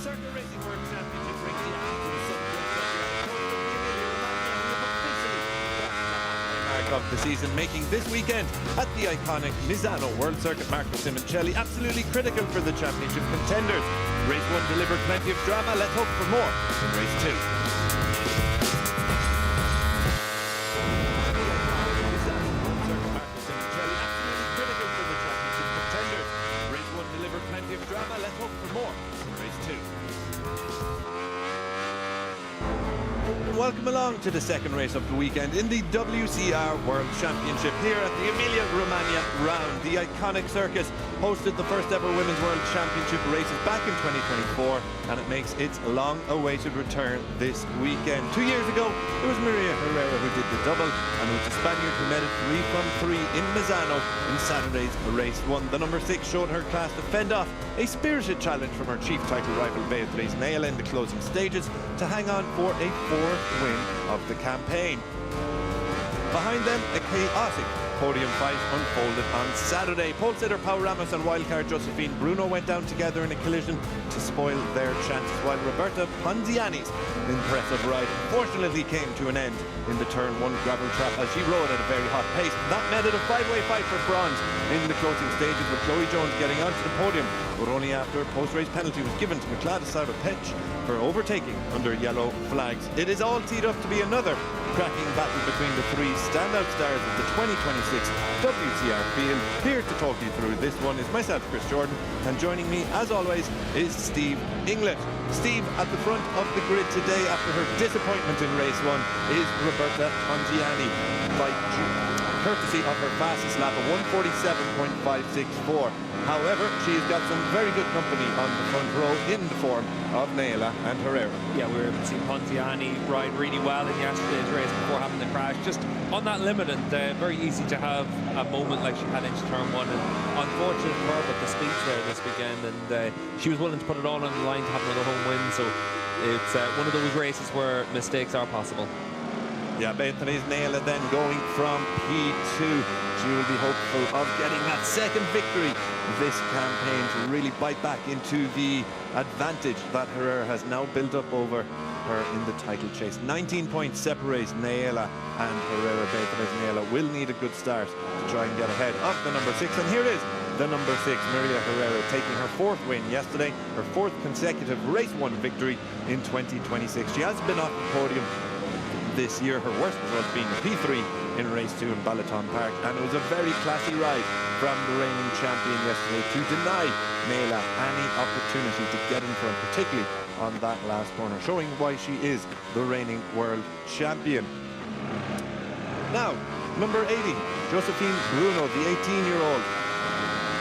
Circuit Racing World Championship brings the action to the Superpole coast of the Emilia Romagna, and we've officially crossed the halfway mark of the season, making this weekend at the iconic Misano World Circuit Marco Simoncelli absolutely critical for the championship contenders. Race 1 delivered plenty of drama. Let's hope for more in Race 2. Plenty of drama. Let's hope for more in Race 2. Welcome along to the second race of the weekend in the WCR World Championship here at the Emilia Romagna round. The iconic circus hosted the first ever Women's World Championship races back in 2024, and it makes its long-awaited return this weekend. 2 years ago, it was Emilia Romagna who did the double, and it was the Spaniard who made it 3 from 3 in Misano in Saturday's Race 1. The number 6 showed her class to fend off a spirited challenge from her chief title rival Beatriz Nail in the closing stages to hang on for a 4th win of the campaign. Behind them, a chaotic podium fight unfolded on Saturday. Pole sitter Pau Ramos and wildcard Josephine Bruno went down together in a collision to spoil their chances, while Roberta Ponziani's impressive ride unfortunately came to an end in the turn 1 gravel trap as she rode at a very hot pace. That made it a 5-way fight for bronze in the closing stages, with Chloe Jones getting onto the podium, but only after a post-race penalty was given to Miklada Sauter-Petch for overtaking under yellow flags. It is all teed up to be another cracking battle between the 3 standout stars of the 2026 WCR field. Here to talk you through this one is myself, Chris Jordan, and joining me as always is Steve Inglet. Steve, at the front of the grid today after her disappointment in Race 1 is Roberta Ponziani, by courtesy of her fastest lap of 1:47.564. However, she's got some very good company on the front row in the form of Naila and Herrera. Yeah, we were able to see Ponziani ride really well in yesterday's race before having the crash. Just on that limit, and very easy to have a moment like she had into turn 1. And unfortunate for her, but the speed's there this weekend, and she was willing to put it all on the line to have another home win. So it's one of those races where mistakes are possible. Yeah, Beatriz Naila then going from P2. She will be hopeful of getting that second victory this campaign to really bite back into the advantage that Herrera has now built up over her in the title chase. 19 points separates Naila and Herrera. Beatriz Naila will need a good start to try and get ahead of the number 6. And here is the number 6, Maria Herrera, taking her 4th win yesterday, her 4th consecutive Race 1 victory in 2026. She has been off the podium this year, her worst result being a P3 in Race 2 in Balaton Park, and it was a very classy ride from the reigning champion yesterday to deny Naila any opportunity to get in front, particularly on that last corner, showing why she is the reigning world champion. Now, number 80, Josephine Bruno, the 18-year-old,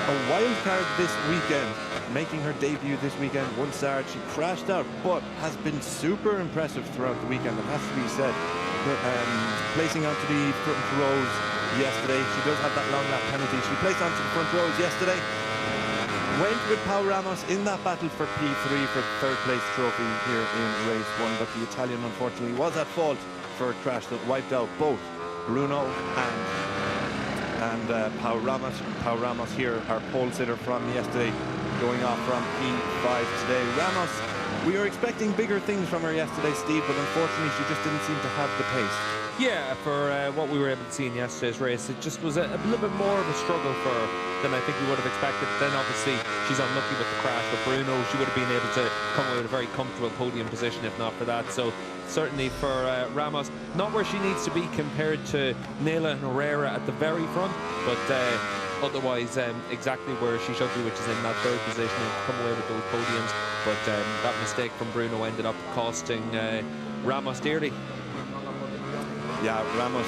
a wild card this weekend, making her debut this weekend. 1 start, she crashed out, but has been super impressive throughout the weekend, it has to be said. Placing onto the front rows yesterday. She does have that long lap penalty. She placed onto the front rows yesterday. Went with Pau Ramos in that battle for P3 for the 3rd place trophy here in Race 1, but the Italian unfortunately was at fault for a crash that wiped out both Bruno and Pau Ramos. Pau Ramos here, our pole sitter from yesterday, going off from P5 today. Ramos, we were expecting bigger things from her yesterday, Steve, but unfortunately she just didn't seem to have the pace. Yeah, for what we were able to see in yesterday's race, it just was a little bit more of a struggle for her than I think we would have expected. Then obviously she's unlucky with the crash with Bruno. She would have been able to come away with a very comfortable podium position if not for that. So certainly for Ramos, not where she needs to be compared to Naila and Herrera at the very front, but otherwise exactly where she should be, which is in that 3rd position, and come away with those podiums. But that mistake from Bruno ended up costing Ramos dearly. Yeah, Ramos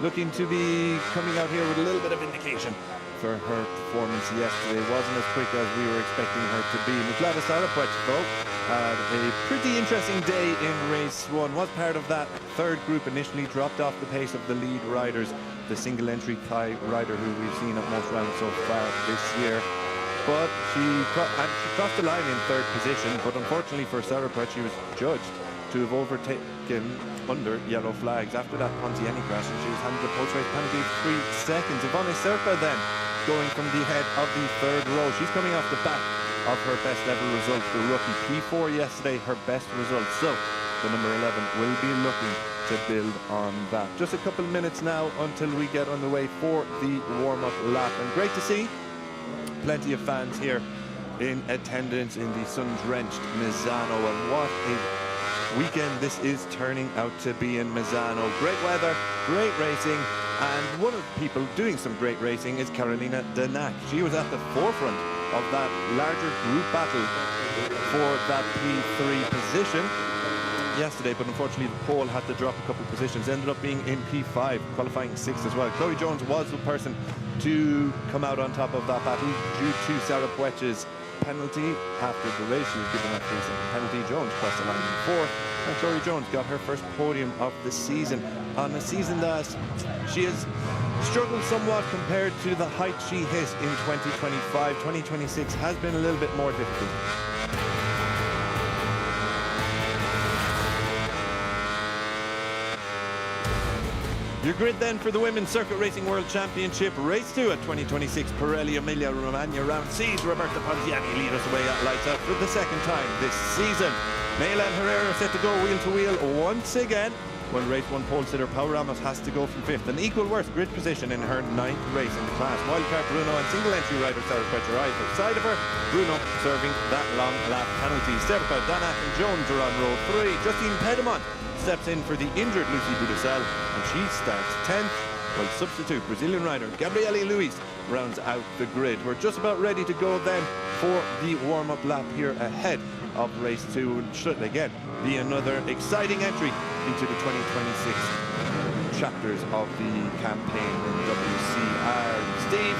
looking to be coming out here with a little bit of indication for her performance yesterday. Wasn't as quick as we were expecting her to be. Miklada Sauter-Petch, though, had a pretty interesting day in Race 1. Was part of that 3rd group, initially dropped off the pace of the lead riders, the single entry Thai rider who we've seen at most rounds so far this year. But she crossed the line in 3rd position, but unfortunately for Sauter-Petch, she was judged to have overtaken under yellow flags after that Ponziani crash, and she was handed a post-race penalty of 3 seconds. Ivone Serpa then going from the head of the third row. She's coming off the back of her best ever result, the rookie P4 yesterday, her best result. So the number 11 will be looking to build on that. Just a couple minutes now until we get underway for the warm-up lap. And great to see plenty of fans here in attendance in the sun-drenched Misano. And what a weekend this is turning out to be in Misano. Great weather, great racing, and one of the people doing some great racing is Carolina Danak. She was at the forefront of that larger group battle for that P3 position yesterday, but unfortunately the pole had to drop a couple of positions, ended up being in P5, qualifying 6th as well. Chloe Jones was the person to come out on top of that battle due to Sarah Puech's penalty after the race. She was given that recent penalty. Jones crossed the line in 4th, and Chloe Jones got her first podium of the season on a season that she has struggled somewhat compared to the height she hit in 2025. 2026 has been a little bit more difficult. Your grid then for the Women's Circuit Racing World Championship Race 2 at 2026 Pirelli Emilia Romagna Round C's. Roberta Ponziani lead us away at lights out for the second time this season. Mela and Herrera set to go wheel to wheel once again. When race 1 pole sitter Pau Ramos has to go from 5th, an equal worst grid position in her 9th race in the class. Wildcard Bruno and single entry rider Sarah Puech are either side of her. Bruno serving that long lap penalty. Serpa, Danak and Jones are on row 3. Justine Pedemont steps in for the injured Lucy Budasel, and she starts 10th, while substitute Brazilian rider Gabriele Luis rounds out the grid. We're just about ready to go then for the warm-up lap here ahead of race 2, and should again be another exciting entry into the 2026 chapters of the campaign in WCR. Steve,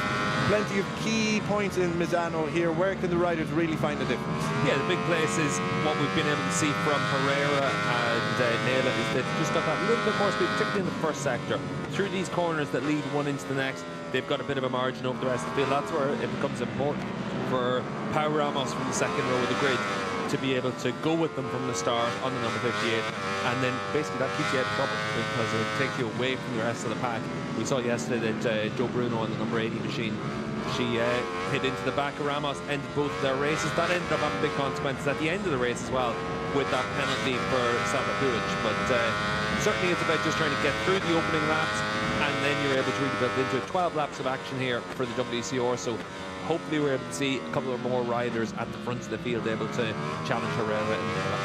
plenty of key points in Misano here. Where can the riders really find a difference? Yeah, the big place is what we've been able to see from Herrera and Nela is they've just got that little bit more speed, particularly in the first sector. Through these corners that lead one into the next, they've got a bit of a margin over the rest of the field. That's where it becomes important for Pau Ramos from the second row of the grid to be able to go with them from the start on the number 58, and then basically that keeps you out of trouble because it'll take you away from the rest of the pack. We saw yesterday that Joe Bruno on the number 80 machine, she hit into the back of Ramos, ended both of their races. That ended up having big consequences at the end of the race as well with that penalty for Sarah Puech. But certainly it's about just trying to get through the opening laps, and then you're able to really build into it. 12 laps of action here for the WCR, so hopefully we're able to see a couple of more riders at the front of the field able to challenge Herrera and Nela.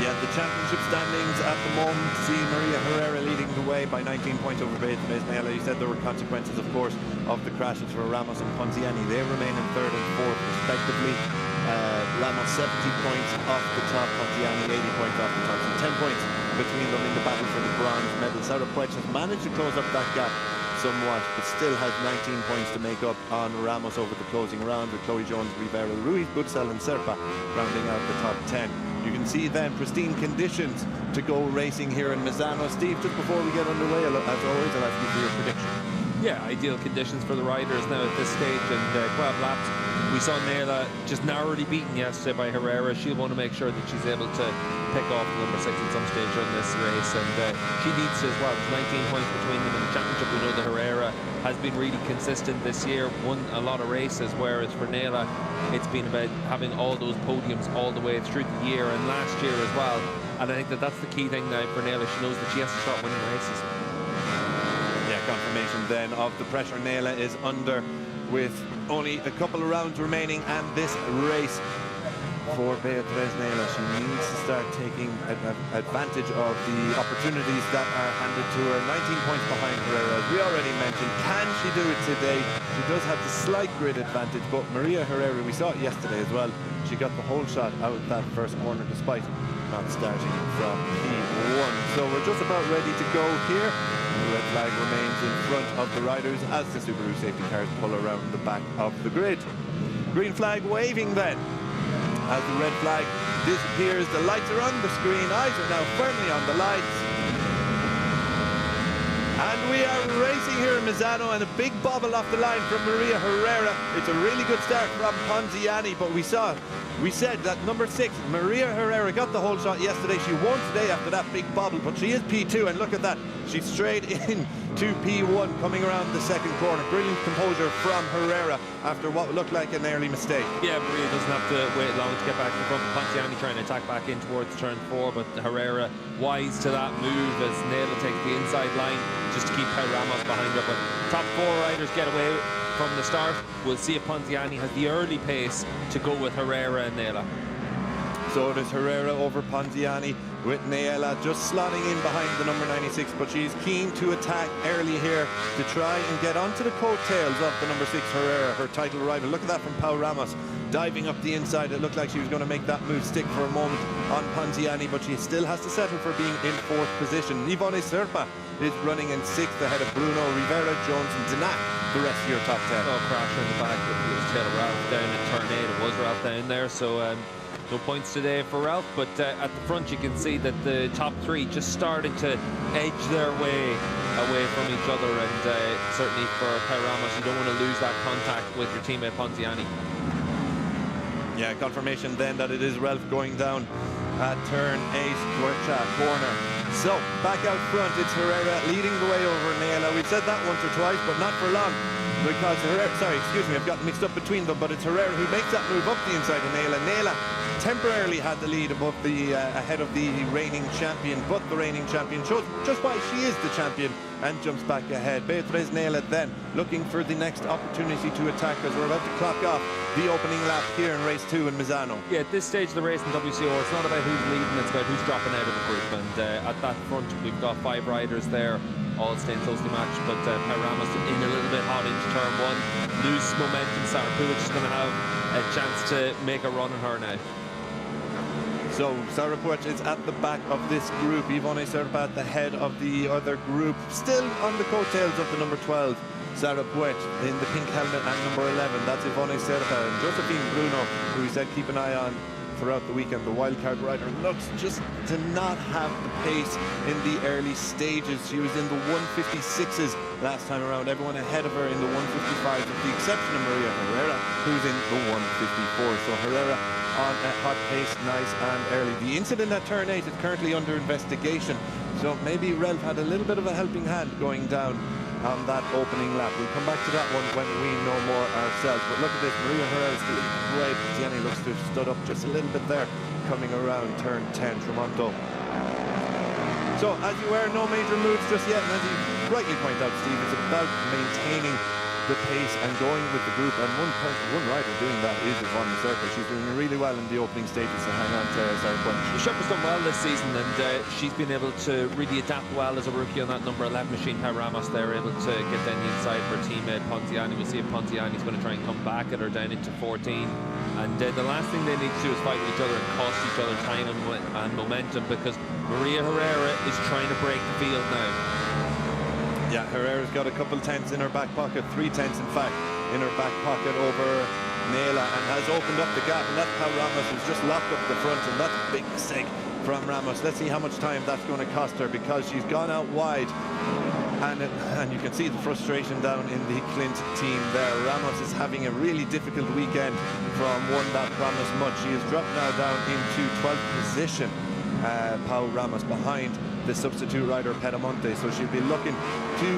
Yeah, the championship standings at the moment see Maria Herrera leading the way by 19 points over Beatriz Nela. You said there were consequences, of course, of the crashes for Ramos and Ponziani. They remain in 3rd and 4th, respectively. Ramos 70 points off the top, Ponziani 80 points off the top. So 10 points between them in the battle for the bronze medal. Sarah Puech has managed to close up that gap somewhat, but still has 19 points to make up on Ramos over the closing round, with Chloe Jones, Rivera, Ruiz, Budsel and Serpa rounding out the top 10. You can see then pristine conditions to go racing here in Misano. Steve, just before we get underway, as always, I'll ask you for your prediction. Yeah, ideal conditions for the riders now at this stage, and 12 laps. We saw Nela just narrowly beaten yesterday by Herrera. She'll want to make sure that she's able to pick off the number 6 at some stage in this race, and she needs to as well. There's 19 points between them in the championship. We know that Herrera has been really consistent this year, won a lot of races, whereas for Nela it's been about having all those podiums all the way through the year and last year as well. And I think that that's the key thing now for Nela. She knows that she has to start winning races. Yeah, confirmation then of the pressure Nela is under, with only a couple of rounds remaining, and this race for Beatriz Nela, she needs to start taking advantage of the opportunities that are handed to her. 19 points behind Herrera, as we already mentioned. Can she do it today? She does have the slight grid advantage, but Maria Herrera, we saw it yesterday as well, she got the whole shot out of that first corner despite not starting from P1. So we're just about ready to go here. The red flag remains in front of the riders as the Subaru safety cars pull around the back of the grid. Green flag waving then as the red flag disappears. The lights are on the screen, eyes are now firmly on the lights, and we are racing here in Misano, and a big bobble off the line from Maria Herrera. It's a really good start from Ponziani, but we said that number 6, Maria Herrera, got the whole shot yesterday. She won today after that big bobble, but she is P2, and look at that. She's straight in to P1 coming around the second corner. Brilliant composure from Herrera after what looked like an early mistake. Yeah, Maria doesn't have to wait long to get back in front. Pontiani trying to attack back in towards turn 4, but Herrera wise to that move as Nela takes the inside line just to keep Pau Ramos behind her. But top 4 riders get away from the start. We'll see if Pontiani has the early pace to go with Herrera and Nela. So it is Herrera over Pontiani with Nela just slotting in behind the number 96, but she's keen to attack early here to try and get onto the coattails of the number 6 Herrera, her title rival. Look at that from Pau Ramos, diving up the inside. It looked like she was going to make that move stick for a moment on Pontiani, but she still has to settle for being in 4th position. Ivone Serpa is running in 6th ahead of Bruno, Rivera, Jones and Danak, the rest of your top 10. Oh, crasher in the back, but it was Taylor Ralph down in turn 8. It was Ralph down there, so no points today for Ralph, but at the front you can see that the top 3 just starting to edge their way away from each other, and certainly for Pau Ramos, you don't want to lose that contact with your teammate Pontiani. Yeah, confirmation then that it is Ralph going down at turn 8 corner. So back out front, it's Herrera leading the way over Nela. We've said that once or twice, but not for long, because Herrera, sorry, excuse me, I've gotten mixed up between them, but it's Herrera who makes that move up the inside of Nela. Nela temporarily had the lead above the ahead of the reigning champion, but the reigning champion shows just why she is the champion and jumps back ahead. Beatriz Nela then looking for the next opportunity to attack as we're about to clock off the opening lap here in race 2 in Misano. Yeah, at this stage of the race in WCR, it's not about who's leading, it's about who's dropping out of the group, and at that front we've got 5 riders there, all staying closely matched, but Pau Ramos in a little bit hot into turn 1, lose momentum. Sarah is going to have a chance to make a run on her now. So Sarah Puech is at the back of this group. Ivone Serpa at the head of the other group, still on the coattails of the number 12 Sarah Puech in the pink helmet, and number 11, that's Ivone Serpa. And Josephine Bruno, who we said keep an eye on throughout the weekend, the wildcard rider, looks just to not have the pace in the early stages. She was in the 156s last time around, everyone ahead of her in the 155s, with the exception of Maria Herrera, who's in the 154. So Herrera on a hot pace, nice and early. The incident at turn 8 is currently under investigation, so maybe Ralph had a little bit of a helping hand going down on that opening lap. We'll come back to that one when we know more ourselves. But look at this, Maria Herrera's great. Tiani looks to have stood up just a little bit there, coming around turn 10, Tremonto. So, as you were, no major moves just yet, and as you rightly point out, Steve, it's about maintaining the pace and going with the group, and one rider doing that is Ivone Serpa. She's doing really well in the opening stages, so hang on to Sarah Puech. Sharpa's done well this season, and she's been able to really adapt well as a rookie on that number 11 machine. Pau Ramos, they're able to get down the inside for teammate Pontiani. We'll see if Pontiani's going to try and come back at her down into 14, and the last thing they need to do is fight with each other and cost each other time and momentum, because Maria Herrera is trying to break the field now. Yeah, Herrera's got a couple tenths in her back pocket, 3 tenths in fact, in her back pocket over Nela, and has opened up the gap, and that's how Ramos has just locked up the front, and that's a big mistake from Ramos. Let's see how much time that's going to cost her, because she's gone out wide, and you can see the frustration down in the Clint team there. Ramos is having a really difficult weekend from one that promised much. She has dropped now down into 12th position, Pau Ramos, behind the substitute rider Pedamonte, so she'll be looking to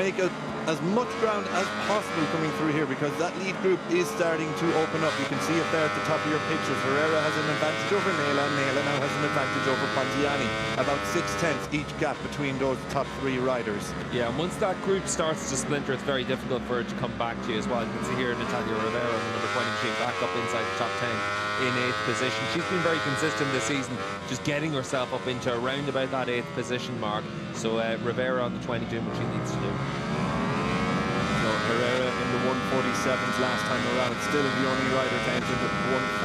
make as much ground as possible coming through here, because that lead group is starting to open up. You can see it there at the top of your pictures. Herrera has an advantage over Nela, and Nela now has an advantage over Pontiani. About 6 tenths each gap between those top 3 riders. Yeah, and once that group starts to splinter, it's very difficult for her to come back to you as well. You can see here Natalia Rivera, the number 20 machine, back up inside the top 10 in 8th position. She's been very consistent this season, just getting herself up into around about that 8th position mark. So Rivera on the 22 what she needs to do. So Herrera in the 147s last time around, still the only rider to enter the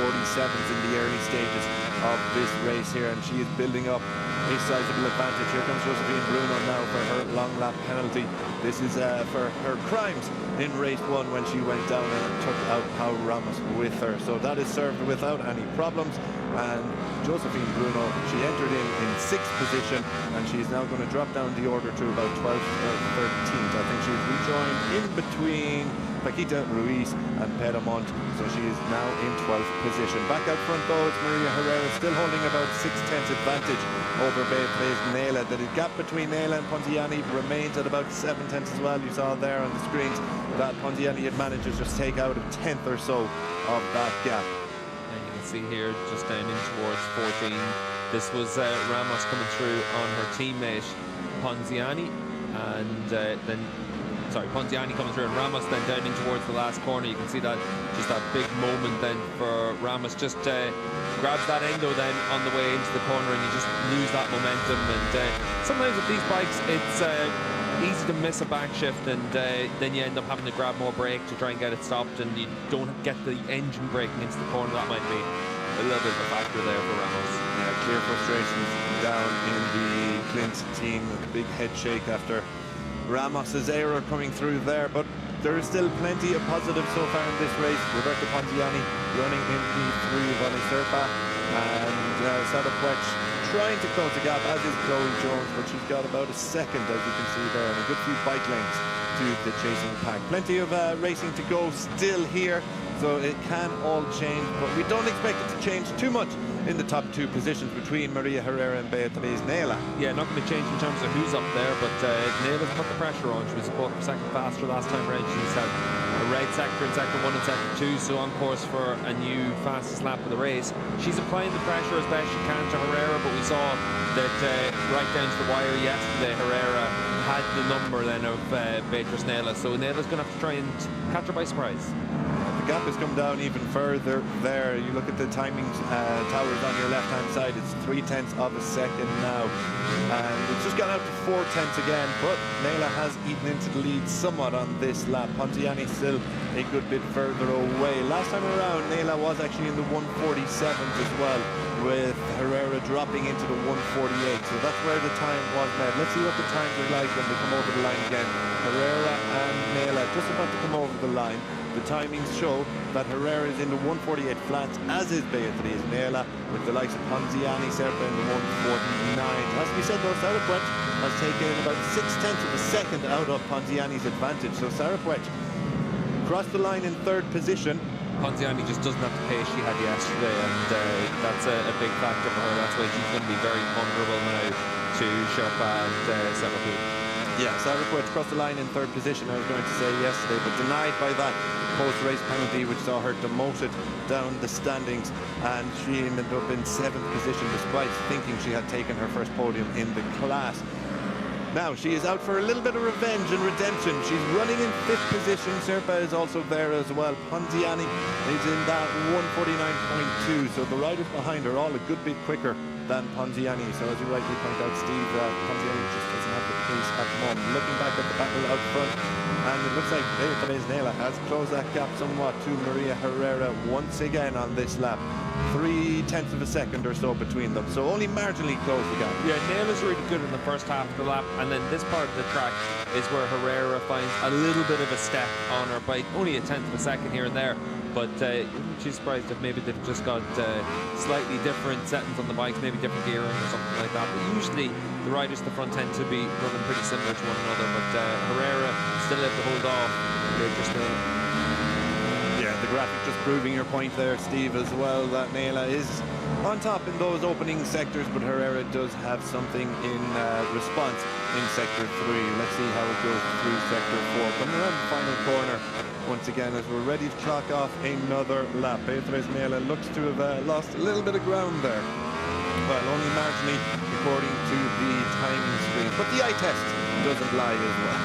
147s in the early stages of this race here, and she is building up a sizable advantage. Here comes Josephine Bruno now for her long lap penalty. This is for her crimes in race 1 when she went down and took out Pau Ramos with her. So that is served without any problems, and Josephine Bruno, she entered in 6th position, and she's now going to drop down the order to about 12th or 13th. I think she's rejoined in between Paquita Ruiz and Pedamont. So she is now in 12th position. Back out front though, it's Maria Herrera still holding about 6/10 advantage over Beatriz Nela. The gap between Nela and Ponziani remains at about 7/10 as well. You saw there on the screens that Ponziani had managed to just take out a 10th or so of that gap. And you can see here just down in towards 14. This was Ramos coming through on her teammate Ponziani, and Ponziani coming through and Ramos then down in towards the last corner. You can see that just that big moment then for Ramos, just grabs that endo then on the way into the corner, and you just lose that momentum. And sometimes with these bikes it's easy to miss a back shift, and then you end up having to grab more brake to try and get it stopped, and you don't get the engine braking into the corner. That might be a little bit of a factor there for Ramos. Yeah, clear frustrations down in the Clint team. A big head shake after Ramos's error coming through there, but there is still plenty of positives so far in this race. Roberto Ponziani running in P3, Vonnie Serpa, and Sarah Puech trying to close the gap, as is Chloe Jones, but she's got about a second, as you can see there, and a good few bike lengths to the chasing pack. Plenty of racing to go still here, so it can all change, but we don't expect it to change too much in the top two positions between Maria Herrera and Beatriz Nela. Yeah, not going to change in terms of who's up there, but Nela's put the pressure on. She was a quarter of a second faster last time around. She's had a red sector in sector 1 and sector 2, so on course for a new fastest lap of the race. She's applying the pressure as best she can to Herrera, but we saw that right down to the wire yesterday, Herrera had the number then of Beatriz Nela, so Nela's going to have to try and catch her by surprise. The gap has come down even further there. You look at the timing towers on your left-hand side, it's 3/10 of a second now. And it's just gone out to 4/10 again, but Nela has eaten into the lead somewhat on this lap. Ponziani still a good bit further away. Last time around, Nela was actually in the 147s as well, with Herrera dropping into the 148. So that's where the time was met. Let's see what the times are like when they come over the line again. Herrera and Nela just about to come over the line. The timings show that Herrera is in the 148 flats, as is Beatriz Nela, with the likes of Ponziani, Serpa in the 149. It has to be said though, Sarah Puech has taken about 6/10 of a second out of Ponziani's advantage. So Sarah Puech crossed the line in 3rd position. Ponziani just doesn't have the pace she had yesterday, and that's a big factor for her. That's why she's going to be very vulnerable now to Sherpa and Superpole. Yeah, Sarah Puech crossed the line in 3rd position, I was going to say yesterday, but denied by that post-race penalty, which saw her demoted down the standings, and she ended up in 7th position despite thinking she had taken her first podium in the class. Now she is out for a little bit of revenge and redemption. She's running in 5th position. Serpa is also there as well. Ponziani is in that 149.2, so the riders behind are all a good bit quicker than Ponziani. So as you rightly point out, Steve, Ponziani just doesn't have the pace at the moment. Looking back at the battle out front, and it looks like Beatriz Nela has closed that gap somewhat to Maria Herrera once again on this lap. 3/10 of a second or so between them, so only marginally closed the gap. Yeah, Nela's really good in the first half of the lap, and then this part of the track is where Herrera finds a little bit of a step on her bike, only a 10th of a second here and there, but she's surprised if maybe they've just got slightly different settings on the bikes, maybe different gearing or something like that. But usually the riders at the front tend to be running pretty similar to one another, but Herrera still able to hold off. Yeah, the graphic just proving your point there, Steve, as well, that Nela is on top in those opening sectors, but Herrera does have something in response in sector 3. Let's see how it goes through sector 4. Coming around the final corner once again as we're ready to clock off another lap. Beatriz Nela looks to have lost a little bit of ground there. Well, only marginally according to the timing screen, but the eye test doesn't lie as well.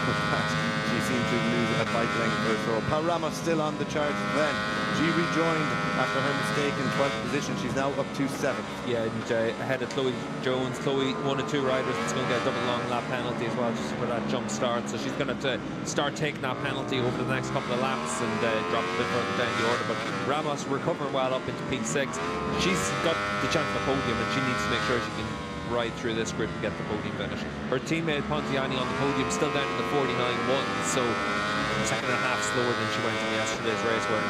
She seemed to lose a bike length or so. Pal Ramos still on the charge then. She rejoined after her mistake in 12th position. She's now up to 7th. Yeah, and ahead of Chloe Jones. Chloe, one of 2 riders that's going to get a double long lap penalty as well, just for that jump start. So she's going to have to start taking that penalty over the next couple of laps and drop a bit further down the order. But Ramos recovering well up into P6. She's got the chance of a podium, and she needs to make sure she can ride through this group and get the podium finish. Her teammate Ponziani on the podium, still down in the 49.1, so a second and a half slower than she went in yesterday's race, where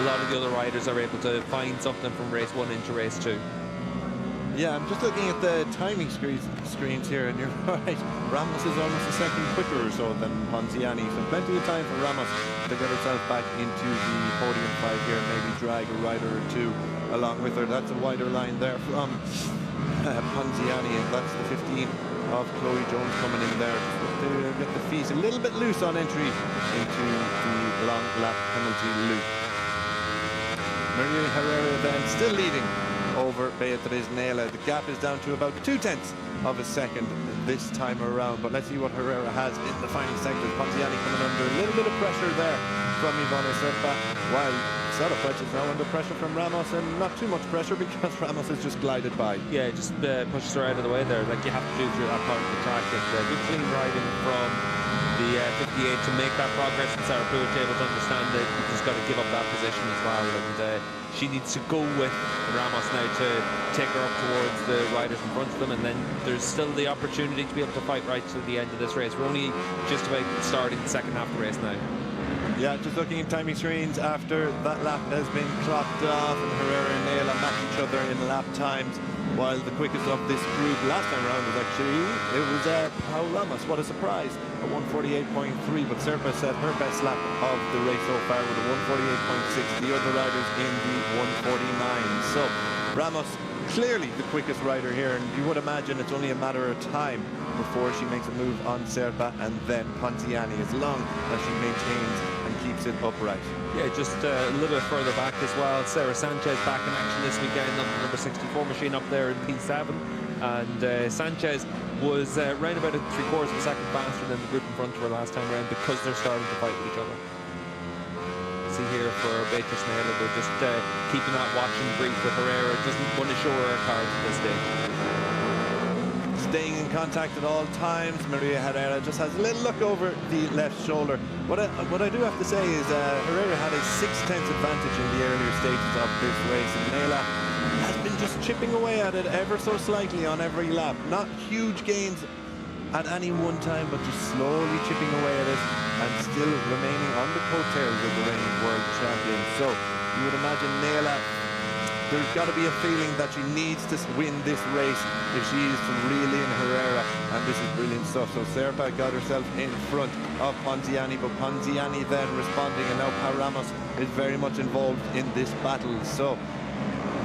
a lot of the other riders are able to find something from race 1 into race 2. Yeah, I'm just looking at the timing screens here, and you're right. Ramos is almost a second quicker or so than Ponziani, so plenty of time for Ramos to get herself back into the podium fight here, maybe drag a rider or two along with her. That's a wider line there from Ponziani, and that's the 15 of Chloe Jones coming in there. Just to get the feet a little bit loose on entry into the long lap penalty loop. Maria Herrera then still leading over Beatriz Nela. The gap is down to about 0.2 of a second this time around, but let's see what Herrera has in the final sector. Ponziani coming under a little bit of pressure there from Ivone Serpa, while Sarapech is now under pressure from Ramos, and not too much pressure because Ramos has just glided by. Yeah, just pushes her out of the way there, like you have to do through that part of the track. And good clean riding from the 58 to make that progress, and Sarapech able to understand that you just got to give up that position as well, and she needs to go with Ramos now to take her up towards the riders in front of them, and then there's still the opportunity to be able to fight right to the end of this race. We're only just about starting the second half of the race now. Yeah, just looking at timing screens after that lap has been clocked off, and Herrera and Nela match each other in lap times, while the quickest of this group last time around was Pau Ramos. What a surprise, a 1:48.3, but Serpa set her best lap of the race so far with a 1:48.6. The other riders in the 1:49. So Ramos clearly the quickest rider here, and you would imagine it's only a matter of time before she makes a move on Serpa and then Ponziani, as long as she maintains and keeps it upright. Yeah, just a little bit further back as well. Sarah Sanchez back in action this weekend on the number 64 machine up there in P7, and Sanchez was round about 3/4 of a second faster than the group in front of her last time around, because they're starting to fight with each other. See here for Beatriz Nela, they're just keeping that watch and brief with Herrera. Doesn't want to show her cards at this stage. Staying in contact at all times, Maria Herrera just has a little look over the left shoulder. What I do have to say is Herrera had a 6/10 advantage in the earlier stages of this race, and Nela has been just chipping away at it ever so slightly on every lap. Not huge gains at any one time, but just slowly chipping away at it and still remaining on the coattails of the reigning world champion. So you would imagine Nela, there's got to be a feeling that she needs to win this race if she is to reel in Herrera, and this is brilliant stuff. So Serpa got herself in front of Ponziani, but Ponziani then responding, and now Pau Ramos is very much involved in this battle. So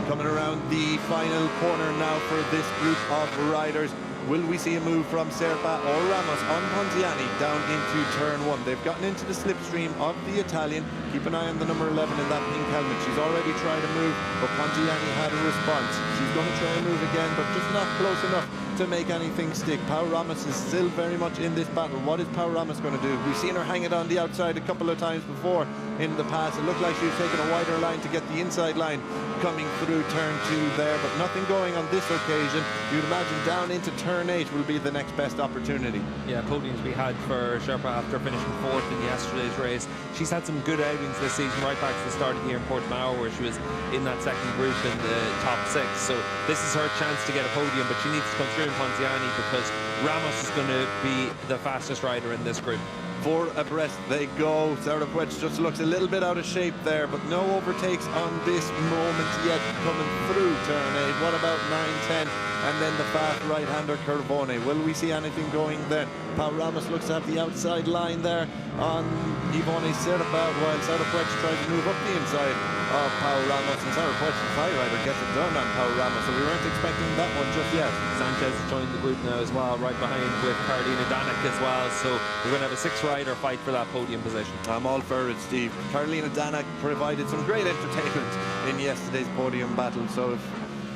coming around the final corner now for this group of riders. Will we see a move from Serpa or Ramos on Ponziani down into turn 1? They've gotten into the slipstream of the Italian. Keep an eye on the number 11 in that pink helmet. She's already tried a move, but Ponziani had a response. She's going to try a move again, but just not close enough to make anything stick. Pau Ramos is still very much in this battle. What is Pau Ramos going to do? We've seen her hang it on the outside a couple of times before in the past. It looked like she was taking a wider line to get the inside line coming through turn 2 there, but nothing going on this occasion. You'd imagine down into turn 8 will be the next best opportunity. Yeah, podiums we had for Sherpa after finishing 4th in yesterday's race. She's had some good outings this season, right back to the start of the year in Portimao, where she was in that second group in the top 6. So this is her chance to get a podium, but she needs to come through in Ponziani, because Ramos is going to be the fastest rider in this group. 4 abreast they go. Sarapech just looks a little bit out of shape there, but no overtakes on this moment yet coming through turn 8. What about 9-10? And then the fast right-hander Curvone. Will we see anything going then? Pau Ramos looks to have the outside line there on Ivone Serpa, while Sarapech tries to move up the inside of Pau Ramos, and Sarapech's high rider gets it done on Pau Ramos, so we weren't expecting that one just yet. Sanchez joined the group now as well, right behind with Carolina Danek as well, so we're going to have a 6-rider fight for that podium position. I'm all for it, Steve. Carolina Danek provided some great entertainment in yesterday's podium battle, so if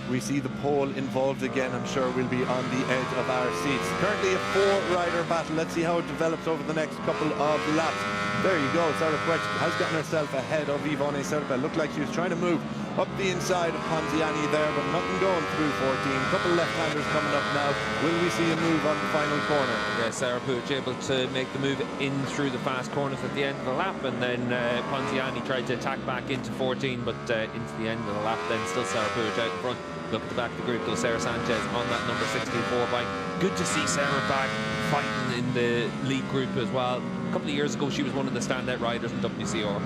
we see the pole involved again, I'm sure we'll be on the edge of our seats. Currently a 4-rider battle. Let's see how it develops over the next couple of laps. There you go. Sarapech has gotten herself ahead of Ivone Serpa. Looked like she was trying to move up the inside of Ponziani there, but nothing going through 14. Couple left-handers coming up now. Will we see a move on the final corner? Yeah, Sarapech able to make the move in through the fast corners at the end of the lap, and then Ponziani tried to attack back into 14, but into the end of the lap, then still Sarapech out in front. Look at the back of the group though, Sarah Sanchez on that number 64 bike. Good to see Sarah back fighting in the lead group as well. A couple of years ago she was one of the standout riders in WCR.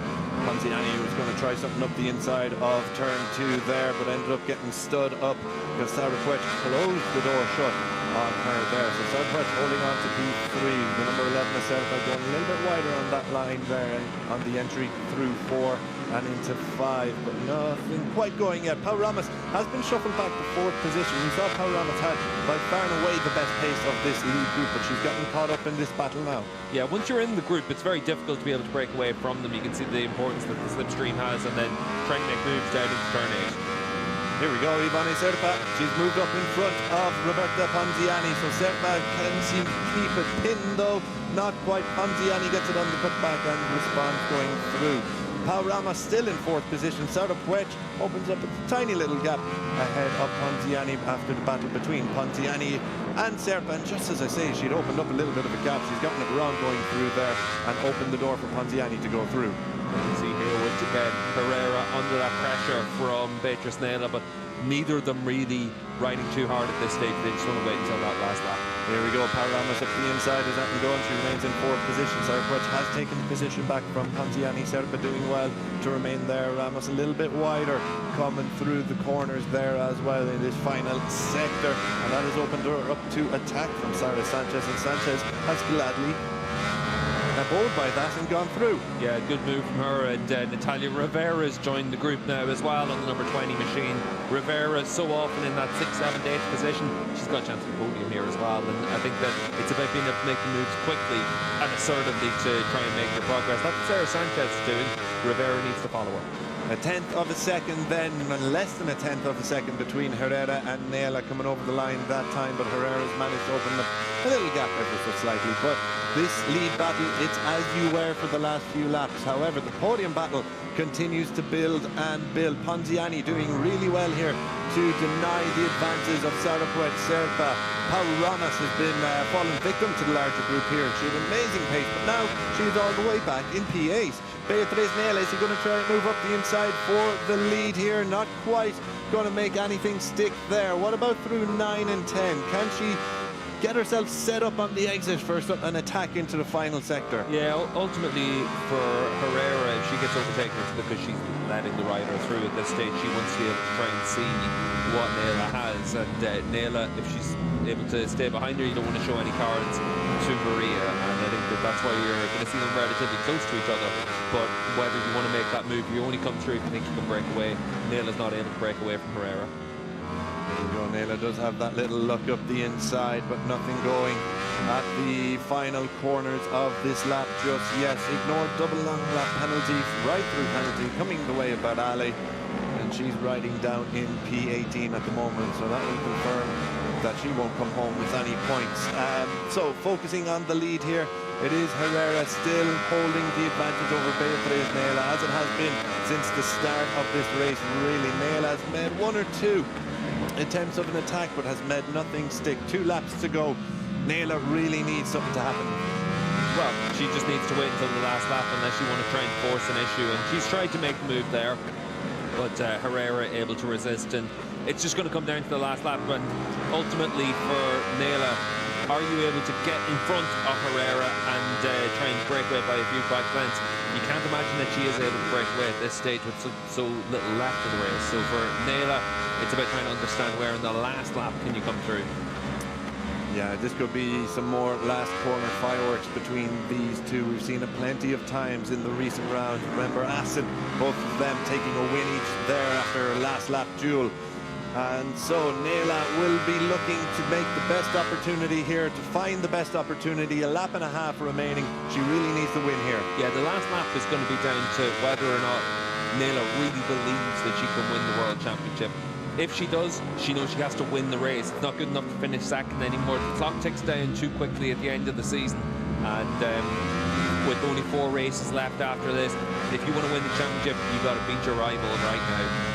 Ponziani was going to try something up the inside of turn 2 there, but ended up getting stood up because Sarah Quetch closed the door shut on her there. So Sarah Quetch holding on to P3. The number 11 is Sarah going a little bit wider on that line there on the entry through 4 and into 5, but nothing quite going yet. Pau Ramos has been shuffled back to 4th position. We saw Pau Ramos had by far and away the best pace of this lead group, but she's gotten caught up in this battle now. Yeah, once you're in the group, it's very difficult to be able to break away from them. You can see the importance that the slipstream has, and then trying to make moves down into turn 8. Here we go, Ivone Serpa. She's moved up in front of Roberta Ponziani, so Serpa can seem to keep it pinned though. Not quite. Ponziani gets it on the cutback and responds going through. Pau Ramos still in 4th position. Sarah Quetch opens up a tiny little gap ahead of Ponziani after the battle between Ponziani and Serpa. And just as I say, she'd opened up a little bit of a gap. She's gotten it wrong going through there and opened the door for Ponziani to go through. You can see here once again Herrera under that pressure from Beatrice Nela, but neither of them really riding too hard at this stage. They just want to wait until that last lap. Here we go, Pau Ramos up the inside is nothing going. She remains in 4th position. Sarah Quetch has taken the position back from Ponziani. Serpa doing well to remain there. Ramos a little bit wider, coming through the corners there as well in this final sector. And that has opened her up to attack from Sarah Sanchez. And Sanchez has gladly bowled by that and gone through. Yeah, good move from her. And Natalia Rivera's joined the group now as well on the number 20 machine. Rivera so often in that 6th, 7th, 8th position. She's got a chance of the podium here as well. And I think that it's about being able to make the moves quickly and assertively to try and make your progress. That's what Sarah Sanchez is doing. Rivera needs to follow her. A 10th of a second then, less than a 10th of a second between Herrera and Nela coming over the line that time, but Herrera's managed to open up a little gap ever so slightly. But this lead battle, it's as you were for the last few laps. However, the podium battle continues to build and build. Ponziani doing really well here to deny the advances of Sarah Quetch. Serpa. Pau Ramos has been fallen victim to the larger group here. She had amazing pace, but now she's all the way back in P8. Beatriz Nela, is he going to try and move up the inside for the lead here? Not quite going to make anything stick there. What about through 9 and 10? Can she get herself set up on the exit for an attack into the final sector? Yeah, ultimately for Herrera, if she gets overtaken, it's because she's letting the rider through at this stage. She wants to be able to try and see what Nela has, and Nela, if she's able to stay behind her, you don't want to show any cards to Maria, and I think that's why you're going to see them relatively close to each other. But whether you want to make that move, you only come through if you think you can break away. Nela's not able to break away from Herrera. There you go, Nela does have that little luck up the inside, but nothing going at the final corners of this lap just yet. Ignore double long lap penalty, right through penalty, coming the way of Badale, and she's riding down in P18 at the moment, so that will confirm that she won't come home with any points. So focusing on the lead here, it is Herrera still holding the advantage over Beatriz Nela, as it has been since the start of this race. Really, Nela has made 1 or 2 attempts of an attack, but has made nothing stick. 2 laps to go. Nela really needs something to happen. Well, she just needs to wait until the last lap unless you want to try and force an issue, and she's tried to make the move there, but Herrera able to resist, and it's just going to come down to the last lap. And ultimately for Nela, are you able to get in front of Herrera and try and break away by a few bike lengths? You can't imagine that she is able to break away at this stage with so little left of the race. So for Nela, it's about trying to understand where in the last lap can you come through. Yeah, this could be some more last corner fireworks between these two. We've seen it plenty of times in the recent rounds. Remember Aston, both of them taking a win each there after a last lap duel. And so Nela will be looking to make the best opportunity here, to find the best opportunity. A lap and a half remaining. She really needs to win here. Yeah, the last lap is going to be down to whether or not Nela really believes that she can win the World Championship. If she does, she knows she has to win the race. It's not good enough to finish second anymore. The clock ticks down too quickly at the end of the season. And with only 4 races left after this, if you want to win the championship, you've got to beat your rival right now.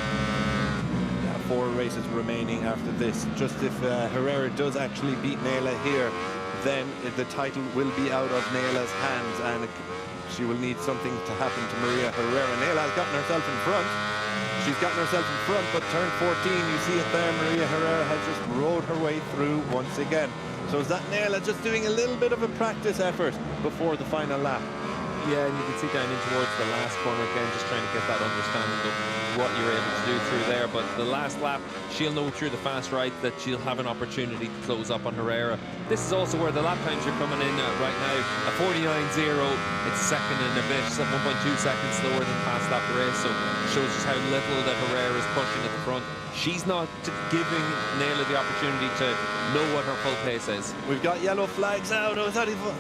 4 races remaining after this. Just if Herrera does actually beat Nela here, then the title will be out of Nela's hands, and she will need something to happen to Maria Herrera. Nela has gotten herself in front. She's gotten herself in front, but turn 14, you see it there, Maria Herrera has just rode her way through once again. So is that Nela just doing a little bit of a practice effort before the final lap? Yeah, and you can see down in towards the last corner again, just trying to get that understanding of what you're able to do through there. But the last lap, she'll know through the fast right that she'll have an opportunity to close up on Herrera. This is also where the lap times are coming in right now. A 49.0, it's second and a bit, 1.2 seconds slower than past lap race. So it shows just how little that Herrera is pushing at the front. She's not giving Naila the opportunity to know what her full pace is. We've got yellow flags out. Oh, is that even...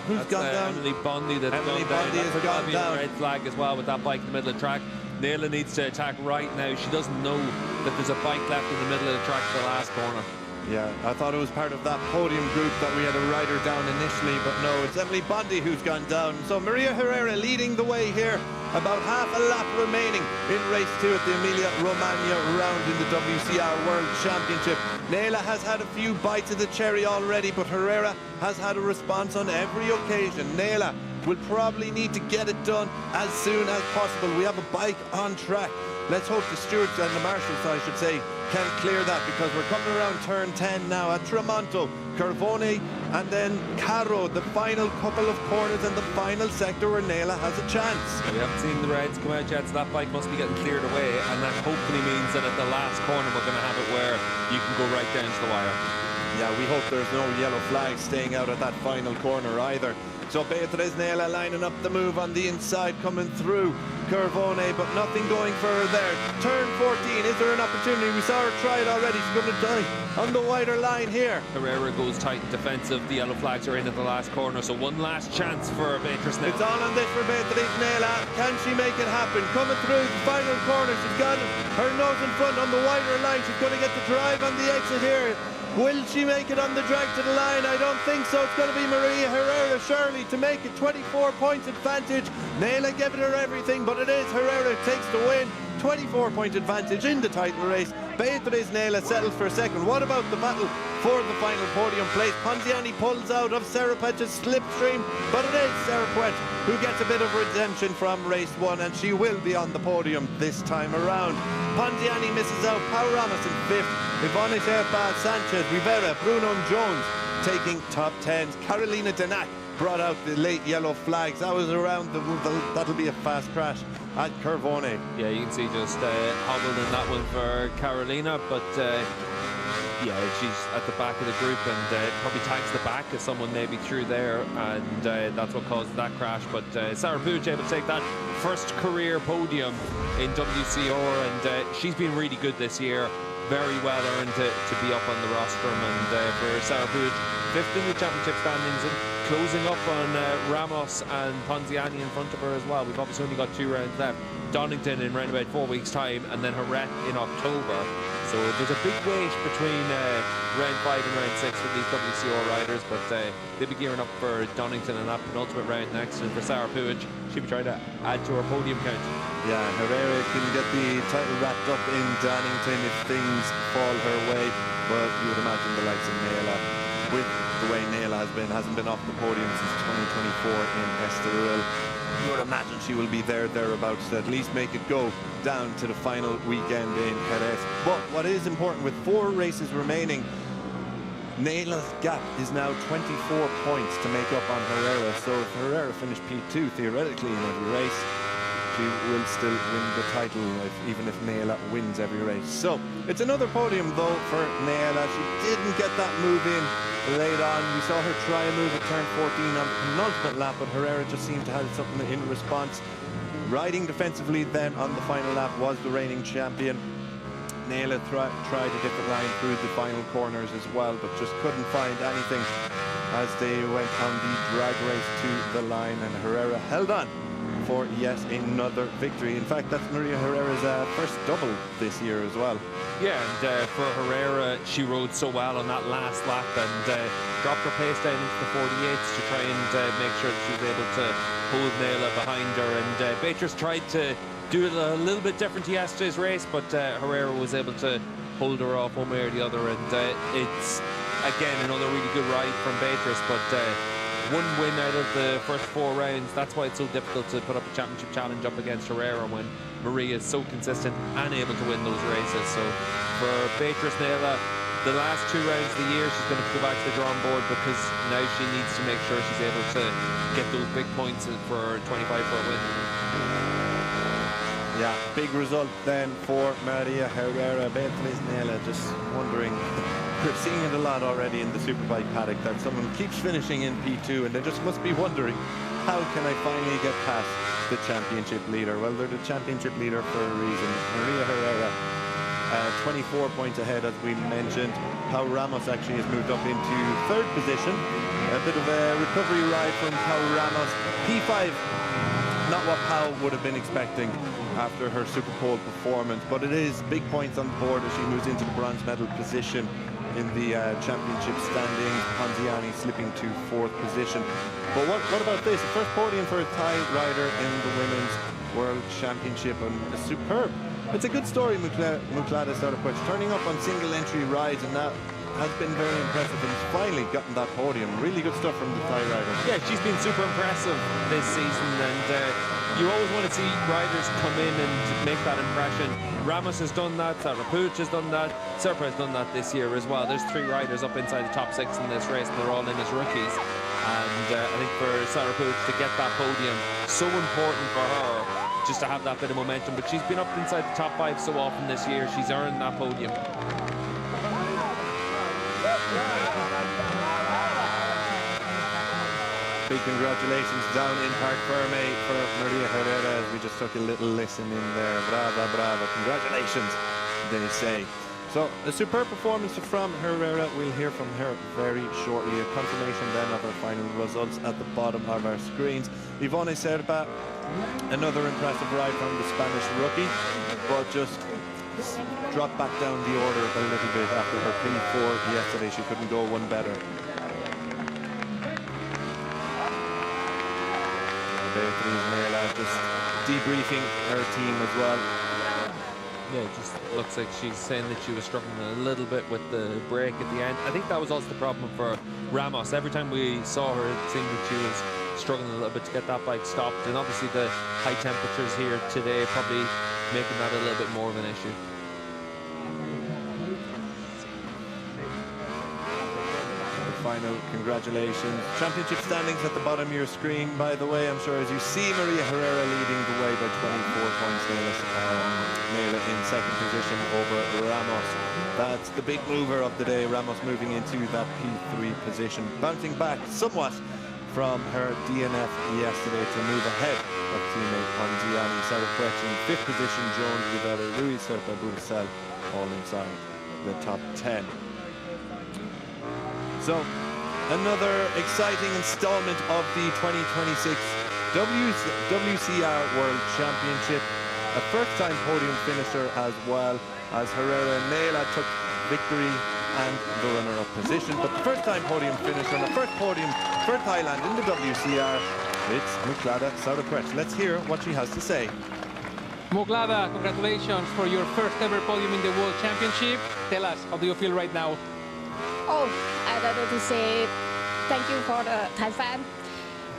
Who's gone down? Emily Bondi that's Emily gone Bondi down. has gone down. Red flag as well with that bike in the middle of the track. Naila needs to attack right now. She doesn't know that there's a bike left in the middle of the track for the last corner. Yeah, I thought it was part of that podium group that we had a rider down initially, but no, it's Emily Bondi who's gone down. So Maria Herrera leading the way here. About half a lap remaining in race 2 at the Emilia Romagna round in the WCR World Championship. Naila has had a few bites of the cherry already, but Herrera has had a response on every occasion. Naila will probably need to get it done as soon as possible. We have a bike on track. Let's hope the stewards and the marshals, I should say, can clear that, because we're coming around turn 10 now at Tremonto, Curvone, and then Caro, the final couple of corners and the final sector where Naila has a chance. We haven't seen the reds come out yet, so that bike must be getting cleared away, and that hopefully means that at the last corner we're going to have it where you can go right down to the wire. Yeah, we hope there's no yellow flags staying out at that final corner either. So Beatriz Naila lining up the move on the inside, coming through Curvone, but nothing going for her there. Turn 14, is there an opportunity? We saw her try it already. She's going to die on the wider line here. Herrera goes tight and defensive. The yellow flags are in at the last corner, so one last chance for Beatriz Naila. It's all on this for Beatriz Naila. Can she make it happen? Coming through the final corner, she's got her nose in front on the wider line. She's going to get the drive on the exit here. Will she make it on the drag to the line? I don't think so. It's going to be Maria Herrera surely to make it 24 points advantage. Naila gave it her everything, but it is Herrera who takes the win. 24-point advantage in the title race. Beatriz Naila settles for second. What about the battle for the final podium place? Ponziani pulls out of Serapet's slipstream, but it is Serapet who gets a bit of redemption from race 1, and she will be on the podium this time around. Ponziani misses out. Pau Ramos in 5th. Ivone Sherpa, Sanchez, Rivera, Bruno and Jones taking top 10s. Carolina Denac brought out the late yellow flags. That was around that'll be a fast crash at Curvone. Yeah, you can see just hobbled in that one for Carolina, but yeah, she's at the back of the group and probably tags the back of someone maybe through there, and that's what caused that crash. But Sarah Puig able to take that first career podium in WCR, and she's been really good this year. Very well earned to be up on the rostrum, and for Sarah Puig, 5th in the championship standings and closing up on Ramos and Ponziani in front of her as well. We've obviously only got 2 rounds left. Donington in around about 4 weeks' time, and then Herret in October. So there's a big wait between round 5 and round 6 for these WCR riders, but they'll be gearing up for Donington in that penultimate round next. And for Sarah Puig, she'll be trying to add to her podium count. Yeah, Herrera can get the title wrapped up in Donington if things fall her way, but you would imagine the likes of Naila, with the way Naila hasn't been off the podium since 2024 in Estoril. You would imagine she will be thereabouts to at least make it go down to the final weekend in Jerez. But what is important, with 4 races remaining, Naila's gap is now 24 points to make up on Herrera. So if Herrera finished P2 theoretically in every race, she will still win the title, even if Naila wins every race. So it's another podium though for Naila. She didn't get that move in late on. We saw her try a move at turn 14 on penultimate lap, but Herrera just seemed to have something in response. Riding defensively then on the final lap was the reigning champion. Naila tried a different line through the final corners as well, but just couldn't find anything as they went on the drag race to the line, and Herrera held on for yet another victory. In fact, that's Maria Herrera's first double this year as well. Yeah, and for Herrera, she rode so well on that last lap and dropped her pace down into the 48s to try and make sure that she was able to hold Naila behind her. And Beatriz tried to do it a little bit different to yesterday's race, but Herrera was able to hold her off one way or the other. And it's, again, another really good ride from Beatriz, but one win out of the first 4 rounds. That's why it's so difficult to put up a championship challenge up against Herrera when Maria is so consistent and able to win those races. So for Beatriz Naila, the last 2 rounds of the year, she's going to go back to the drawing board because now she needs to make sure she's able to get those big points for 25 for a win. Yeah, big result then for Maria Herrera. Beatriz Nela just wondering, we're seeing it a lot already in the Superbike paddock, that someone keeps finishing in P2 and they just must be wondering, how can I finally get past the championship leader? Well, they're the championship leader for a reason. Maria Herrera, 24 points ahead, as we mentioned. Pau Ramos actually has moved up into 3rd position. A bit of a recovery ride from Pau Ramos. P5, not what Pau would have been expecting after her Superpole performance, but it is big points on the board as she moves into the bronze medal position in the championship standings. Ponziani slipping to 4th position. But what about this? The first podium for a Thai rider in the Women's World Championship, and a superb. It's a good story, Muklada Sarapwech, turning up on single entry rides, and that has been very impressive, and she's finally gotten that podium. Really good stuff from the Thai rider. Yeah, she's been super impressive this season, and you always want to see riders come in and make that impression. Ramos has done that, Sarapwech has done that, Serpa has done that this year as well. There's 3 riders up inside the top 6 in this race, and they're all in as rookies. And I think for Sarapwech to get that podium, so important for her just to have that bit of momentum. But she's been up inside the top 5 so often this year, she's earned that podium. Big congratulations down in Parc Ferme for Maria Herrera, as we just took a little listen in there. Brava, brava, congratulations, they say. So, a superb performance from Herrera. We'll hear from her very shortly. A confirmation then of her final results at the bottom of our screens. Ivone Serpa, another impressive ride from the Spanish rookie, but just dropped back down the order a little bit after her P4 yesterday. She couldn't go one better. Beatriz Nela just debriefing her team as well. Yeah, it just looks like she's saying that she was struggling a little bit with the break at the end. I think that was also the problem for Ramos. Every time we saw her, it seemed that she was struggling a little bit to get that bike stopped. And obviously the high temperatures here today probably making that a little bit more of an issue. Final congratulations. Championship standings at the bottom of your screen, by the way. I'm sure as you see Maria Herrera leading the way by 24 points. Nela in 2nd position over Ramos. That's the big mover of the day. Ramos moving into that P3 position, bouncing back somewhat from her DNF yesterday to move ahead of teammate Ponziani. Sarapwech in 5th position, Jones, Rivera, Ruiz, Serpa, Burcel, all inside the top 10. So, another exciting installment of the 2026 WCR World Championship. A first-time podium finisher as well, as Herrera Nela took victory and the runner-up position. But the first-time podium finisher and the first podium for Thailand in the WCR, it's Muklada Sarapwech. Let's hear what she has to say. Muklada, congratulations for your first ever podium in the World Championship. Tell us, how do you feel right now? Oh, I don't know to say thank you for the Thai fan.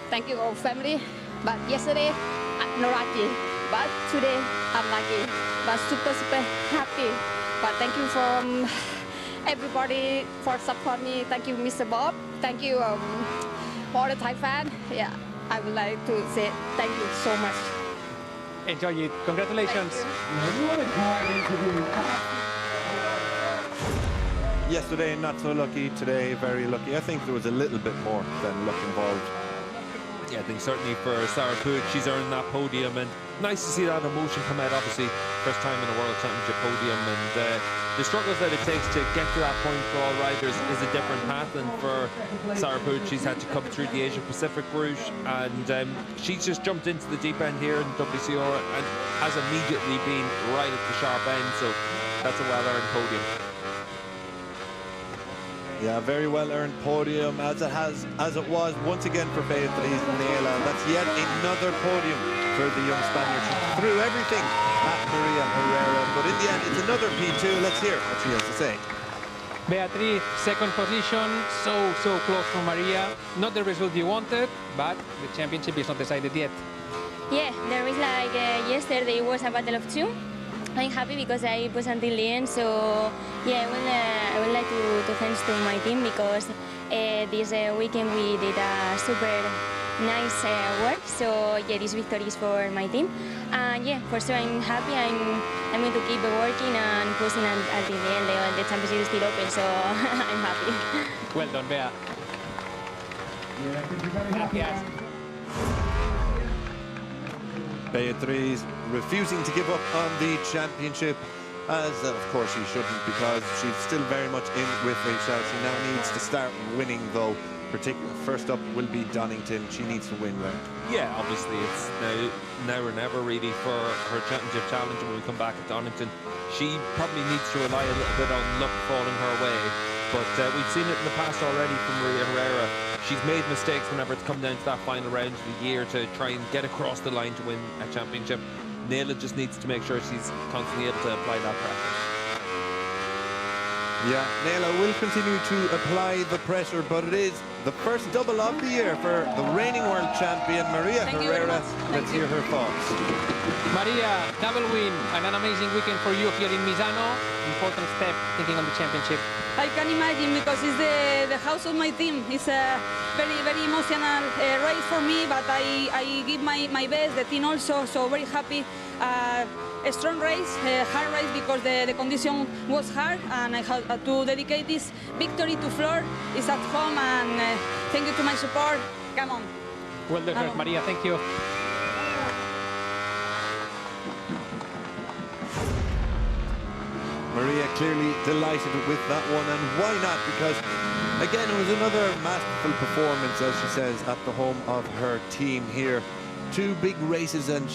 Thank you all family. But yesterday, I'm not lucky. But today, I'm lucky. But super happy. But thank you from everybody for support me. Thank you, Mr. Bob. Thank you for the Thai fan. Yeah, I would like to say thank you so much. Enjoy it. Congratulations. Yesterday, not so lucky. Today, very lucky. I think there was a little bit more than luck involved. Yeah, I think certainly for Sarapwech, she's earned that podium, and nice to see that emotion come out. Obviously, first time in a World Championship podium, and the struggles that it takes to get to that point for all riders is a different path. And for Sarapwech, she's had to come through the Asia Pacific route, and she's just jumped into the deep end here in WCR and has immediately been right at the sharp end. So that's a well-earned podium. Yeah, very well-earned podium, as it was once again for Beatriz Nela. That's yet another podium for the young Spaniard. She threw everything at Maria Herrera, but in the end, it's another P2. Let's hear what she has to say. Beatriz, 2nd position, so close from Maria. Not the result you wanted, but the championship is not decided yet. Yeah, there is like yesterday was a battle of 2. I'm happy because I pushed until the end. So yeah, I would like to thanks to my team because this weekend we did a super nice work. So yeah, this victory is for my team. And yeah, for sure I'm happy. I'm going to keep working and pushing until the end. The championship is still open, so I'm happy. Well done, Bea. Gracias. Beatriz refusing to give up on the championship, as of course she shouldn't, because she's still very much in with Rachel. She now needs to start winning, though. First up will be Donington. She needs to win there. Yeah, obviously it's now or never really for her championship challenge when we come back at Donington. She probably needs to rely a little bit on luck falling her way, but we've seen it in the past already from Maria Herrera. She's made mistakes whenever it's come down to that final round of the year to try and get across the line to win a championship. Nayla just needs to make sure she's constantly able to apply that pressure. Yeah, Nayla will continue to apply the pressure, but it is the first double of the year for the reigning world champion, Maria Herrera. Let's hear her thoughts. Maria, double win and an amazing weekend for you here in Misano. Important step thinking on the championship. I can imagine because it's the house of my team. It's a very, very emotional race for me, but I give my best, the team also, so very happy. A strong race, a hard race because the condition was hard, and I had to dedicate this victory to Flor. It's at home, and thank you to my support. Come on. Well done, Maria. Thank you. Maria clearly delighted with that one, and why not? Because again, it was another masterful performance, as she says, at the home of her team here. Two big races, and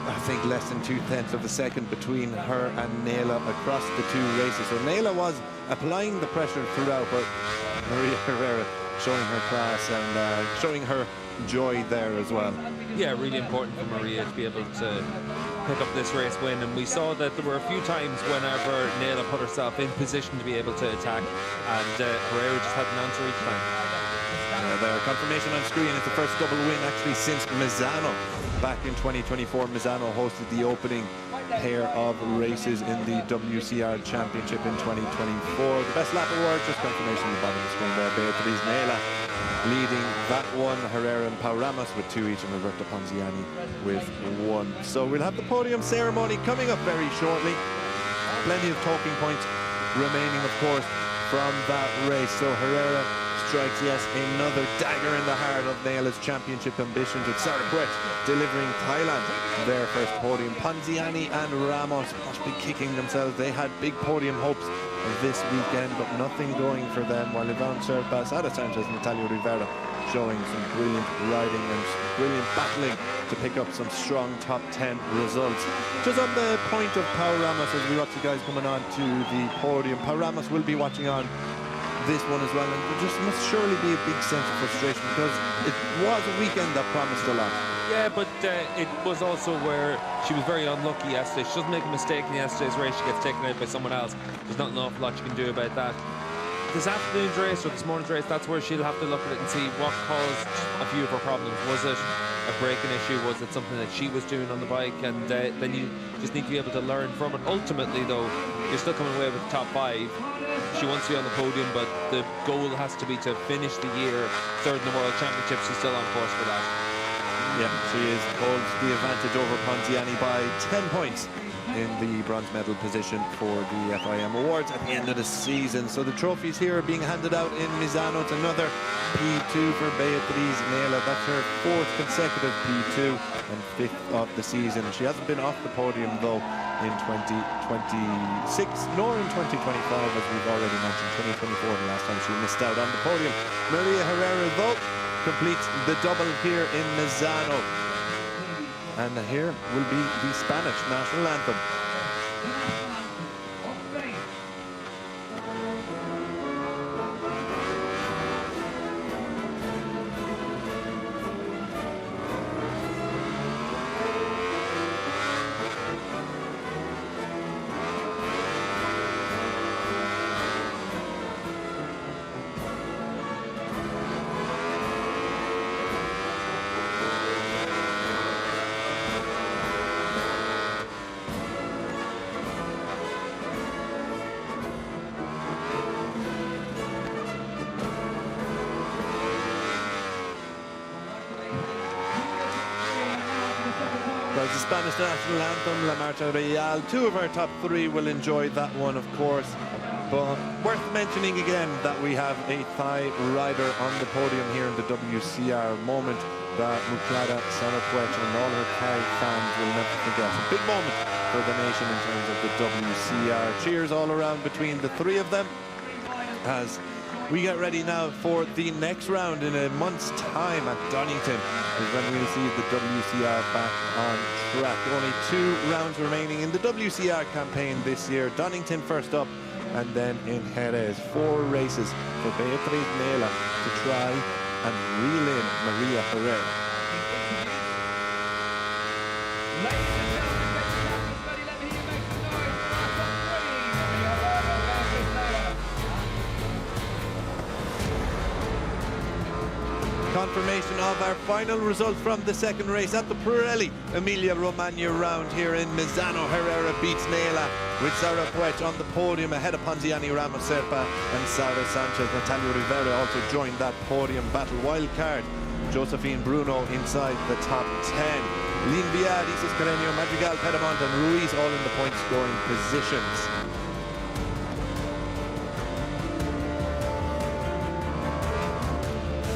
I think less than 2/10 of a second between her and Nayla across the two races. So Nayla was applying the pressure throughout, but Maria Herrera showing her class and showing her joy there as well. Yeah, really important for Maria to be able to pick up this race win, and we saw that there were a few times whenever Nayla put herself in position to be able to attack, and Herrera just had an answer each time. Their confirmation on screen is the first double win actually since Misano. Back in 2024, Misano hosted the opening pair of races in the WCR Championship in 2024. The best lap award, just confirmation at the bottom of the screen there. Beatriz Nayla leading that one. Herrera and Pau Ramos with 2 each, and Roberta Ponziani with 1. So we'll have the podium ceremony coming up very shortly. Plenty of talking points remaining, of course, from that race. So Herrera strikes, yes, another dagger in the heart of Nayla's championship ambitions, with Sarakwet delivering Thailand their first podium. Ponziani and Ramos must be kicking themselves. They had big podium hopes this weekend, but nothing going for them, while Iván Serpas, Ada Sanchez, Natalia Rivera showing some brilliant riding and brilliant battling to pick up some strong top 10 results. Just on the point of Pau Ramos, as we watch the guys coming on to the podium, Pau Ramos will be watching on this one as well, and there just must surely be a big sense of frustration because it was a weekend that promised a lot. Yeah, but it was also where she was very unlucky yesterday. She doesn't make a mistake in yesterday's race, she gets taken out by someone else. There's not an awful lot you can do about that. This afternoon's race or this morning's race, that's where she'll have to look at it and see what caused a few of her problems. Was it a braking issue? Was it something that she was doing on the bike? And then you just need to be able to learn from it. Ultimately, though, you're still coming away with the top 5. She wants to be on the podium, but the goal has to be to finish the year third in the World Championship. She's still on course for that. Yeah, she is holds the advantage over Ponziani by 10 points in the bronze medal position for the FIM Awards at the end of the season. So the trophies here are being handed out in Misano. It's another P2 for Beatriz Nayla. That's her 4th consecutive P2 and 5th of the season. She hasn't been off the podium, though, in 2026 nor in 2025, as we've already mentioned. 2024, the last time she missed out on the podium. Maria Herrera, though, completes the double here in Misano. And here will be the Spanish national anthem. Spanish national anthem, La Marcha Real. Two of our top three will enjoy that one, of course. But worth mentioning again that we have a Thai rider on the podium here in the WCR moment that Muklada Sarakwech and all her Thai fans will never forget. A big moment for the nation in terms of the WCR. Cheers all around between the three of them as we get ready now for the next round in a month's time at Donington is when we'll see the WCR back on track. Only 2 rounds remaining in the WCR campaign this year. Donington first up, and then in Jerez. 4 races for Beatriz Nela to try and reel in Maria Herrera. Confirmation of our final results from the second race at the Pirelli Emilia Romagna round here in Misano. Herrera beats Nela with Sarah Puech on the podium ahead of Ponziani, Ramos Serpa and Sara Sanchez. Natalia Rivera also joined that podium battle. Wild card, Josephine Bruno inside the top 10. Lynn Viad, Isis Carreño, Madrigal, Pedamont and Ruiz all in the point scoring positions.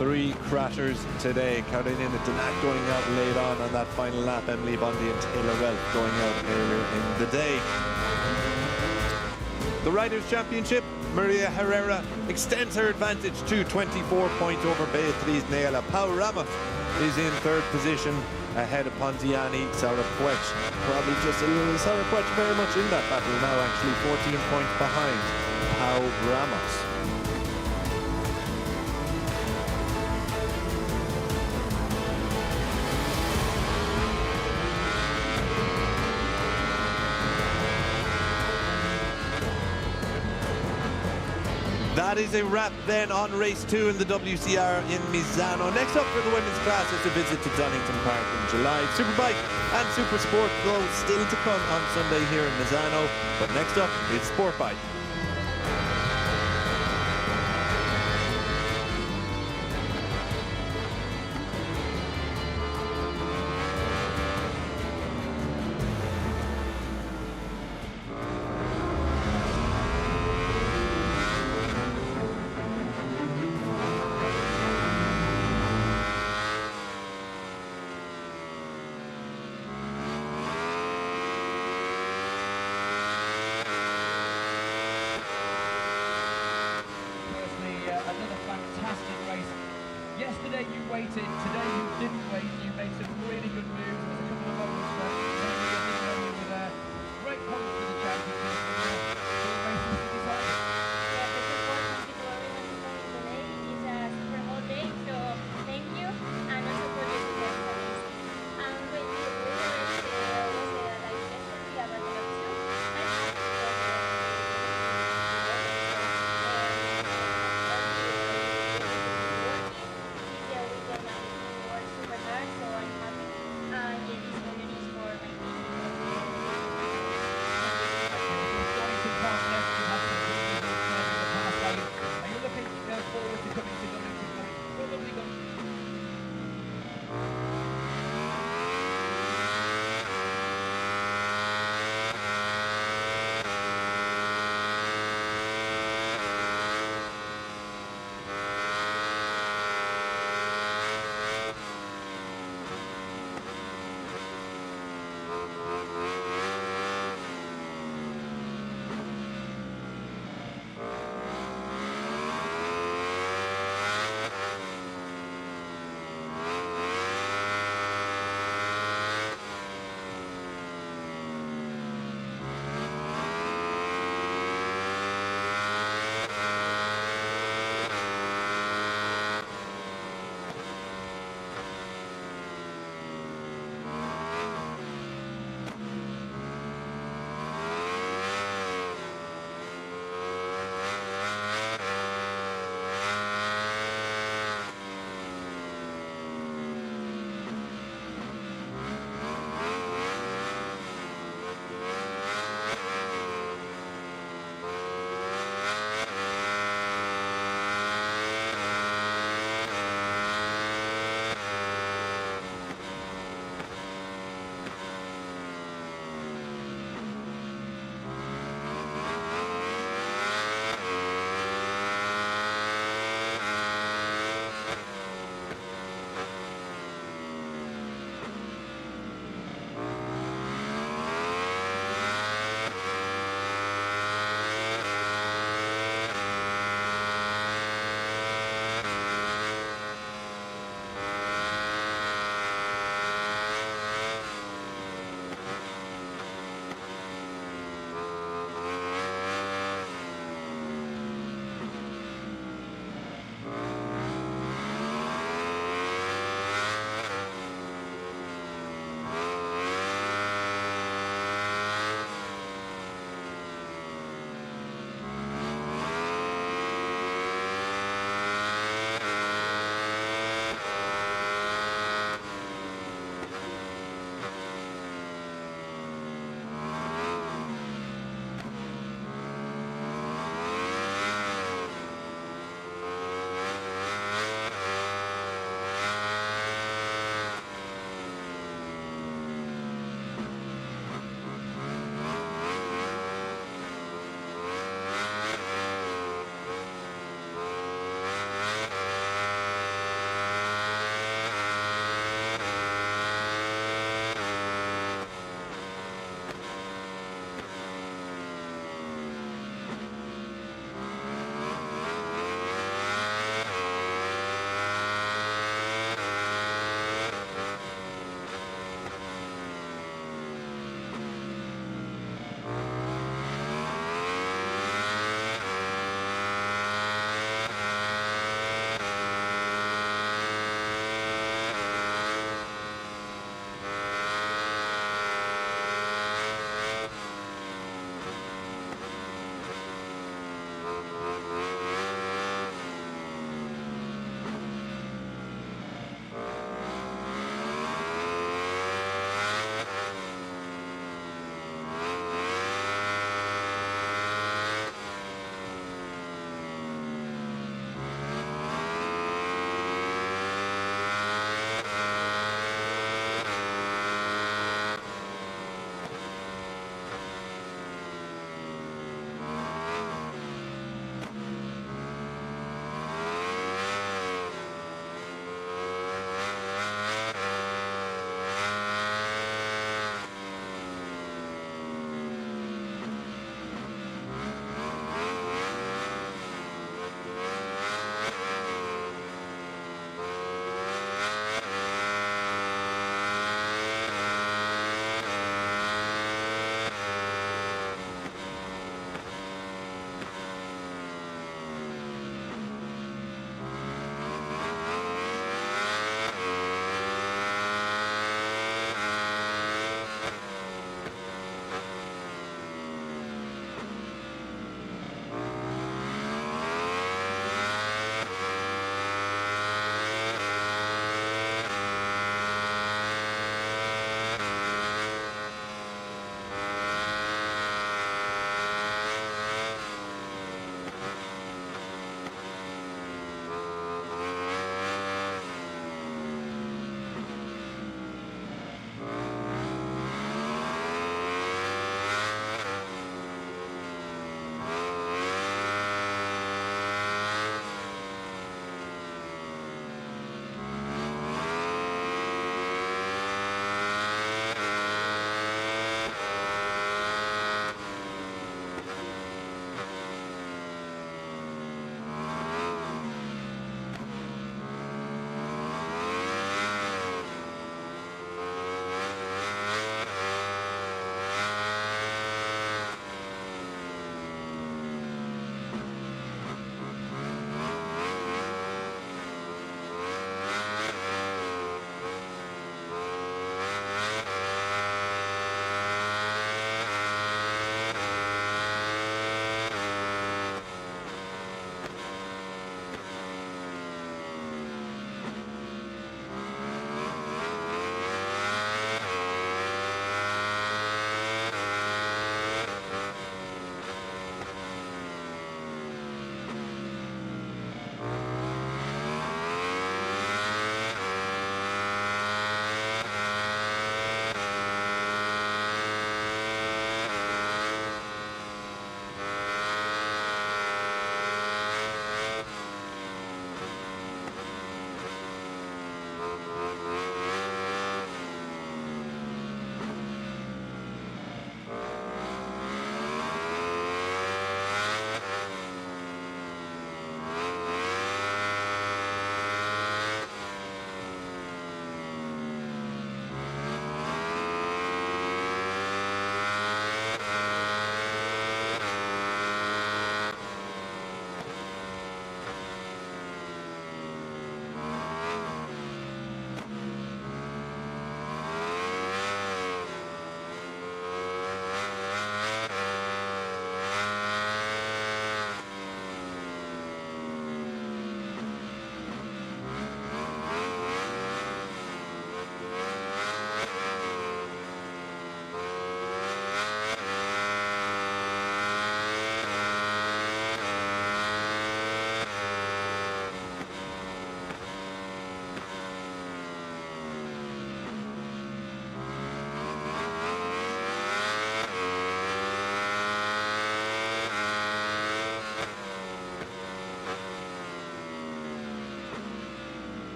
Three crashers today. Carolina Danak going out late on that final lap. Emily Bondi and Taylor Ralph going out earlier in the day. The Riders' Championship, Maria Herrera extends her advantage to 24 points over Beatriz Nela. Pau Ramos is in 3rd position ahead of Ponziani. Sarah Puech, probably just a little Sarah Puech very much in that battle now, actually 14 points behind Pau Ramos. That is a wrap then on race 2 in the WCR in Misano. Next up for the women's class is a visit to Donington Park in July. Superbike and Super Sport though still to come on Sunday here in Misano. But next up is Sportbike. Another fantastic race. Yesterday you waited, today you didn't wait. You made some really good moves. There's a couple of moments where Emilia didn't know you with a great points for the championship. The races to decide. Yeah, the support thank you to everyone who's coming today. It's a Superpole day, so thank you, and also for the support. And when the race was like yesterday about the option,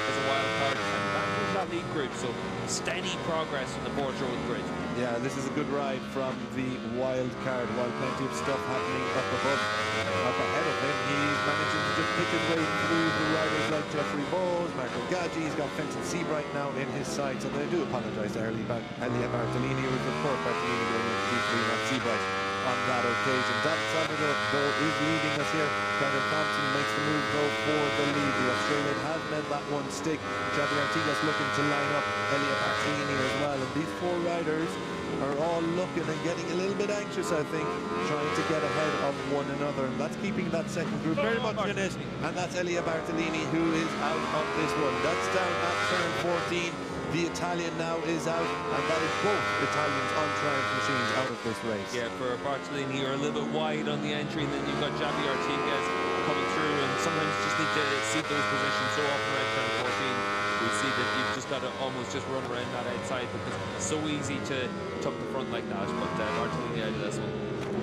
as a wild card and back into that lead group. So steady progress from the Portrush grid. Yeah, this is a good ride from the wild card, while plenty of stuff happening up above. Up ahead of him, he's managing to just pick his way through the riders like Jeffrey Bowes, Marco Gaggi. He's got Fenton Seabright now in his sights, and I do apologise to Emilia Bartolini, who was of course Bartolini going into P3, not Seabright on that occasion. David Salvador, though, is leading us here. Carter Thompson makes the move, though, for the lead. The Australian has made that one stick. Xavier Artigas looking to line up Emilia Bartolini as well, and these four riders are all looking and getting a little bit anxious, I think, trying to get ahead of one another. And that's keeping that second group very much in it. And that's Emilia Bartolini, who is out of this one. That's down at turn 14. The Italian now is out, and that is both Italians on Triumph machines out of this race. Yeah, for Bartolini, you're a little bit wide on the entry, and then you've got Xavier Artigas coming through, and sometimes you just need to see those positions so often around turn 14. We see that you've just got to almost just run around that outside because it's so easy to tuck the front like that. But Bartolini out of this one.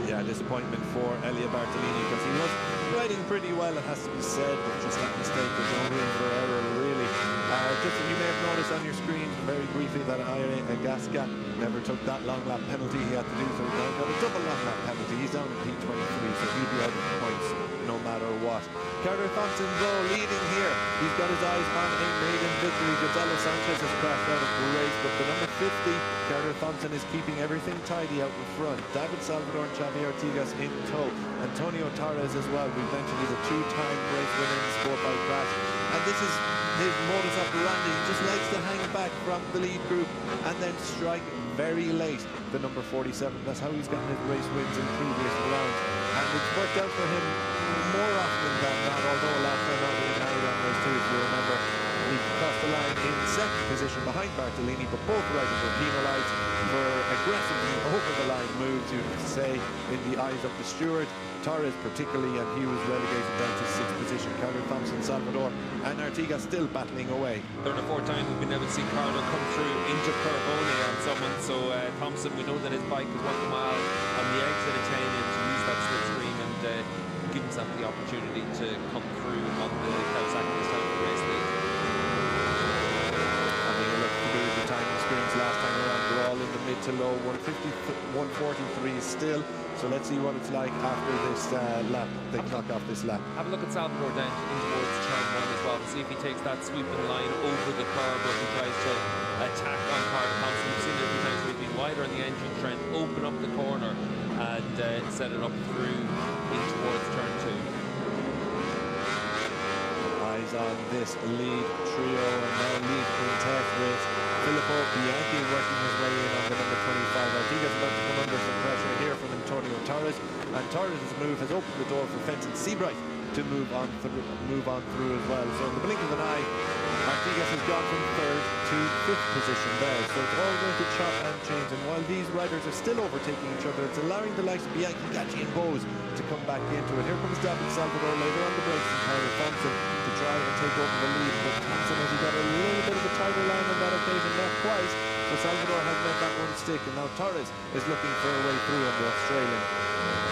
Yeah, disappointment for Emilia Bartolini because he was riding pretty well, it has to be said, but just that mistake was no room for error, really. Just you may have noticed on your screen very briefly that Ira Gasca never took that long lap penalty he had to do, so he now got a double long lap penalty. He's down in P23, so he'll be out of points no matter what. Carter Thompson, though, leading here. He's got his eyes on a maiden victory. Gonzalo Sanchez has crashed out of the race, but the number 50, Carter Thompson, is keeping everything tidy out in front. David Salvador and Xavier Artigas in tow. Antonio Torres as well. We mentioned he's a two-time race winner in the sport bike crash, and this is his modus operandi. He just likes to hang back from the lead group and then strike very late. The number 47, that's how he's gotten his race wins in previous rounds, and it's worked out for him more often than not, although last time out in Aragon race 2, if you remember, he crossed the line in second position behind Bartolini, but both riders were penalised for aggressively over the line moves, you could say, in the eyes of the steward. Torres particularly, and he was relegated down to 6th position. Carter Thompson, Salvador and Artigas still battling away. Third or fourth time we've been able to see Carter come through into Carbone on someone, so Thompson, we know that his bike is working well on the exit of 10 and to use that slipstream and give himself the opportunity to come through on the Kawasaki this time for race lead. Having a look through the timing screens last time around, they're all in the mid to low 150, 143 still. So let's see what it's like after this lap. They clock off this lap. Have a look at Salvador down in towards turn 1 as well to see if he takes that sweeping line over the curb or if he tries to attack on Carter Thompson. We've seen it a few times where he's been wider on the engine, trying to open up the corner and set it up through in towards turn 2. Eyes on this lead trio and now lead quintet with Filippo Bianchi working his way in on the number 25. Artigas about to come under some pressure here from Antonio Torres, and Torres' move has opened the door for Fenton Seabright to move on through as well. So in the blink of an eye, Artigas has gone from 3rd to 5th position there. So it's all going to chop and change, and while these riders are still overtaking each other, it's allowing the likes of Bianchi, Gaggi and Bowes to come back into it. Here comes David Salvador later on the brakes and Carter Thompson to try and take over the lead, but Thompson has got a little bit of a tighter line on that occasion, not quite. So Salvador has made that one stick, and now Torres is looking for a way through on the Australian.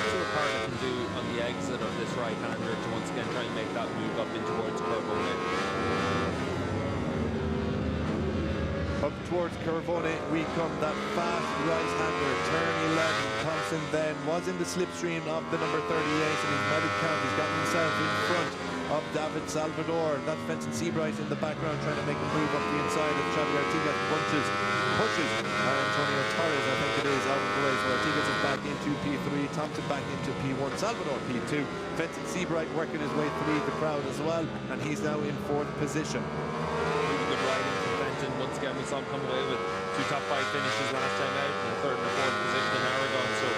See what Carter can do on the exit of this right-hander to once again try and make that move up in towards Carbone. Up towards Carbone we come, that fast right-hander, turn 11. Thompson then was in the slipstream of the number 38, and he's made it count. He's gotten himself in front of David Salvador. That's Fenton Seabright in the background trying to make a move up the inside of Xavier Artigas. Pushes Antonio Torres, I think it is, out of the way. So Artigas is back into P3, Thompson back into P1, Salvador P2. Fenton Seabright working his way through the crowd as well, and he's now in 4th position. Really good riding from Fenton. Once again, we saw him come away with 2 top 5 finishes last time out and a 3rd and a 4th position in Aragon. So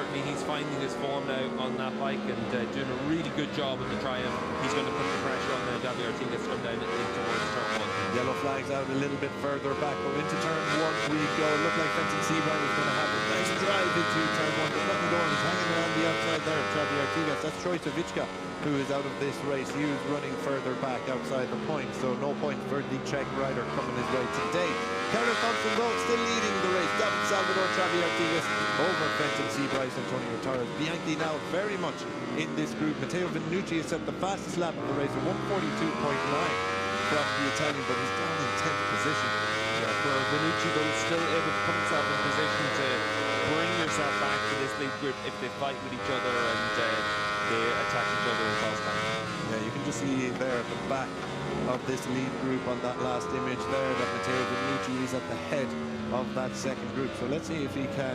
certainly he's finding his form now on that bike and doing a really good job in the Triumph. He's going to put the pressure on Xavier Artigas to come down towards turn 1. Yellow flags out a little bit further back, but into turn 1 we go. Looked like Fenton Seabright was going to have a nice drive into turn 1, but nothing going. He's hanging around the outside there of Xavier Artigas. That's Troy Savicka, who is out of this race. He was running further back outside the point, so no point for the Czech rider coming his way today. Carter Thompson, though, still leading the race. David Salvador, Xavier Artigas over Fenton Seabright, Antonio Torres. Bianchi now very much in this group. Matteo Vannucci has set the fastest lap of the race at 142.9 from the Italian, but he's down in 10th position. Yeah, well, Vannucci though still able to put himself in position to bring yourself back to this lead group if they fight with each other and they attack each other in cross country. Yeah, you can just see there at the back of this lead group on that last image there that Matteo Vannucci is at the head of that second group. So let's see if he can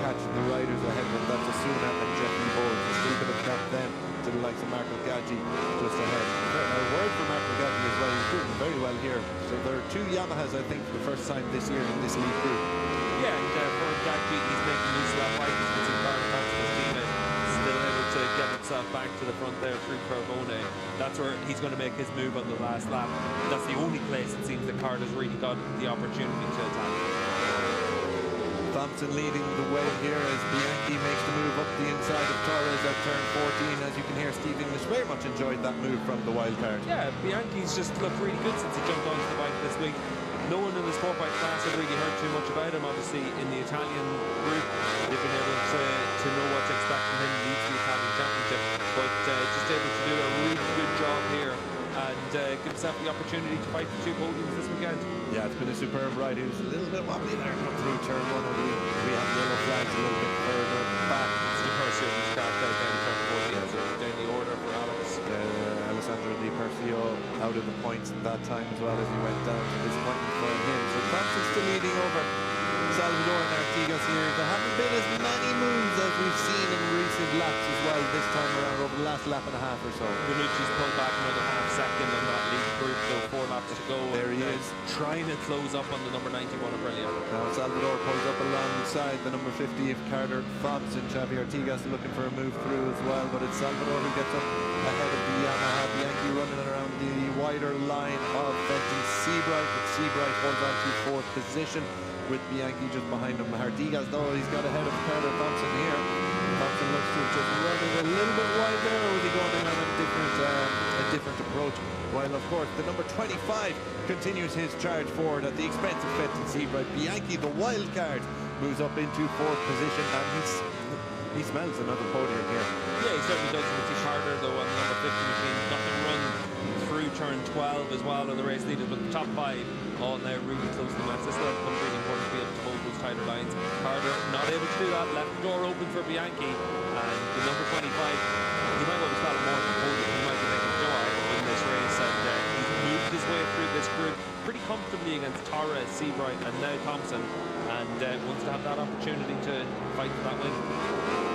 catch the riders ahead of him. That's Asuna and Jeffrey Bowles. There's still a bit of gap then to the likes of Marco Gaggi just ahead. Now, a word for Marco Gaggi as well. He's doing very well here. So there are 2 Yamahas, I think, for the first time this year in this lead group. Yeah, and for Gaggi, he's making use of that fight. He's been some Carter Thompson's teammate, still able to get himself back to the front there through Carbone. That's where he's going to make his move on the last lap. That's the only place it seems that Carter's really got the opportunity to attack. Thompson leading the way here as Bianchi makes the move up the inside of Torres at turn 14. As you can hear, Steve English very much enjoyed that move from the wild card. Yeah, Bianchi's just looked really good since he jumped onto the bike this week. No one in the sport bike class had really heard too much about him. Obviously, in the Italian group, they've been able to know what to expect from him. He leads the Italian Championship, but just able to do a really good job here and give himself the opportunity to fight for 2 podiums this weekend. Yeah, it's been a superb ride. He was a little bit wobbly there come through turn 1. We have yellow flags a little bit further back. It's the first year he's got down turn 14, so down the order for Alex. Alessandro Di Perfio out of the points at that time as well as he went down to disappointment for him. So Thompson's still leading over Salvador and Artigas here. There haven't been as many moves as we've seen in recent laps as well this time around over the last lap and a half or so. Vannucci's pulled back another half second on that lead group, so 4 laps to go. There he is. Trying to close up on the number 91 Aprilia. Now Salvador pulls up alongside the number 50 of Carter Thompson. Xavi Artigas looking for a move through as well, but it's Salvador who gets up ahead of the Yamaha. Bianchi running around the wider line of Fenton Seabright, but Seabright holds on to 4th position with Bianchi just behind him. Artigas, though, he's got ahead of Carter Thompson here. Thompson looks to have just run it a little bit wide there, or was he going in on a different approach? While, of course, the number 25 continues his charge forward at the expense of Fenton Seabright. Bianchi, the wild card, moves up into 4th position, and he smells another podium here. Yeah, he certainly does. It's harder, though, on the number 50 machine. Got to run through turn 12 as well on the race leaders, but the top 5 all now really close to the match. This will become really important to be able to hold those tighter lines. Carter not able to do that, left the door open for Bianchi, and the number 25, he might well be starting more than the podium. He might be thinking, Joe, I can win this race, and he's moved his way through this group pretty comfortably against Torres, Seabright, and now Thompson, and wants to have that opportunity to fight for that win.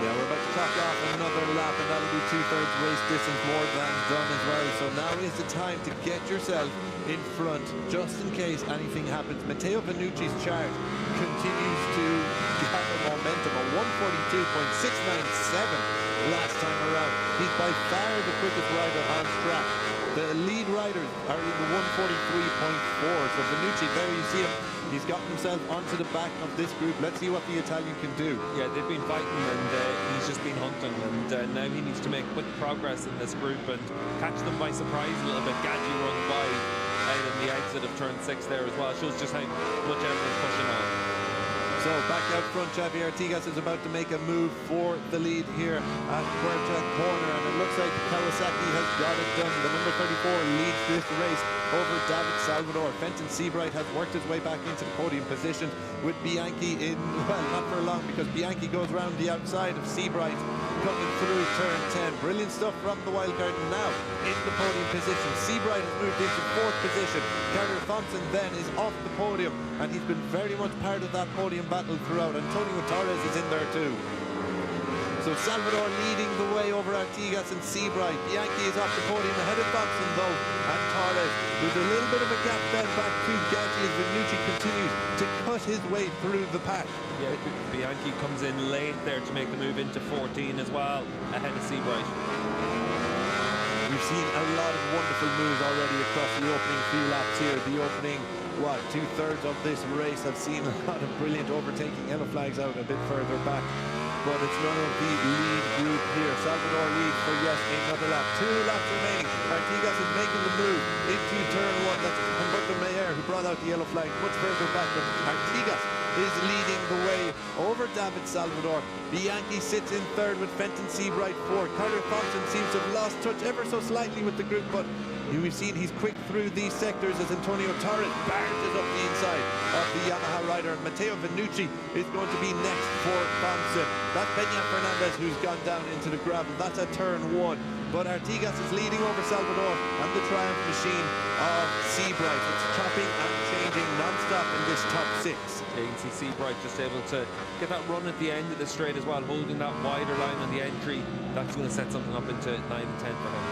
Yeah, we're about to clock off another lap, and that'll be 2/3 race distance more than done as well. So now is the time to get yourself in front, just in case anything happens. Matteo Vannucci's charge continues to gather momentum, a 142.697 last time around. He's by far the quickest rider on track. The lead riders are in the 143.4. So Vannucci, there you see him. He's gotten himself onto the back of this group. Let's see what the Italian can do. Yeah, they've been fighting, and he's just been hunting, and now he needs to make quick progress in this group and catch them by surprise a little bit. Gaggi runs by out in the exit of turn 6 there as well. Shows just how much everyone's pushing on. So back out front, Xavi Artigas is about to make a move for the lead here at Puerta Corner, and it looks like Kawasaki has got it done. The number 34 leads this race over David Salvador. Fenton Seabright has worked his way back into the podium position with Bianchi in, well, not for long, because Bianchi goes around the outside of Seabright coming through turn 10. Brilliant stuff from the wildcard. Now in the podium position, Seabright has moved into 4th position. Carter Thompson then is off the podium, and he's been very much part of that podium battle throughout. Antonio Torres is in there too. So Salvador leading the way over Artigas and Seabright. Bianchi is off the podium ahead of Thompson though, and Torres. There's a little bit of a gap then back to Gaggi as Vannucci continues to cut his way through the pack. Yeah, Bianchi comes in late there to make the move into 14 as well, ahead of Seabright. We've seen a lot of wonderful moves already across the opening few laps here. The opening, 2/3 of this race have seen a lot of brilliant overtaking. Yellow flags out a bit further back, but it's none of the lead group here. Salvador leads for yet another lap. 2 laps remaining. Artigas is making the move into turn 1. That's Humberto Meyer who brought out the yellow flag much further back, but Artigas is leading the way over David Salvador. Bianchi sits in 3rd with Fenton Seabright 4th. Carter Thompson seems to have lost touch ever so slightly with the group, but We've seen he's quick through these sectors as Antonio Torres barges up the inside of the Yamaha rider. Matteo Venucci is going to be next for Thompson. That's Peña Fernandez who's gone down into the gravel. That's at turn 1. But Artigas is leading over Salvador and the Triumph machine of Seabright. It's chopping and changing non-stop in this top 6. You can see Seabright just able to get that run at the end of the straight as well, holding that wider line on the entry. That's going to set something up into 9 and 10 for him.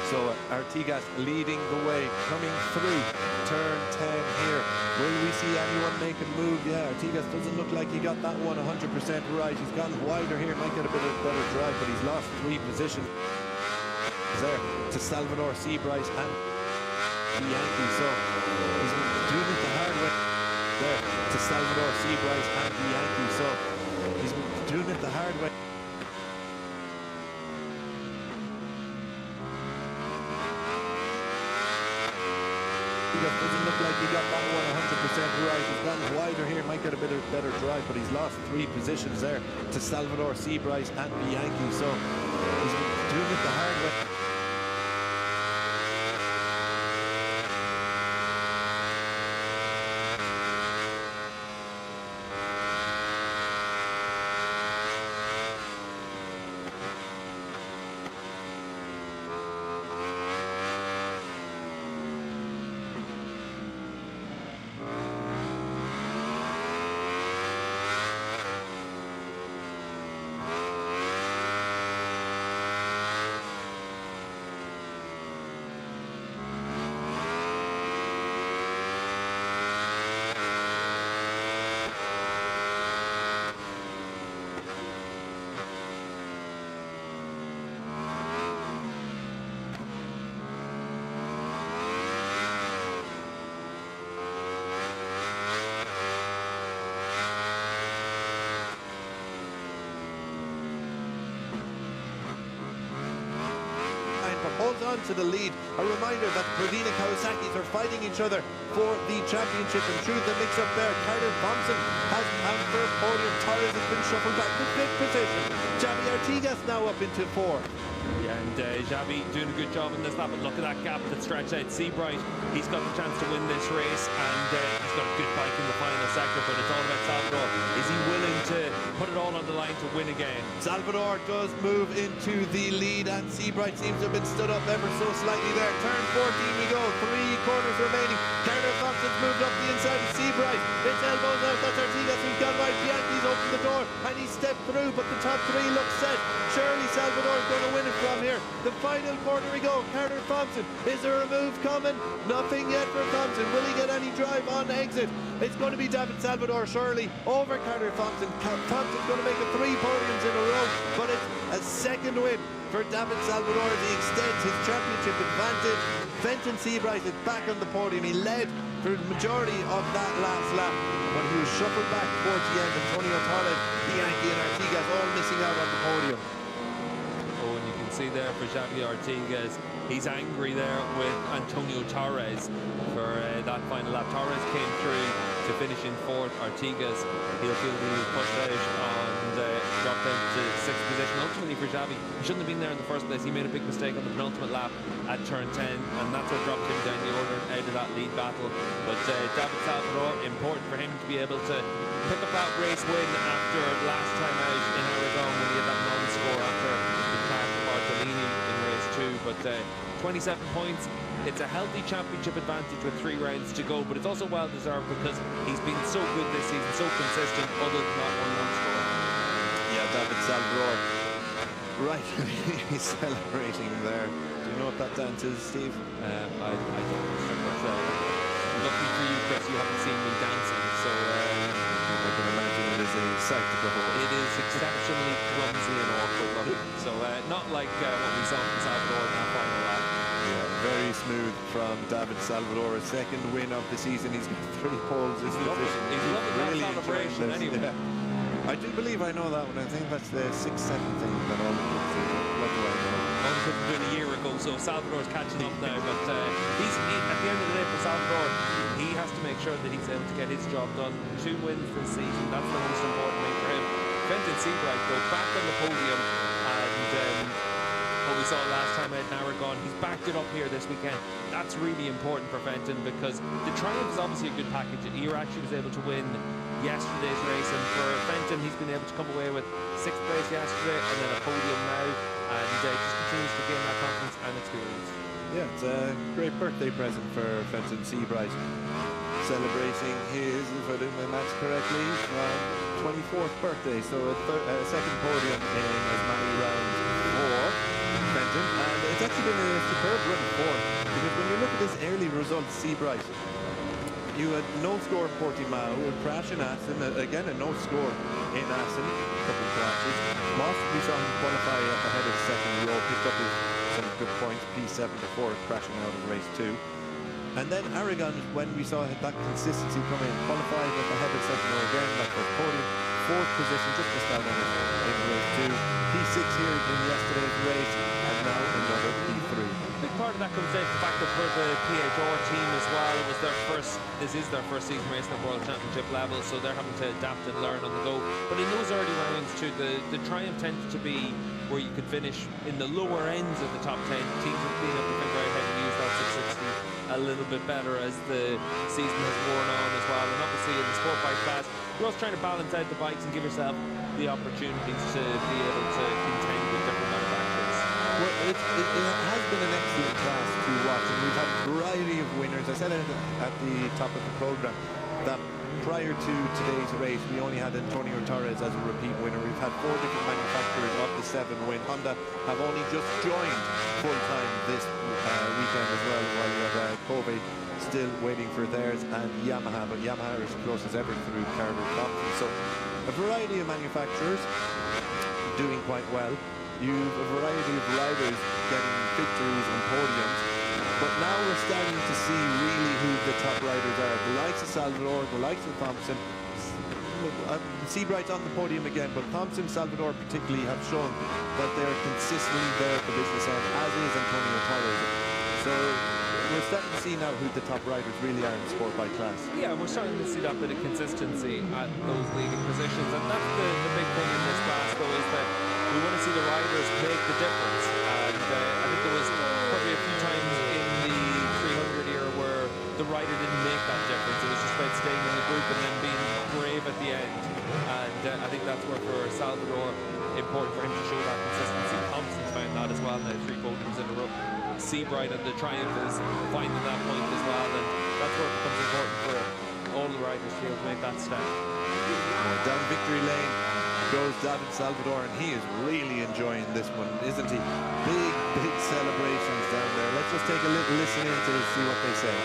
So Artigas leading the way, coming through turn 10 here. Will we see anyone make a move? Yeah, Artigas doesn't look like he got that one 100% right. He's gone wider here, might get a bit of better drive, but he's lost 3 positions there to Salvador, Seabright and Bianchi. So he's doing it the hard way there to Salvador, Seabright and Bianchi. So he's doing it the hard way. Doesn't look like he got that one 100% right. He's gone wider here, might get a bit of better drive, but he's lost 3 positions there to Salvador, Seabright and Bianchi. So he's doing it the hard way. Holds on to the lead. A reminder that Provina Kawasaki's are fighting each other for the championship, and through the mix-up there, Carter Thompson has come for a podium. Torres has been shuffled back to 5th position. Javi Artigas now up into 4. Yeah, and Javi doing a good job in this lap, but look at that gap that stretched out. Seabright, he's got the chance to win this race, and he's got a good bike in the final sector, but it's all about Salvador. Is he willing to put it all on the line to win again? Salvador does move into the lead, and Seabright seems to have been stood up ever so slightly there. Turn 14 we go, 3 corners remaining. Carter Thompson's moved up the inside of Seabright. It's elbows out, that's Artigas who's gone right. Bianchi's opened the door, and he stepped through, but the top 3 look set. Surely Salvador's going to win it from here. The final corner we go, Carter Thompson. Is there a move coming? Nothing yet for Thompson. Will he get any drive on exit? It's going to be David Salvador surely over Carter Thompson. Thompson's going to make it 3 podiums in a row, but it's a second win for David Salvador as he extends his championship advantage. Fenton Seabright is back on the podium. He led for the majority of that last lap, but he was shuffled back towards the end. Antonio Torres, Bianchi and Artigas all missing out on the podium. Oh, and you can see there for Javi Artigas, he's angry there with Antonio Torres for that final lap. Torres came through to finish in 4th. Artigas, he'll feel he was pushed out and dropped down to 6th position. Ultimately for Javi, he shouldn't have been there in the first place. He made a big mistake on the penultimate lap at turn 10, and that's what dropped him down the order out of that lead battle. But David Salvador, important for him to be able to pick up that race win after last time out in Aragon when he had that non-score after the crash of Bartolini in race 2. But 27 points. It's a healthy championship advantage with 3 rounds to go, but it's also well deserved because he's been so good this season, so consistent, other than that one non-score. Yeah, David Salvador, right, he's celebrating there. Do you know what that dance is, Steve? I don't, but lucky for you, Chris, you haven't seen me dancing, so I can imagine it is a sight to behold. it is exceptionally clumsy and awkward looking. So not like what we saw from Salvador in that final lap. Yeah, very smooth from David Salvador. A second win of the season. He's got 3 poles. He's loving that celebration anyway. Yeah. I do believe I know that one. I think that's the 6th, 7th thing that all the kids do. What do I know? All the kids were doing a year ago, so Salvador's catching up now. But at the end of the day for Salvador, he has to make sure that he's able to get his job done. 2 wins this season. That's the most important thing for him. Fenton Seabright goes back on the podium, and what we saw last time out in Aragon. He's backed it up here this weekend. That's really important for Fenton because the Triumph is obviously a good package. He actually was able to win yesterday's race, and for Fenton, he's been able to come away with 6th place yesterday and then a podium now, and just continues to gain that confidence and experience. Yeah, it's a great birthday present for Fenton Seabright. Celebrating his, if I do my maths correctly, 24th birthday, so a second podium in as many rounds for Fenton, and it's actually been a superb run for him, because when you look at his early results, Seabright, you had no score in Portimao, a crash in Aston, again a no score in Aston, a couple of crashes. Moss, we saw him qualify up ahead of the second row, picked up some good points, P7 before crashing out of race 2. And then Aragon, when we saw that consistency come in, qualified up ahead of second row again, that was podium, 4th position, just missed out on it in race 2. P6 here in yesterday's race, and now another P3. A big part of that comes down to the fact that for the PHR team as well, it was their this is their first season race at the World Championship level, so they're having to adapt and learn on the go. But in those early rounds too, the Triumph tended to be where you could finish in the lower ends of the top 10. Teams have been able to figure out how to use that 660 a little bit better as the season has worn on as well. And obviously in the sport bike class, you're also trying to balance out the bikes and give yourself the opportunities to be able to contend with different manufacturers. Well, it has been an excellent class to watch, and we've had a variety of winners. I said at the top of the program that prior to today's race, we only had Antonio Torres as a repeat winner. We've had 4 different manufacturers of the 7 win. Honda have only just joined full-time this weekend as well, while you have Kobe still waiting for theirs, and Yamaha, but Yamaha is close as ever through Carter Thompson. So a variety of manufacturers doing quite well. You've a variety of riders getting victories and podiums, but now we're starting to see really who the top riders are. The likes of Salvador, the likes of Thompson. Seabright's on the podium again, but Thompson, Salvador particularly have shown that they're consistently there at the business end, as is Antonio Torres. So we're starting to see now who the top riders really are in the sport bike class. Yeah, we're starting to see that bit of consistency at those leading positions, and that's the big thing in this class though, is that we want to see the riders make the difference. And I think there was probably a few times in the 300 era where the rider didn't make that difference. It was just about staying in the group and then being brave at the end. And I think that's where for Salvador, important for him to show that consistency. Thompson's found that as well now, 3 podiums in a row. Seabright and the Triumph is finding that point as well, and that's where it becomes important for all the riders to be able to make that step. Down victory lane goes David Salvador, and he is really enjoying this one, isn't he? Big celebrations down there. Let's just take a little listen in to see what they say.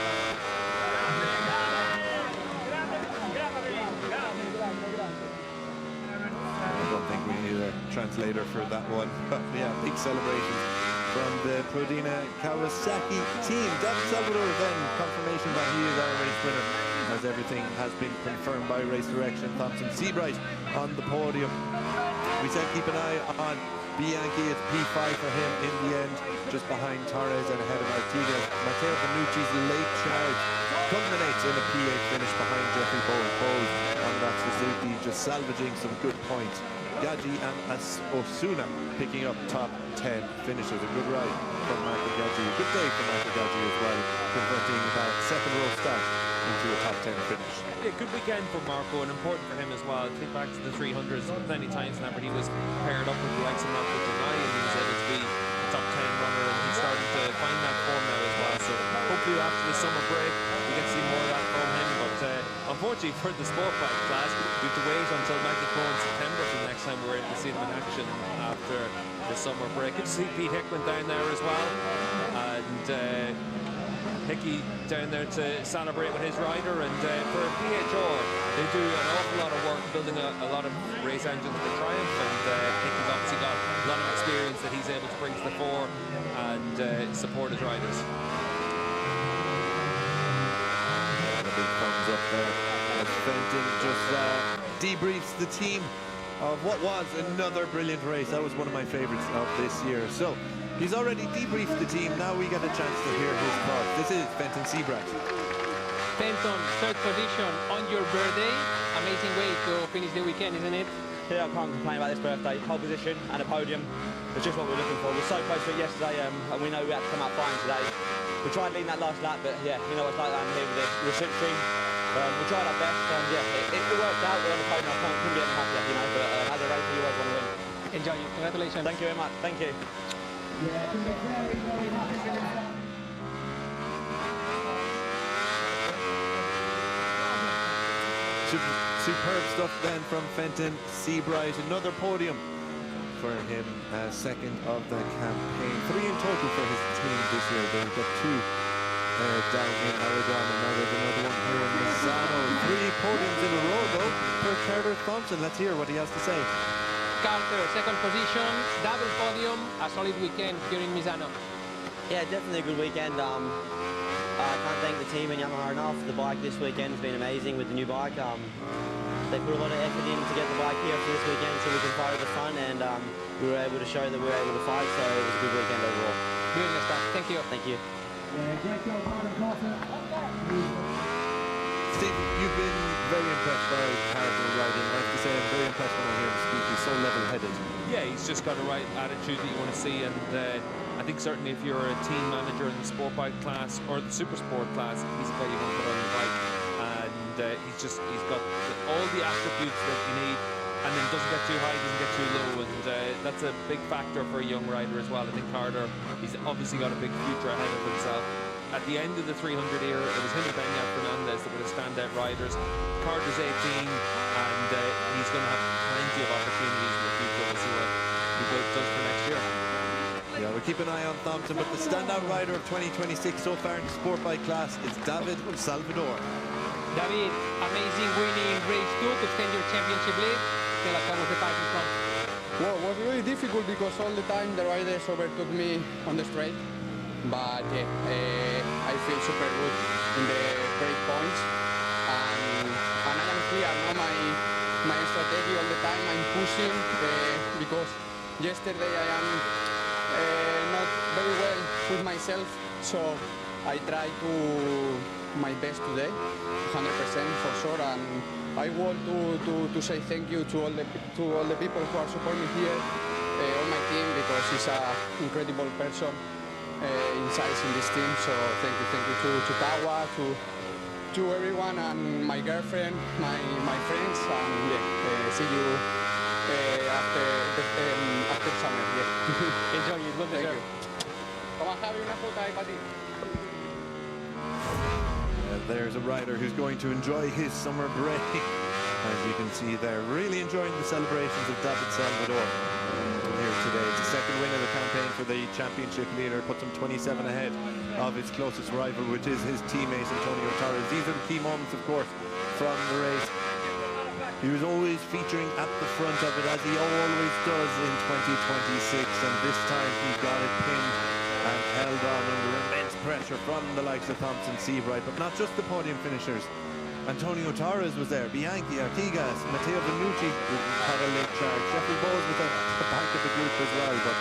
I don't think we need a translator for that one, but yeah, big celebrations from the Prodina Kawasaki team. David Salvador then confirmation that he is our race winner, as everything has been confirmed by race direction. Thompson Seabright on the podium. We said keep an eye on Bianchi. It's P5 for him in the end, just behind Torres and ahead of Artigas. Matteo Benucci's late charge culminates in a P8 finish behind Jeffrey Bowles on that Suzuki, just salvaging some good points. Gaggi and Osuna picking up top 10 finishes. A good ride from Marco Gaggi. A good day for Marco Gaggi as well, converting that second row start into a top 10 finish. Yeah, good weekend for Marco, and important for him as well. Think back to the 300s, plenty times now where he was paired up with the likes of Marco Janai, and he was able to be a top 10 runner, and he's starting to find that form now as well. So hopefully after the summer break we can see more of that from him. But unfortunately for the sport bike class, we have to wait until Mexico in September for the next time we're able to see them in action after the summer break. Good to see Pete Hickman down there as well, and Hickey down there to celebrate with his rider. And for PHR, they do an awful lot of work building a lot of race engines for Triumph, and Hickey's obviously got a lot of experience that he's able to bring to the fore and support his riders. A big thumbs up there as Fenton just debriefs the team of what was another brilliant race. That was one of my favorites of this year. So he's already debriefed the team. Now we get a chance to hear his thoughts. This is Fenton Seabright. Fenton, 3rd position on your birthday. Amazing way to finish the weekend, isn't it? I can't complain about this birthday. Pole position and a podium was just what we were looking for. We were so close to it yesterday, and we know we had to come out fine today. We tried leading that last lap, but yeah, you know what it's like down here with the slipstream. We tried our best, and yeah, it worked out. We're on the podium. I couldn't be any happier, you know. But as a racer, you always want to win. Enjoy it. Congratulations. Thank you very much. Thank you. Yeah, can be very, very happy with it. Superb stuff then from Fenton Seabright. Another podium for him, second of the campaign. 3 in total for his team this year. They've got 2 down in Oregon, and now there's another one here in Misano. 3 podiums in a row though for Carter Thompson. Let's hear what he has to say. Carter, second position, double podium, a solid weekend here in Misano. Yeah, definitely a good weekend. I can't thank the team and Yamaha enough. The bike this weekend has been amazing with the new bike. They put a lot of effort in to get the bike here for this weekend so we can fight at the front, and we were able to show that we were able to fight, so it was a good weekend overall. Brilliant stuff. Thank you. Thank you. Yeah, great job, Carter. Steve, you've been very impressed by Carter riding. I have to say I'm very impressed when I hear him speak. He's so level-headed. Yeah, he's just got the right attitude that you want to see, and I think certainly if you're a team manager in the sport bike class or the super sport class, he's the guy you want to put on your bike. And he's got all the attributes that you need, and then doesn't get too high, doesn't get too low, and that's a big factor for a young rider as well. I think Carter, he's obviously got a big future ahead of himself. At the end of the 300 era, it was him and Beñat Fernandez that were the standout riders. Carter's 18, and he's going to have plenty of opportunities in the future. We'll see what he does for next year. Yeah, we'll keep an eye on Thompson, but the standout rider of 2026 so far in the sport bike class is David Salvador. David, amazing winning race 2 to extend your championship lead. Tell us how was the bike in front? Well, it was really difficult because all the time the riders overtook me on the straight. But I feel super good in the break points, and I am clear now. My strategy all the time I'm pushing because yesterday I am not very well with myself, so I try to my best today, 100% for sure. And I want to say thank you to all the people who are supporting me here, all my team, because he's an incredible person. Inside in this team, so thank you to Kawa, to everyone, and my girlfriend, my friends, and see you after summer. Yeah. Enjoy it. Love the Thank you. Come on, have una foto ahí para ti. There's a rider who's going to enjoy his summer break. As you can see there, really enjoying the celebrations of David Salvador here today. It's the second win of the campaign for the championship leader, puts him 27 ahead of his closest rival, which is his teammate Antonio Torres. These are the key moments, of course, from the race. He was always featuring at the front of it, as he always does in 2026, and this time he got it pinned and held on under immense pressure from the likes of Thompson, Seabright, but not just the podium finishers. Antonio Torres was there, Bianchi, Artigas, Matteo Benucci had a late charge, Jeffrey Bowes was at the back of the group as well, but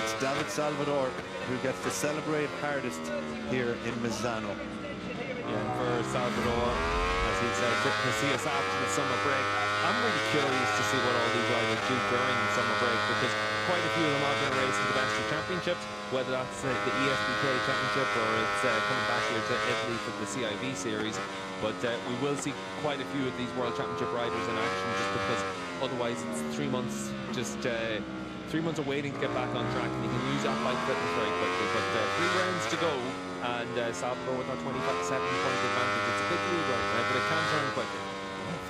it's David Salvador who gets to celebrate hardest here in Misano. Yeah, and for Salvador, as he said, to see us after the summer break, I'm really curious to see what all these riders do during the summer break, because quite a few of them are going to race in the Domestic Championships, whether that's the ESBK Championship or it's coming back here to Italy for the CIV series. But we will see quite a few of these World Championship riders in action, just because otherwise it's 3 months, just 3 months of waiting to get back on track, and you can use that bike fitness very quickly. But 3 rounds to go, and Salvador with that 27-point advantage. It's a big lead right now, but it can turn quickly.